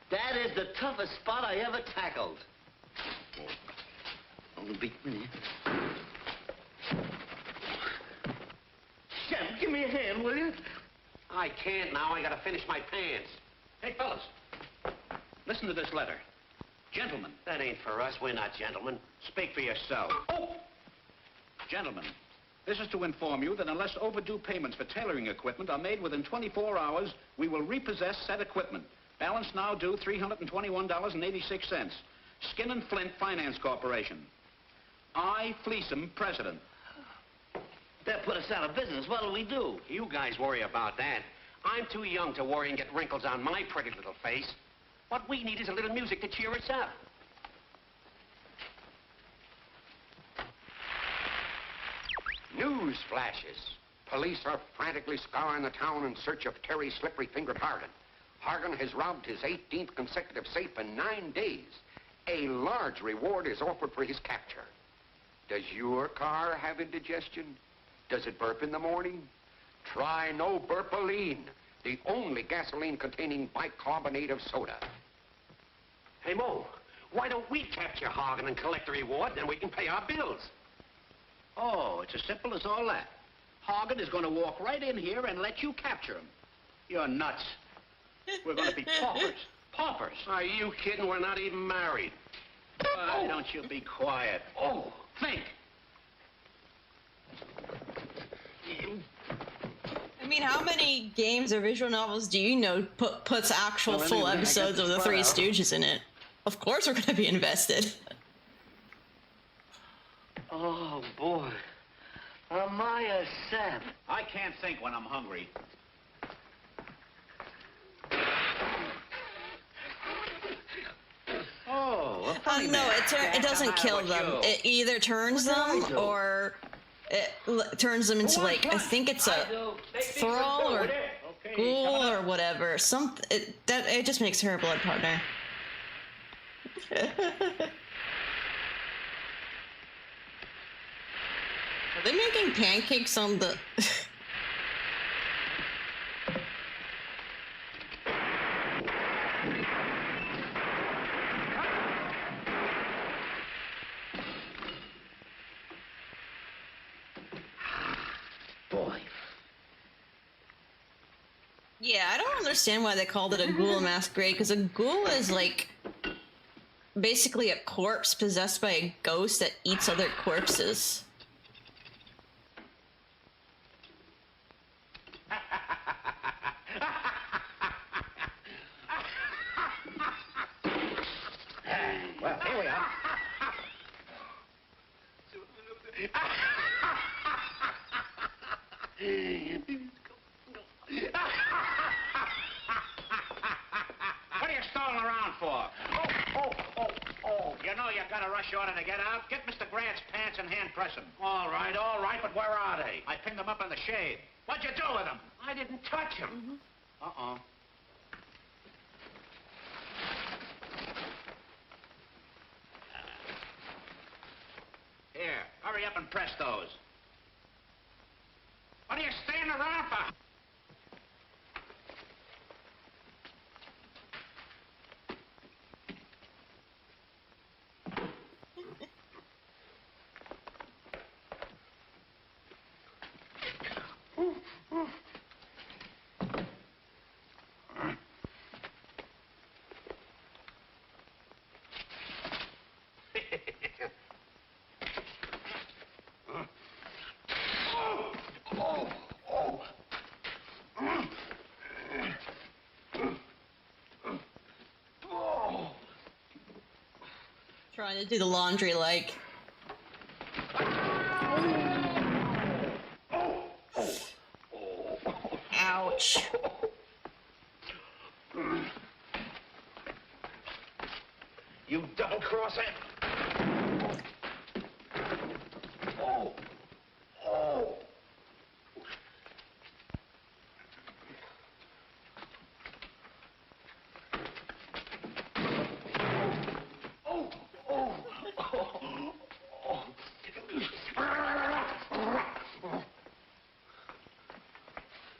That is the toughest spot I ever tackled. Only beat me. Shep, give me a hand, will you? I can't now. I gotta finish my pants. Hey, fellas, listen to this letter. Gentlemen. That ain't for us. We're not gentlemen. Speak for yourself. Oh! Gentlemen, this is to inform you that unless overdue payments for tailoring equipment are made within 24 hours, we will repossess said equipment. Balance now due $321.86. Skin and Flint Finance Corporation. I, Fleesom, President. That put us out of business. What'll we do? You guys worry about that. I'm too young to worry and get wrinkles on my pretty little face. What we need is a little music to cheer us up. News flashes. Police are frantically scouring the town in search of Terry Slippery-Fingered Hargan. Hargan has robbed his 18th consecutive safe in 9 days. A large reward is offered for his capture. Does your car have indigestion? Does it burp in the morning? Try No Burpoline, the only gasoline containing bicarbonate of soda. Hey, Mo, Why don't we capture Hagen and collect the reward, then we can pay our bills? Oh, it's as simple as all that. Hagen is going to walk right in here and let you capture him. You're nuts. We're going to be paupers. Paupers. Are you kidding? We're not even married. Why don't you be quiet? Oh, Think. I mean, how many games or visual novels do you know puts actual Well, full anyway, I got episodes of this the far Three out. Stooges in it? Of course we're gonna be invested. oh boy. Amaya Sap. I can't think when I'm hungry. Oh, a funny No, man. it doesn't kill them. It either turns them or it turns them into like, I think it's a thrall or ghoul or whatever. It just makes her a blood partner. Are they making pancakes on the... Boy. Yeah, I don't understand why they called it a ghoul masquerade, because a ghoul is like basically a corpse possessed by a ghost that eats other corpses. Well, here we are. What are you stalling around for? Oh. You know you got a rush order to get out? Get Mr. Grant's pants and hand press them. All right, but where are they? I pinned them up in the shade. What'd you do with them? I didn't touch him. Uh-oh. Here, hurry up and press those. What are you standing around for? Trying to do the laundry like. Ouch. You double-crosser. Oh.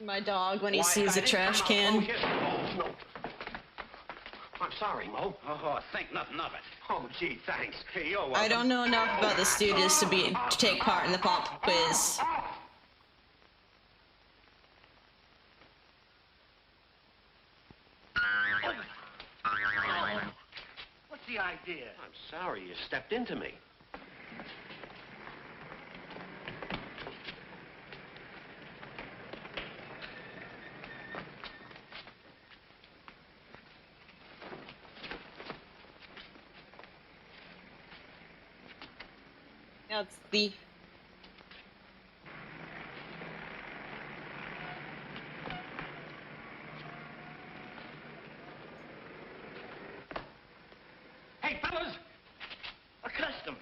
My dog when he sees a trash can. No. I'm sorry, Mo. Oh, think nothing of it. Oh, gee, thanks. Hey, you're welcome. I don't know enough about the Stooges to take part in the pop quiz. What's the idea? I'm sorry you stepped into me. That's the... Hey, fellas! A customer.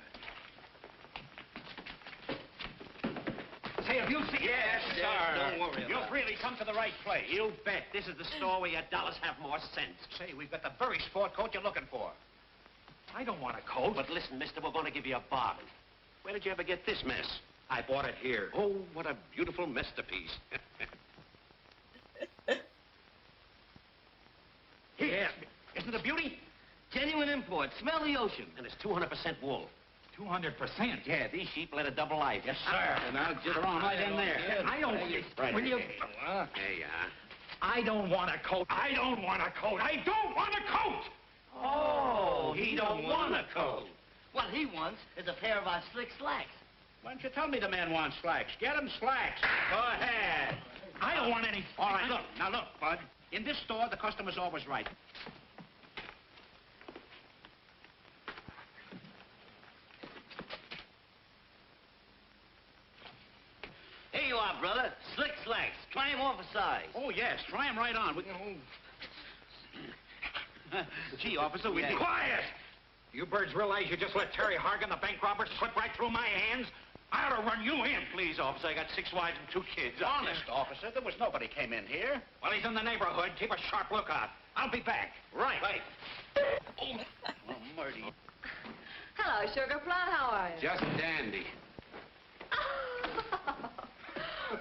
Say, have you seen... Yes, sir. Don't worry. You've really come to the right place. You bet. This is the store where your dollars have more sense. Say, we've got the very sport coat you're looking for. I don't want a coat. But listen, mister, we're going to give you a bargain. Where did you ever get this mess? I bought it here. Oh, what a beautiful masterpiece. Here. Isn't it a beauty? Genuine import. surfboard. Smell the ocean. And it's 200% wool. 200%? Yeah, these sheep led a double life. Yes, sir. Now, just throw 'em right in there. I don't... Right. Will you... There you are. I don't want a coat. I don't want a coat. I don't want a coat! Oh, he don't want a coat. What he wants is a pair of our slick slacks. Why don't you tell me the man wants slacks? Get him slacks. Go ahead. I don't want any... All right, look. Now, look, Bud. In this store, the customer's always right. Here you are, brother. Slick slacks. Try 'em on for size. Oh, yes. Try him right on. Gee, officer, we... Quiet! You birds realize you just let Terry Hargan, the bank robber, slip right through my hands? I ought to run you in. Please, officer, I got 6 wives and 2 kids. Honest, officer, there was nobody came in here. Well, he's in the neighborhood. Keep a sharp lookout. I'll be back. Right. Wait. Oh, Marty. Hello, Sugar Plum. How are you? Just dandy.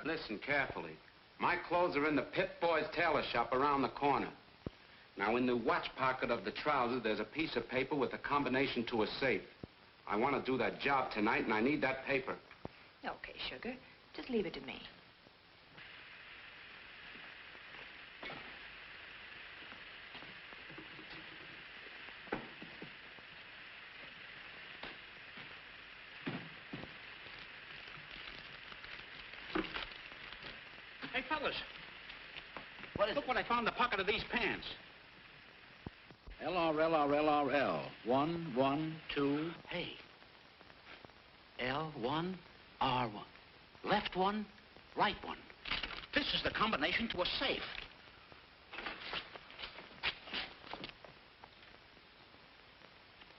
Listen carefully. My clothes are in the Pit Boys tailor shop around the corner. Now, in the watch pocket of the trousers, there's a piece of paper with a combination to a safe. I want to do that job tonight, and I need that paper. Okay, Sugar. Just leave it to me. Hey, fellas. Look what I found in the pocket of these pants. LRL. 1, 1, 2. Hey. L1, R1. Left one, right one. This is the combination to a safe.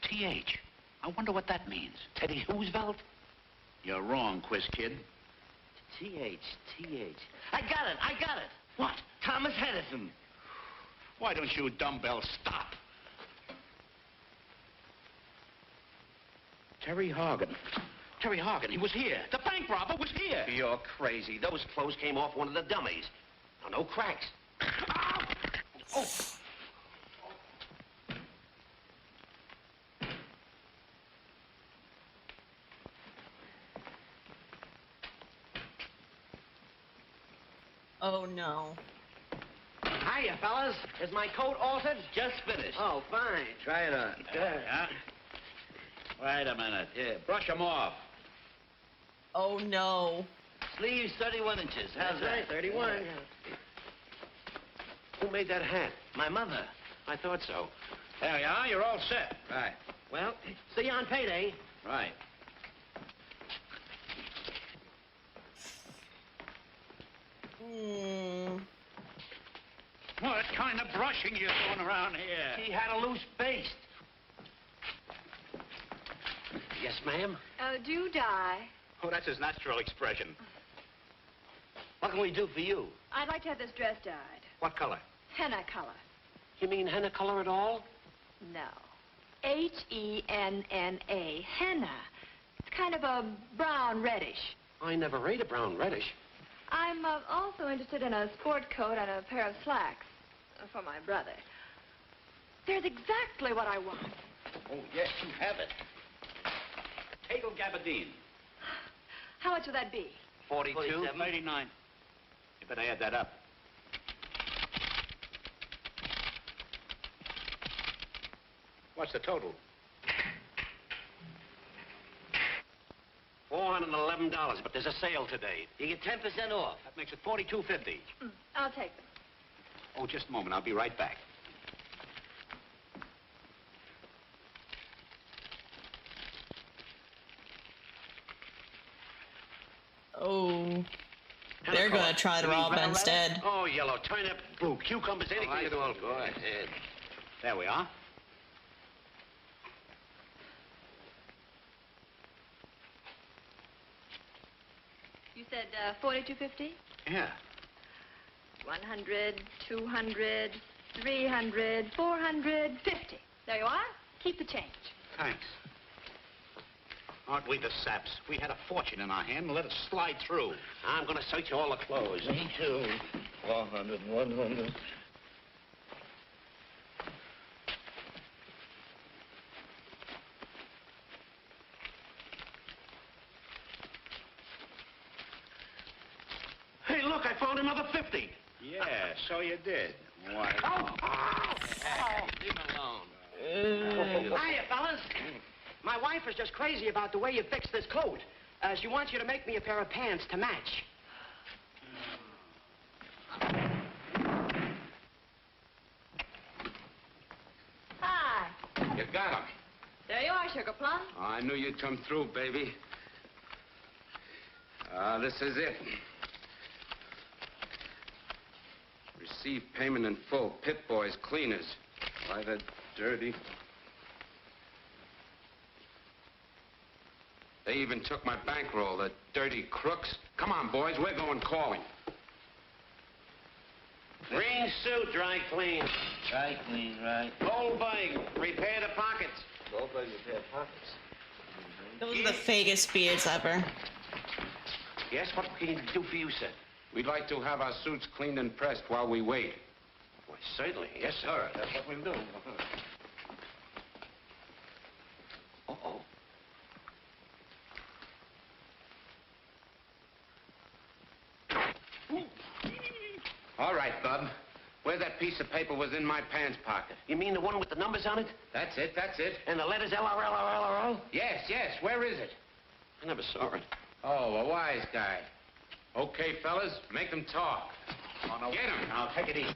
TH. I wonder what that means. Teddy Roosevelt? You're wrong, quiz kid. T.H. I got it. What? Thomas Edison. Why don't you dumbbell stop? Terry Hargan, he was here. The bank robber was here. You're crazy. Those clothes came off one of the dummies. Now, no cracks. Oh. Oh, no. Hiya, fellas. Is my coat altered? Just finished. Oh, fine. Try it on. Yeah. Wait a minute. Here, brush them off. Oh, no. Sleeves 31 inches. How's That's right, 31. Who made that hat? My mother. I thought so. There you are. You're all set. Right. Well, see you on payday. Right. What kind of brushing you doing around here? He had a loose baste. Yes, ma'am? Do die. Oh, that's his natural expression. What can we do for you? I'd like to have this dress dyed. What color? Henna color. You mean henna color at all? No. H-E-N-N-A. Henna. It's kind of a brown reddish. I never ate a brown reddish. I'm also interested in a sport coat and a pair of slacks for my brother. There's exactly what I want. Oh, yes, you have it. Tegel gabardine. How much would that be? 42? 89. You better add that up. What's the total? $411, but there's a sale today. You get 10% off. That makes it $42.50. I'll take them. Oh, just a moment. I'll be right back. Oh. They're gonna try to rob instead. Oh, yellow, turnip, blue, cucumbers, anything at all. Go ahead. There we are. You said $42.50? Yeah. 100, 200, 300, 450. There you are. Keep the change. Thanks. Aren't we the saps? We had a fortune in our hand and let it slide through. I'm going to search all the clothes. Me too. 400, 100. So you did. Why? Hey, leave him alone. Hiya, fellas. My wife is just crazy about the way you fixed this coat. She wants you to make me a pair of pants to match. Hi. You got him. There you are, Sugar Plum. Oh, I knew you'd come through, baby. This is it. Receive payment in full. Pit Boys Cleaners. By the dirty... They even took my bankroll, the dirty crooks. Come on, boys, we're going calling. Green suit, dry clean. Dry clean, right. Gold bag, repair the pockets. Gold bag, repair pockets. Those are the fakest beards ever. Yes, what can you do for you, sir? We'd like to have our suits cleaned and pressed while we wait. Why, certainly. Yes, sir. That's what we'll do. Uh-oh. All right, Bub. Where that piece of paper was in my pants pocket. You mean the one with the numbers on it? That's it, that's it. And the letters LRLRLRO? Yes, yes. Where is it? I never saw it. Oh, a wise guy. Okay, fellas, make them talk. Oh, no. Get him. Now, take it easy.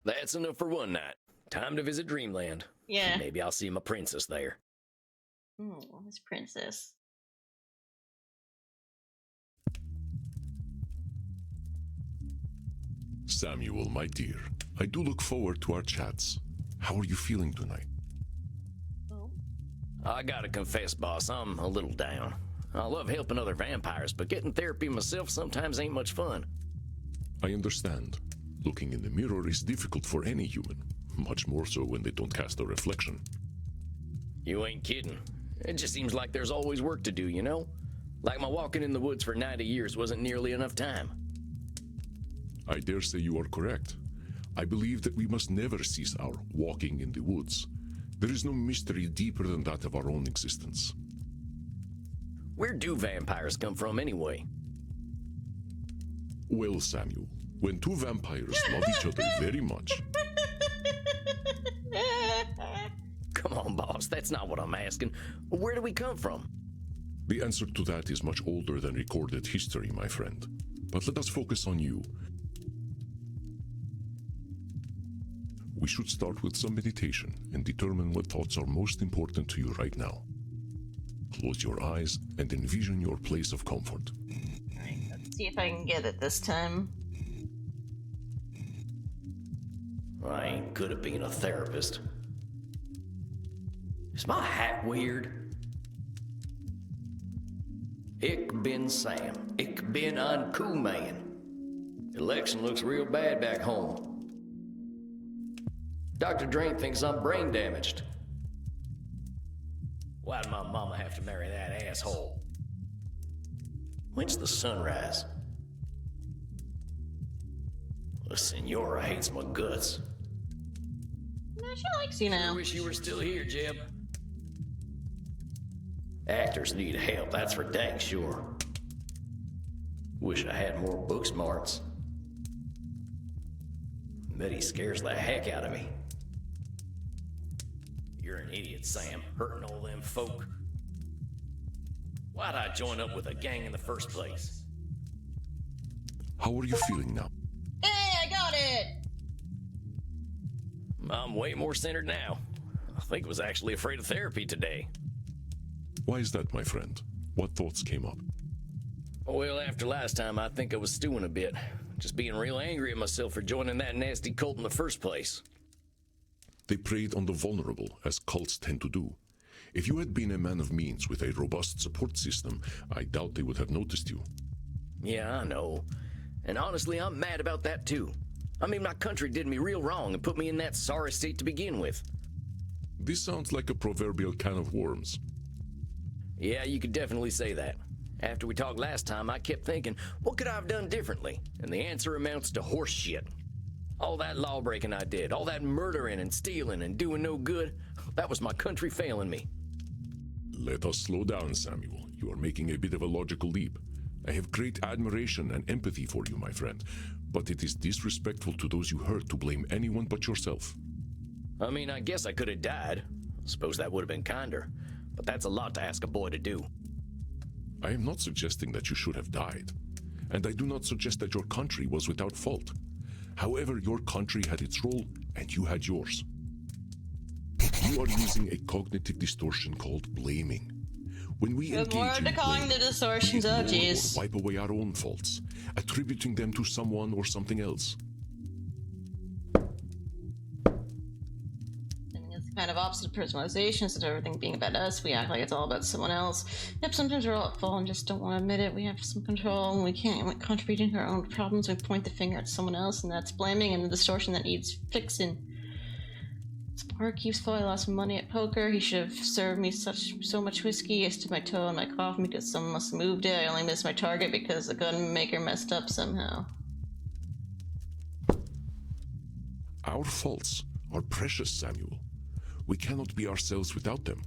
That's enough for one night. Time to visit Dreamland. Yeah. Maybe I'll see my princess there. Oh, this princess. Samuel, my dear, I do look forward to our chats. How are you feeling tonight? I gotta confess, boss, I'm a little down. I love helping other vampires, but getting therapy myself sometimes ain't much fun. I understand. Looking in the mirror is difficult for any human, much more so when they don't cast a reflection. You ain't kidding. It just seems like there's always work to do, you know? Like my walking in the woods for 90 years wasn't nearly enough time. I dare say you are correct. I believe that we must never cease our walking in the woods. There is no mystery deeper than that of our own existence. Where do vampires come from anyway? Well, Samuel, when two vampires love each other very much... Come on, boss, that's not what I'm asking. Where do we come from? The answer to that is much older than recorded history, my friend. But let us focus on you. We should start with some meditation and determine what thoughts are most important to you right now. Close your eyes and envision your place of comfort. Alright, let's see if I can get it this time. I ain't good at being a therapist. Is my hat weird? Ich bin Sam. Ich bin ein cool man. Election looks real bad back home. Dr. Drain thinks I'm brain damaged. Why'd my mama have to marry that asshole? When's the sunrise? The Senora hates my guts. No, she likes you now. I wish you were still here, Jeb. Actors need help, that's for dang sure. Wish I had more book smarts. Bet he scares the heck out of me. You're an idiot, Sam, hurting all them folk. Why'd I join up with a gang in the first place? How are you feeling now? Hey, I got it! I'm way more centered now. I think I was actually afraid of therapy today. Why is that, my friend? What thoughts came up? Well, after last time, I think I was stewing a bit. Just being real angry at myself for joining that nasty cult in the first place. They preyed on the vulnerable, as cults tend to do. If you had been a man of means with a robust support system, I doubt they would have noticed you. Yeah, I know. And honestly, I'm mad about that too. I mean, my country did me real wrong and put me in that sorry state to begin with. This sounds like a proverbial can of worms. Yeah, you could definitely say that. After we talked last time, I kept thinking, what could I have done differently? And the answer amounts to horse shit. All that law-breaking I did, all that murdering and stealing and doing no good, that was my country failing me. Let us slow down, Samuel. You are making a bit of a logical leap. I have great admiration and empathy for you, my friend, but it is disrespectful to those you hurt to blame anyone but yourself. I mean, I guess I could have died. I suppose that would have been kinder, but that's a lot to ask a boy to do. I am not suggesting that you should have died, and I do not suggest that your country was without fault. However, your country had its role, and you had yours. You are using a cognitive distortion called blaming. When we Good engage in word to calling blame, the distortions, we oh ignore jeez. or wipe away our own faults, attributing them to someone or something else. Kind of opposite personalization. Instead of everything being about us, we act like it's all about someone else. Yep, sometimes we're all at fault and just don't want to admit it. We have some control and we can't contribute to our own problems. We point the finger at someone else, and that's blaming and the distortion that needs fixing. Spark keeps falling. I lost some money at poker. He should have served me so much whiskey. I stood my toe on my coffin because someone must have moved it. I only missed my target because the gun maker messed up somehow. Our faults are precious, Samuel. We cannot be ourselves without them.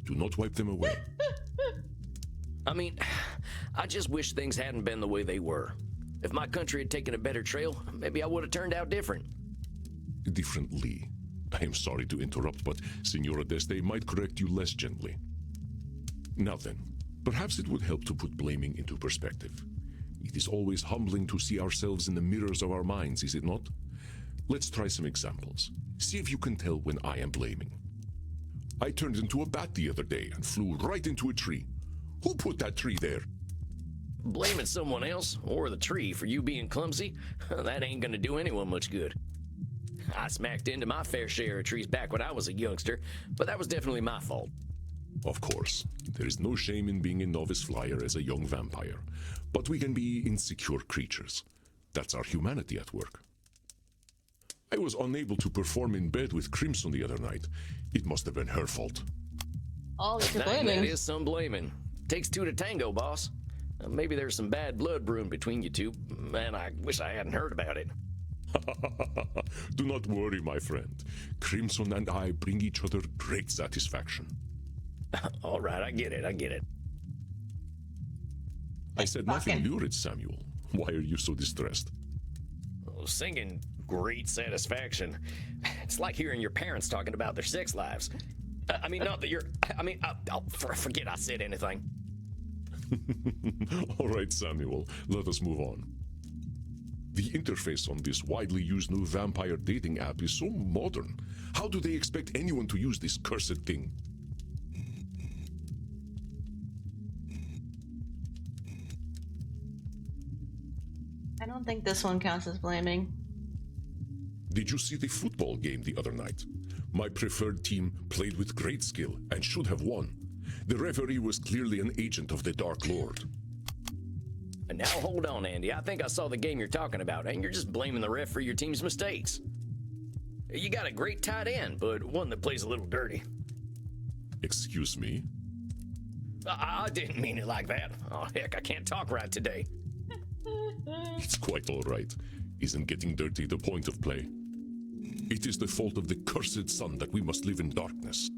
Do not wipe them away. I mean, I just wish things hadn't been the way they were. If my country had taken a better trail, maybe I would have turned out different. Differently. I am sorry to interrupt, but Senora Deste might correct you less gently. Now then, perhaps it would help to put blaming into perspective. It is always humbling to see ourselves in the mirrors of our minds, is it not? Let's try some examples. See if you can tell when I am blaming. I turned into a bat the other day and flew right into a tree. Who put that tree there? Blaming someone else, or the tree, for you being clumsy, that ain't gonna do anyone much good. I smacked into my fair share of trees back when I was a youngster, but that was definitely my fault. Of course, there is no shame in being a novice flyer as a young vampire, but we can be insecure creatures. That's our humanity at work. I was unable to perform in bed with Crimson the other night. It must have been her fault. All you're Dang, blaming. that is some blaming. Takes two to tango, boss. Maybe there's some bad blood brewing between you two, and I wish I hadn't heard about it. Do not worry, my friend. Crimson and I bring each other great satisfaction. All right, I get it. I said nothing lurid, Samuel. Why are you so distressed? Oh, singing great satisfaction. It's like hearing your parents talking about their sex lives. I mean, not that you're... I mean, forget I said anything. All right, Samuel, let us move on. The interface on this widely used new vampire dating app is so modern. How do they expect anyone to use this cursed thing? I don't think this one counts as blaming. Did you see the football game the other night? My preferred team played with great skill and should have won. The referee was clearly an agent of the Dark Lord. And now hold on, Andy. I think I saw the game you're talking about, and you're just blaming the ref for your team's mistakes. You got a great tight end, but one that plays a little dirty. Excuse me? I didn't mean it like that. Oh, heck, I can't talk right today. It's quite all right. Isn't getting dirty the point of play? It is the fault of the cursed sun that we must live in darkness.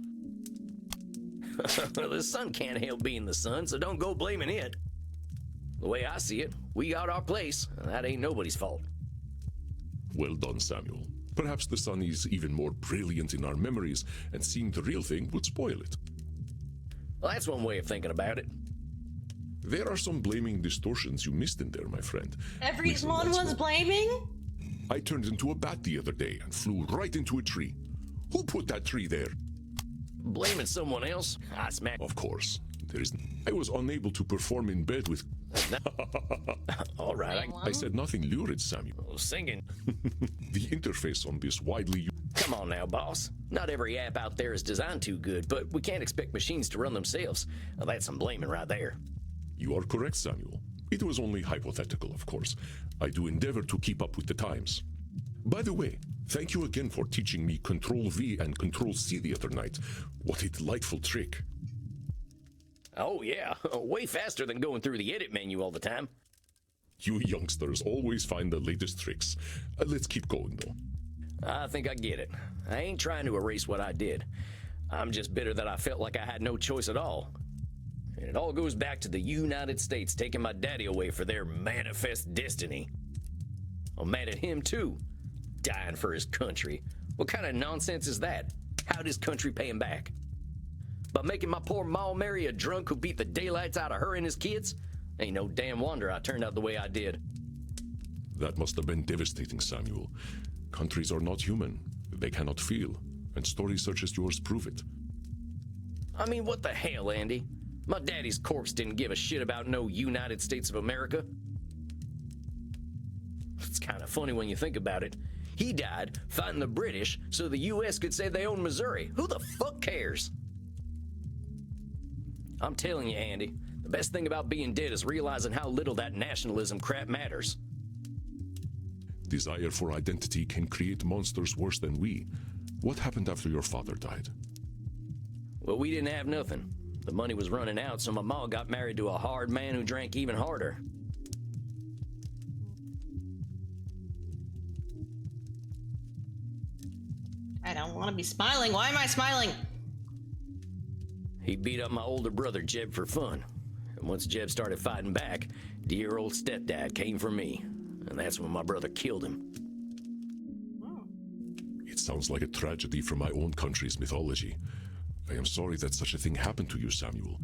Well, the sun can't help being the sun, so don't go blaming it. The way I see it, we got our place, and that ain't nobody's fault. Well done, Samuel. Perhaps the sun is even more brilliant in our memories, and seeing the real thing would spoil it. Well, that's one way of thinking about it. There are some blaming distortions you missed in there, my friend. Everyone was blaming? I turned into a bat the other day and flew right into a tree. Who put that tree there? Blaming someone else? I smacked. Of course. I was unable to perform in bed with... All right. I said nothing lurid, Samuel. Singing. The interface on this widely... Come on now, boss. Not every app out there is designed too good, but we can't expect machines to run themselves. Well, that's some blaming right there. You are correct, Samuel. It was only hypothetical, of course. I do endeavor to keep up with the times. By the way, thank you again for teaching me Control-V and Control-C the other night. What a delightful trick. Oh, yeah. Way faster than going through the edit menu all the time. You youngsters always find the latest tricks. Let's keep going, though. I think I get it. I ain't trying to erase what I did. I'm just bitter that I felt like I had no choice at all. And it all goes back to the United States taking my daddy away for their manifest destiny. I'm mad at him, too. Dying for his country. What kind of nonsense is that? How'd his country pay him back? By making my poor ma marry a drunk who beat the daylights out of her and his kids? Ain't no damn wonder I turned out the way I did. That must have been devastating, Samuel. Countries are not human. They cannot feel. And stories such as yours prove it. I mean, what the hell, Andy? My daddy's corpse didn't give a shit about no United States of America. It's kind of funny when you think about it. He died fighting the British so the U.S. could say they own Missouri. Who the fuck cares? I'm telling you, Andy, the best thing about being dead is realizing how little that nationalism crap matters. Desire for identity can create monsters worse than we. What happened after your father died? Well, we didn't have nothing. The money was running out, so my ma got married to a hard man who drank even harder. I don't want to be smiling. Why am I smiling? He beat up my older brother, Jeb, for fun. And once Jeb started fighting back, dear old stepdad came for me. And that's when my brother killed him. It sounds like a tragedy from my own country's mythology. I am sorry that such a thing happened to you, Samuel.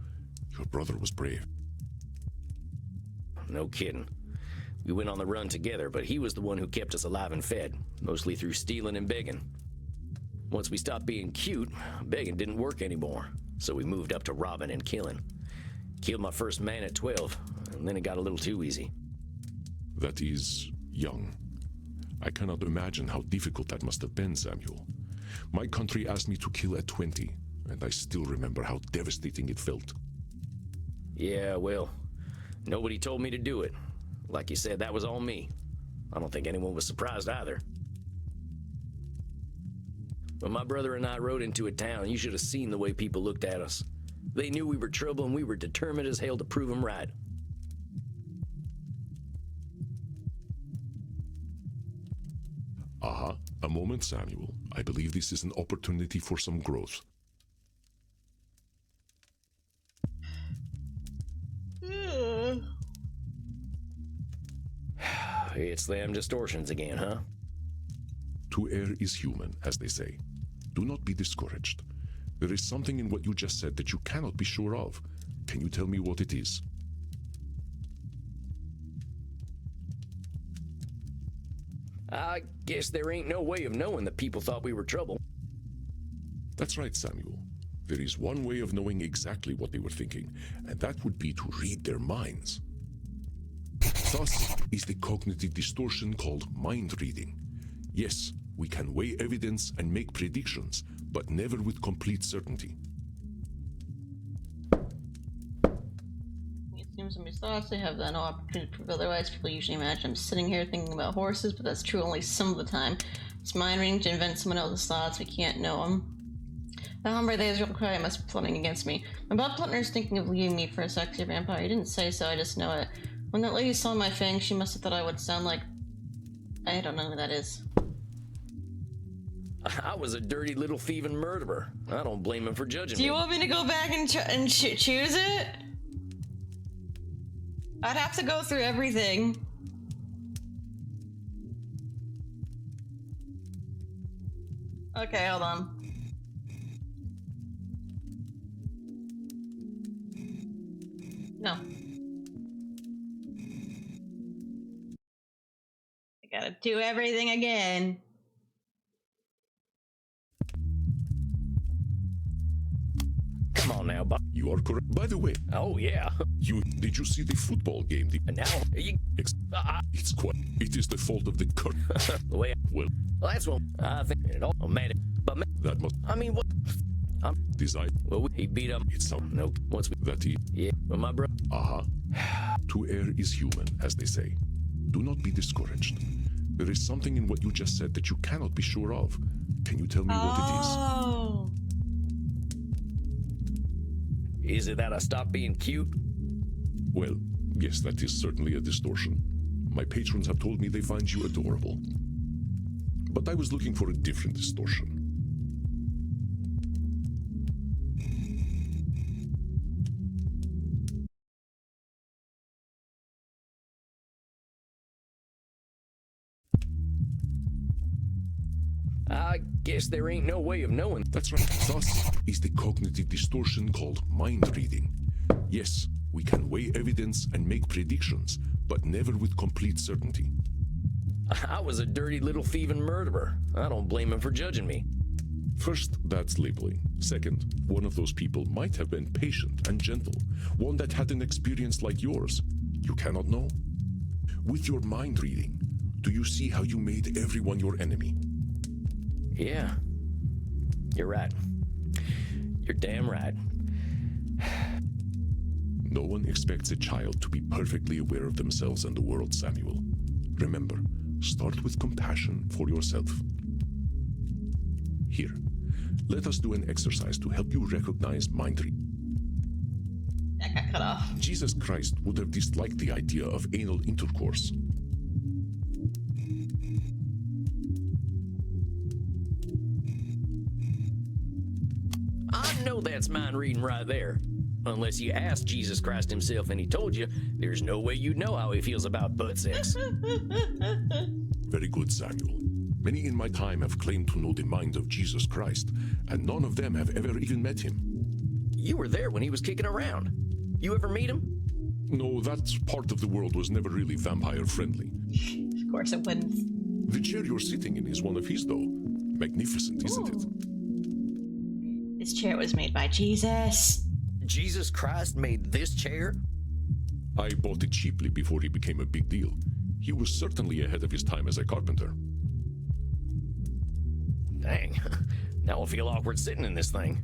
Your brother was brave. No kidding. We went on the run together, but he was the one who kept us alive and fed, mostly through stealing and begging. Once we stopped being cute, begging didn't work anymore, so we moved up to robbing and killing. Killed my first man at 12, and then it got a little too easy. That is young. I cannot imagine how difficult that must have been, Samuel. My country asked me to kill at 20, and I still remember how devastating it felt. Yeah, well, nobody told me to do it. Like you said, that was all me. I don't think anyone was surprised either. When my brother and I rode into a town, you should have seen the way people looked at us. They knew we were trouble, and we were determined as hell to prove them right. Aha, a moment, Samuel. I believe this is an opportunity for some growth. It's them distortions again, huh? To err is human, as they say. Do not be discouraged. There is something in what you just said that you cannot be sure of. Can you tell me what it is? I guess there ain't no way of knowing that people thought we were trouble. That's right, Samuel. There is one way of knowing exactly what they were thinking, and that would be to read their minds. Thus is the cognitive distortion called mind reading. Yes, we can weigh evidence and make predictions, but never with complete certainty. It seems somebody's thoughts, they have no opportunity to prove otherwise. People usually imagine I'm sitting here thinking about horses, but that's true only some of the time. It's mind reading to invent someone else's thoughts. We can't know them. The hombre there is real quiet, must be plotting against me. My blood partner's thinking of leaving me for a sexy vampire. He didn't say so, I just know it. When that lady saw my fangs, she must have thought I would sound like... I don't know who that is. I was a dirty little thieving murderer. I don't blame him for judging me. Do you want me to go back and choose it? I'd have to go through everything. Okay, hold on. No. I gotta do everything again. Come on now, Bob. You are correct. By the way. Oh, yeah. Did you see the football game? And now, it's quite. It is the fault of the curtain. The way. Well, that's what I think it all made it. But that must. I mean, what? Design. Well, he beat up. It's some. No. What's that he? Yeah. Well, my bro. To err is human, as they say. Do not be discouraged. There is something in what you just said that you cannot be sure of. Can you tell me what it is? Is it that I stopped being cute? Well, yes, that is certainly a distortion. My patrons have told me they find you adorable. But I was looking for a different distortion. I guess there ain't no way of knowing. That's right. Thus is the cognitive distortion called mind reading. Yes, we can weigh evidence and make predictions, but never with complete certainty. I was a dirty little thieving murderer. I don't blame him for judging me. First, that's labeling. Second, one of those people might have been patient and gentle, one that had an experience like yours. You cannot know. With your mind reading, do you see how you made everyone your enemy? Yeah, you're right. You're damn right. No one expects a child to be perfectly aware of themselves and the world, Samuel. Remember, start with compassion for yourself. Here, let us do an exercise to help you recognize mind reading. That got cut off. Jesus Christ would have disliked the idea of anal intercourse. I know that's mind reading right there. Unless you asked Jesus Christ himself and he told you, there's no way you'd know how he feels about butt sex. Very good, Samuel. Many in my time have claimed to know the mind of Jesus Christ, and none of them have ever even met him. You were there when he was kicking around. You ever meet him? No, that part of the world was never really vampire-friendly. Of course it wouldn't. The chair you're sitting in is one of his, though. Magnificent, isn't it? This chair was made by Jesus. Jesus Christ made this chair? I bought it cheaply before he became a big deal. He was certainly ahead of his time as a carpenter. Dang. Now I feel awkward sitting in this thing.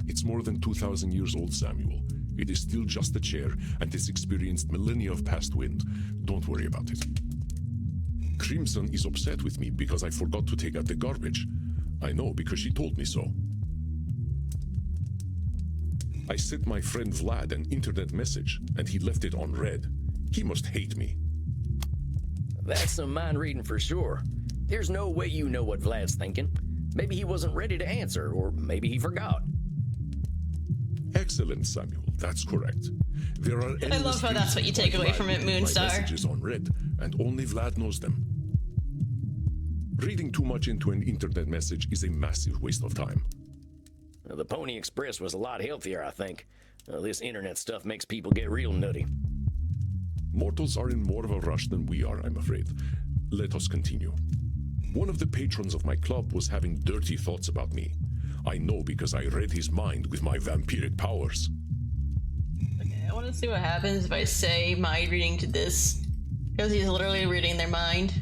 It's more than 2,000 years old, Samuel. It is still just a chair, and it's experienced millennia of past wind. Don't worry about it. Crimson is upset with me because I forgot to take out the garbage. I know because she told me so. I sent my friend Vlad an internet message, and he left it on read. He must hate me. That's some mind reading for sure. There's no way you know what Vlad's thinking. Maybe he wasn't ready to answer, or maybe he forgot. Excellent, Samuel. That's correct. There are I love how that's what you take away from it, Moonstar. My messages on red, and only Vlad knows them. Reading too much into an internet message is a massive waste of time. The Pony Express was a lot healthier, I think. This internet stuff makes people get real nutty. Mortals are in more of a rush than we are, I'm afraid. Let us continue. One of the patrons of my club was having dirty thoughts about me. I know because I read his mind with my vampiric powers. Okay, I want to see what happens if I say mind reading to this. Because he's literally reading their mind.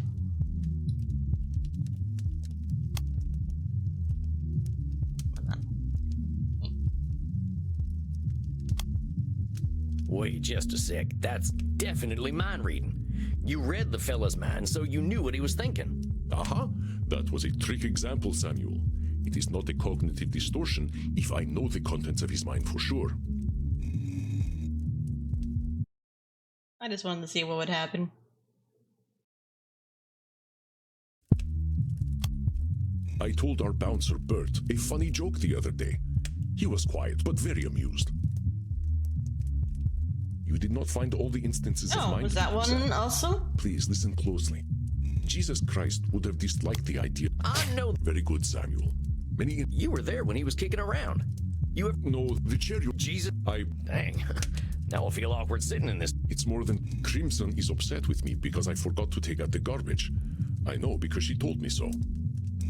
Wait just a sec. That's definitely mind reading. You read the fella's mind, so you knew what he was thinking. Aha! That was a trick example, Samuel. It is not a cognitive distortion if I know the contents of his mind for sure. I just wanted to see what would happen. I told our bouncer Bert a funny joke the other day. He was quiet but very amused. You did not find all the instances of mind. Was that one also? Please listen closely. Jesus Christ would have disliked the idea. I know. Very good, Samuel. You were there when he was kicking around. You have no the chariot. Jesus. Dang. Now I feel awkward sitting in this. It's more than Crimson is upset with me because I forgot to take out the garbage. I know because she told me so.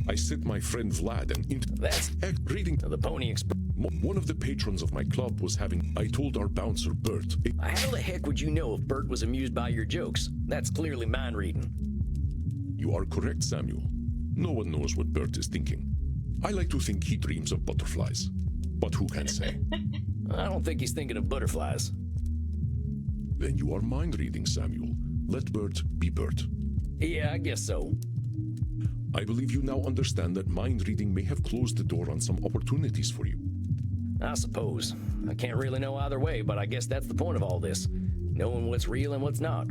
I sent my friend Vlad an reading the Pony Express. One of the patrons of my club was having. I told our bouncer Bert. How the heck would you know if Bert was amused by your jokes? That's clearly mind reading. You are correct, Samuel. No one knows what Bert is thinking. I like to think he dreams of butterflies, but who can say? I don't think he's thinking of butterflies. Then you are mind reading, Samuel. Let Bert be Bert. Yeah, I guess so. I believe you now understand that mind reading may have closed the door on some opportunities for you. I suppose. I can't really know either way, but I guess that's the point of all this. Knowing what's real and what's not.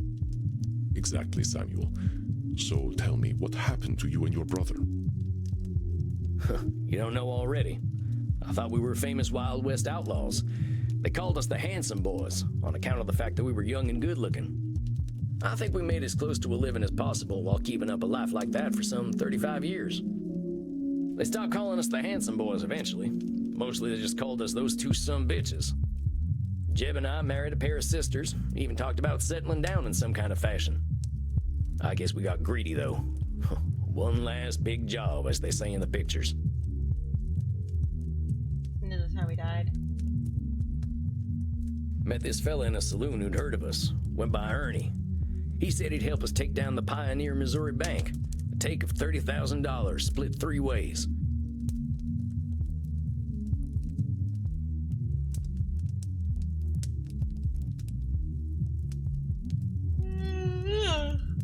Exactly, Samuel. So tell me, what happened to you and your brother? You don't know already. I thought we were famous Wild West outlaws. They called us the Handsome Boys on account of the fact that we were young and good looking. I think we made as close to a living as possible while keeping up a life like that for some 35 years. They stopped calling us the Handsome Boys eventually. Mostly they just called us those two sumbitches. Jeb and I married a pair of sisters, even talked about settling down in some kind of fashion. I guess we got greedy though. One last big job, as they say in the pictures. And this is how we died. Met this fella in a saloon who'd heard of us. Went by Ernie. He said he'd help us take down the Pioneer Missouri Bank. A take of $30,000, split 3 ways.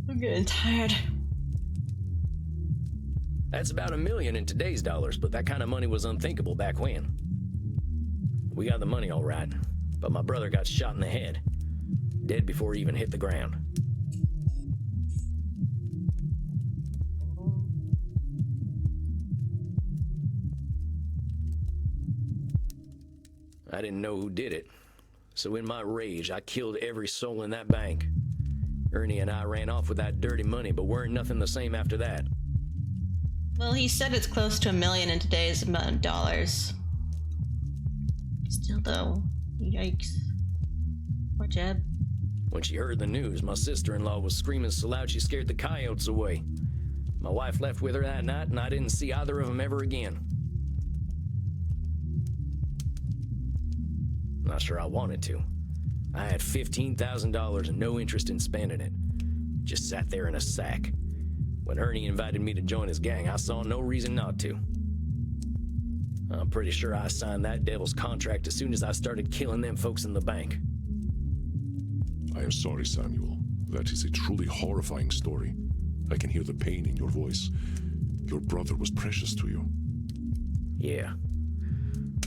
I'm getting tired. That's about $1 million in today's dollars, but that kind of money was unthinkable back when. We got the money all right, but my brother got shot in the head. Dead before he even hit the ground. I didn't know who did it, so in my rage, I killed every soul in that bank. Ernie and I ran off with that dirty money, but weren't nothing the same after that. Well, he said it's close to $1 million in today's dollars. Still though, yikes. Poor Jeb. When she heard the news, my sister-in-law was screaming so loud she scared the coyotes away. My wife left with her that night, and I didn't see either of them ever again. Not sure I wanted to. I had $15,000 and no interest in spending it. Just sat there in a sack. When Ernie invited me to join his gang, I saw no reason not to. I'm pretty sure I signed that devil's contract as soon as I started killing them folks in the bank. I am sorry, Samuel. That is a truly horrifying story. I can hear the pain in your voice. Your brother was precious to you. Yeah.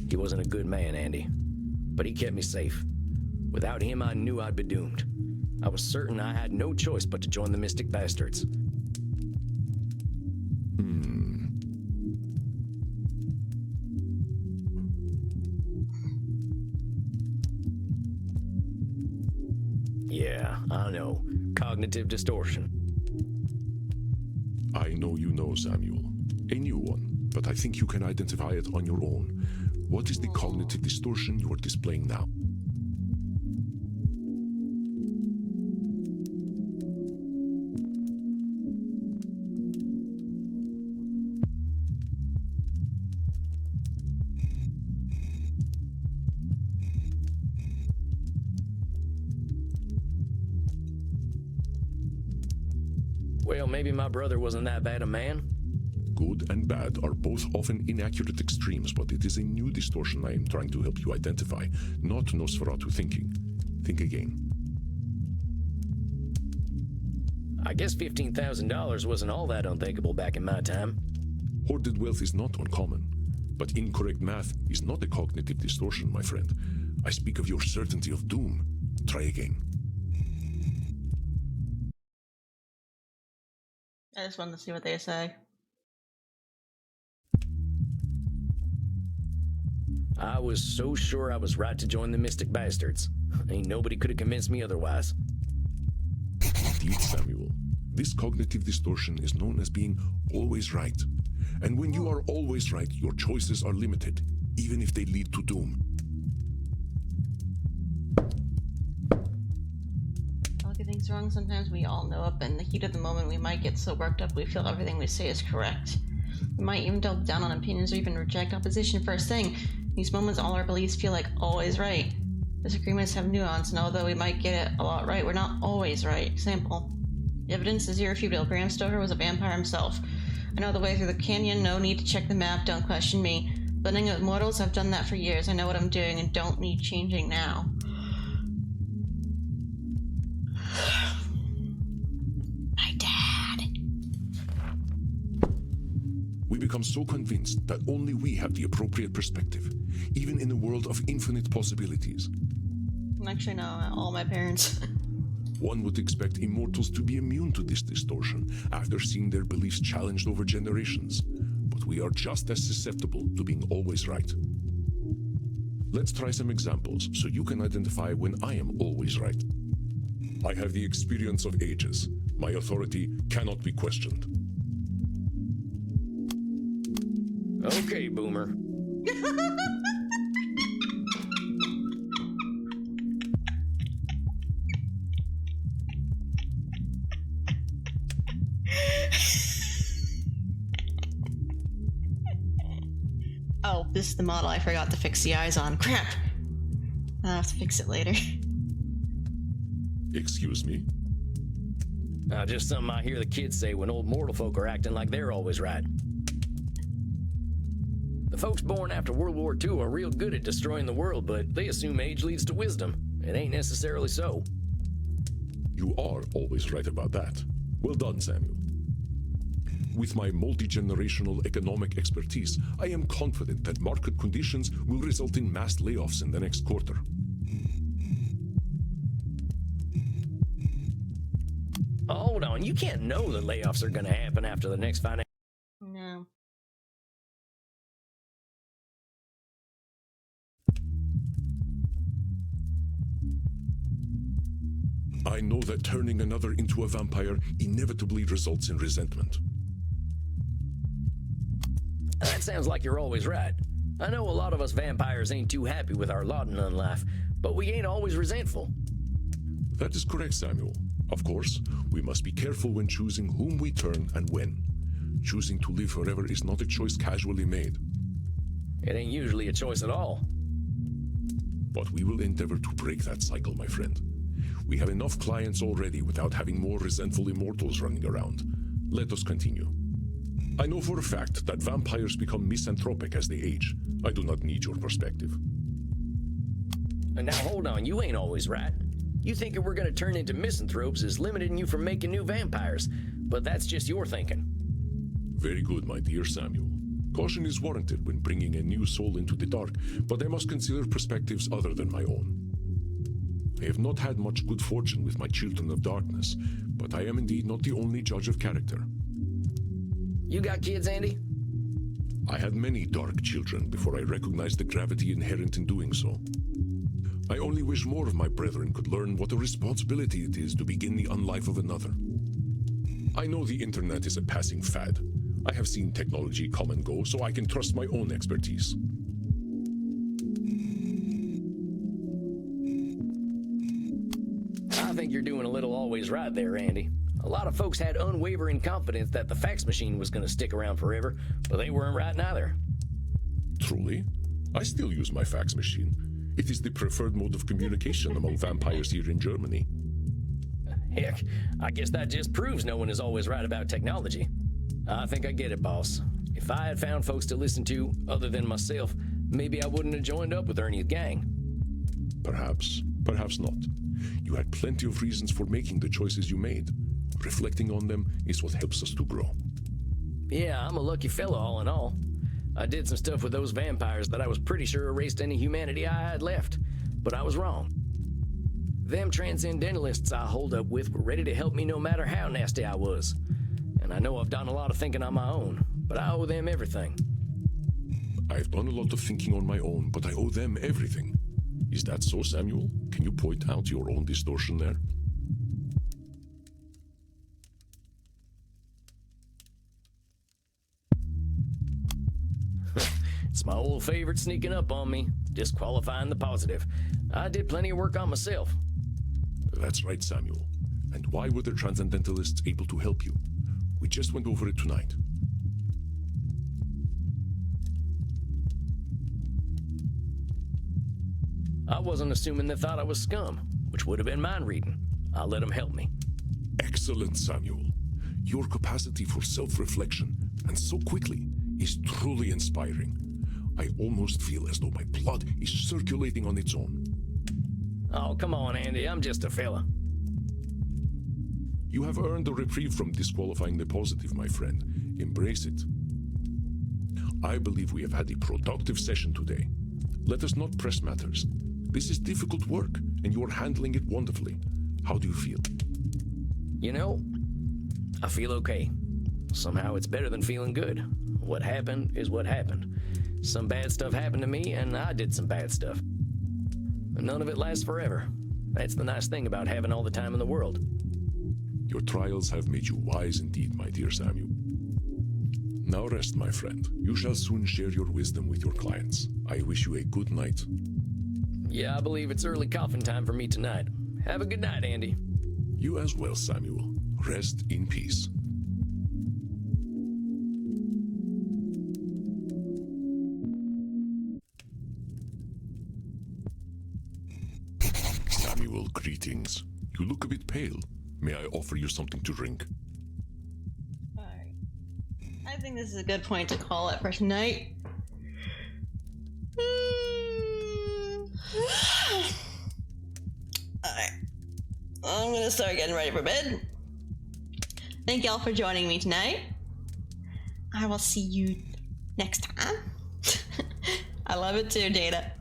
He wasn't a good man, Andy. But he kept me safe. Without him, I knew I'd be doomed. I was certain I had no choice but to join the Mystic Bastards. Yeah, I know. Cognitive distortion. I know you know, Samuel. A new one, but I think you can identify it on your own. What is the cognitive distortion you are displaying now? Well, maybe my brother wasn't that bad a man. Good and bad are both often inaccurate extremes, but it is a new distortion I am trying to help you identify, not Nosferatu thinking. Think again. I guess $15,000 wasn't all that unthinkable back in my time. Hoarded wealth is not uncommon, but incorrect math is not a cognitive distortion, my friend. I speak of your certainty of doom. Try again. I just wanted to see what they say. I was so sure I was right to join the Mystic Bastards. Ain't nobody could have convinced me otherwise. Indeed, Samuel. This cognitive distortion is known as being always right. And when you are always right, your choices are limited, even if they lead to doom. I'll get things wrong. Sometimes we all know up in the heat of the moment we might get so worked up we feel everything we say is correct. We might even double down on opinions or even reject opposition first thing. In these moments, all our beliefs feel like always right. Disagreements have nuance, and although we might get it a lot right, we're not always right. Example. The evidence is irrefutable. Bram Stoker was a vampire himself. I know the way through the canyon, no need to check the map, don't question me. Blending with mortals, I've done that for years. I know what I'm doing and don't need changing now. My dad. We become so convinced that only we have the appropriate perspective, even in a world of infinite possibilities. Actually, no, all my parents. One would expect immortals to be immune to this distortion after seeing their beliefs challenged over generations, but we are just as susceptible to being always right. Let's try some examples so you can identify when I am always right. I have the experience of ages. My authority cannot be questioned. Okay, Boomer. Oh, this is the model I forgot to fix the eyes on. Crap! I'll have to fix it later. Excuse me? Just something I hear the kids say when old mortal folk are acting like they're always right. The folks born after World War II are real good at destroying the world, but they assume age leads to wisdom. It ain't necessarily so. You are always right about that. Well done, Samuel. With my multi-generational economic expertise, I am confident that market conditions will result in mass layoffs in the next quarter. Hold on, you can't know that layoffs are going to happen after the next financial... No. I know that turning another into a vampire inevitably results in resentment. That sounds like you're always right. I know a lot of us vampires ain't too happy with our lot in life, but we ain't always resentful. That is correct, Samuel. Of course, we must be careful when choosing whom we turn and when. Choosing to live forever is not a choice casually made. It ain't usually a choice at all. But we will endeavor to break that cycle, my friend. We have enough clients already without having more resentful immortals running around. Let us continue. I know for a fact that vampires become misanthropic as they age. I do not need your perspective. And now hold on, you ain't always right. You thinking we're gonna turn into misanthropes is limiting you from making new vampires, but that's just your thinking. Very good, my dear Samuel. Caution is warranted when bringing a new soul into the dark, but I must consider perspectives other than my own. I have not had much good fortune with my children of darkness, but I am indeed not the only judge of character. You got kids, Andy? I had many dark children before I recognized the gravity inherent in doing so. I only wish more of my brethren could learn what a responsibility it is to begin the unlife of another. I know the internet is a passing fad. I have seen technology come and go, so I can trust my own expertise. I think you're doing a little always right there, Andy. A lot of folks had unwavering confidence that the fax machine was going to stick around forever, but they weren't right neither. Truly? I still use my fax machine. It is the preferred mode of communication among vampires here in Germany. Heck, I guess that just proves no one is always right about technology. I think I get it, boss. If I had found folks to listen to other than myself, maybe I wouldn't have joined up with Ernie's gang. Perhaps, perhaps not. You had plenty of reasons for making the choices you made. Reflecting on them is what helps us to grow. Yeah, I'm a lucky fella all in all. I did some stuff with those vampires that I was pretty sure erased any humanity I had left, but I was wrong. Them transcendentalists I hold up with were ready to help me no matter how nasty I was. And I know I've done a lot of thinking on my own, but I owe them everything. I've done a lot of thinking on my own, but I owe them everything. Is that so, Samuel? Can you point out your own distortion there? It's my old favorite sneaking up on me, disqualifying the positive. I did plenty of work on myself. That's right, Samuel. And why were the Transcendentalists able to help you? We just went over it tonight. I wasn't assuming they thought I was scum, which would have been mind reading. I let them help me. Excellent, Samuel. Your capacity for self-reflection, and so quickly, is truly inspiring. I almost feel as though my blood is circulating on its own. Oh, come on, Andy. I'm just a fella. You have earned a reprieve from disqualifying the positive, my friend. Embrace it. I believe we have had a productive session today. Let us not press matters. This is difficult work, and you are handling it wonderfully. How do you feel? You know, I feel okay. Somehow it's better than feeling good. What happened is what happened. Some bad stuff happened to me, and I did some bad stuff. And none of it lasts forever. That's the nice thing about having all the time in the world. Your trials have made you wise indeed, my dear Samuel. Now rest, my friend. You shall soon share your wisdom with your clients. I wish you a good night. Yeah, I believe it's early coffin time for me tonight. Have a good night, Andy. You as well, Samuel. Rest in peace. Samuel, greetings. You look a bit pale. May I offer you something to drink? Alright. I think this is a good point to call it for tonight. Alright. I'm gonna start getting ready for bed. Thank y'all for joining me tonight. I will see you next time. I love it too, Data.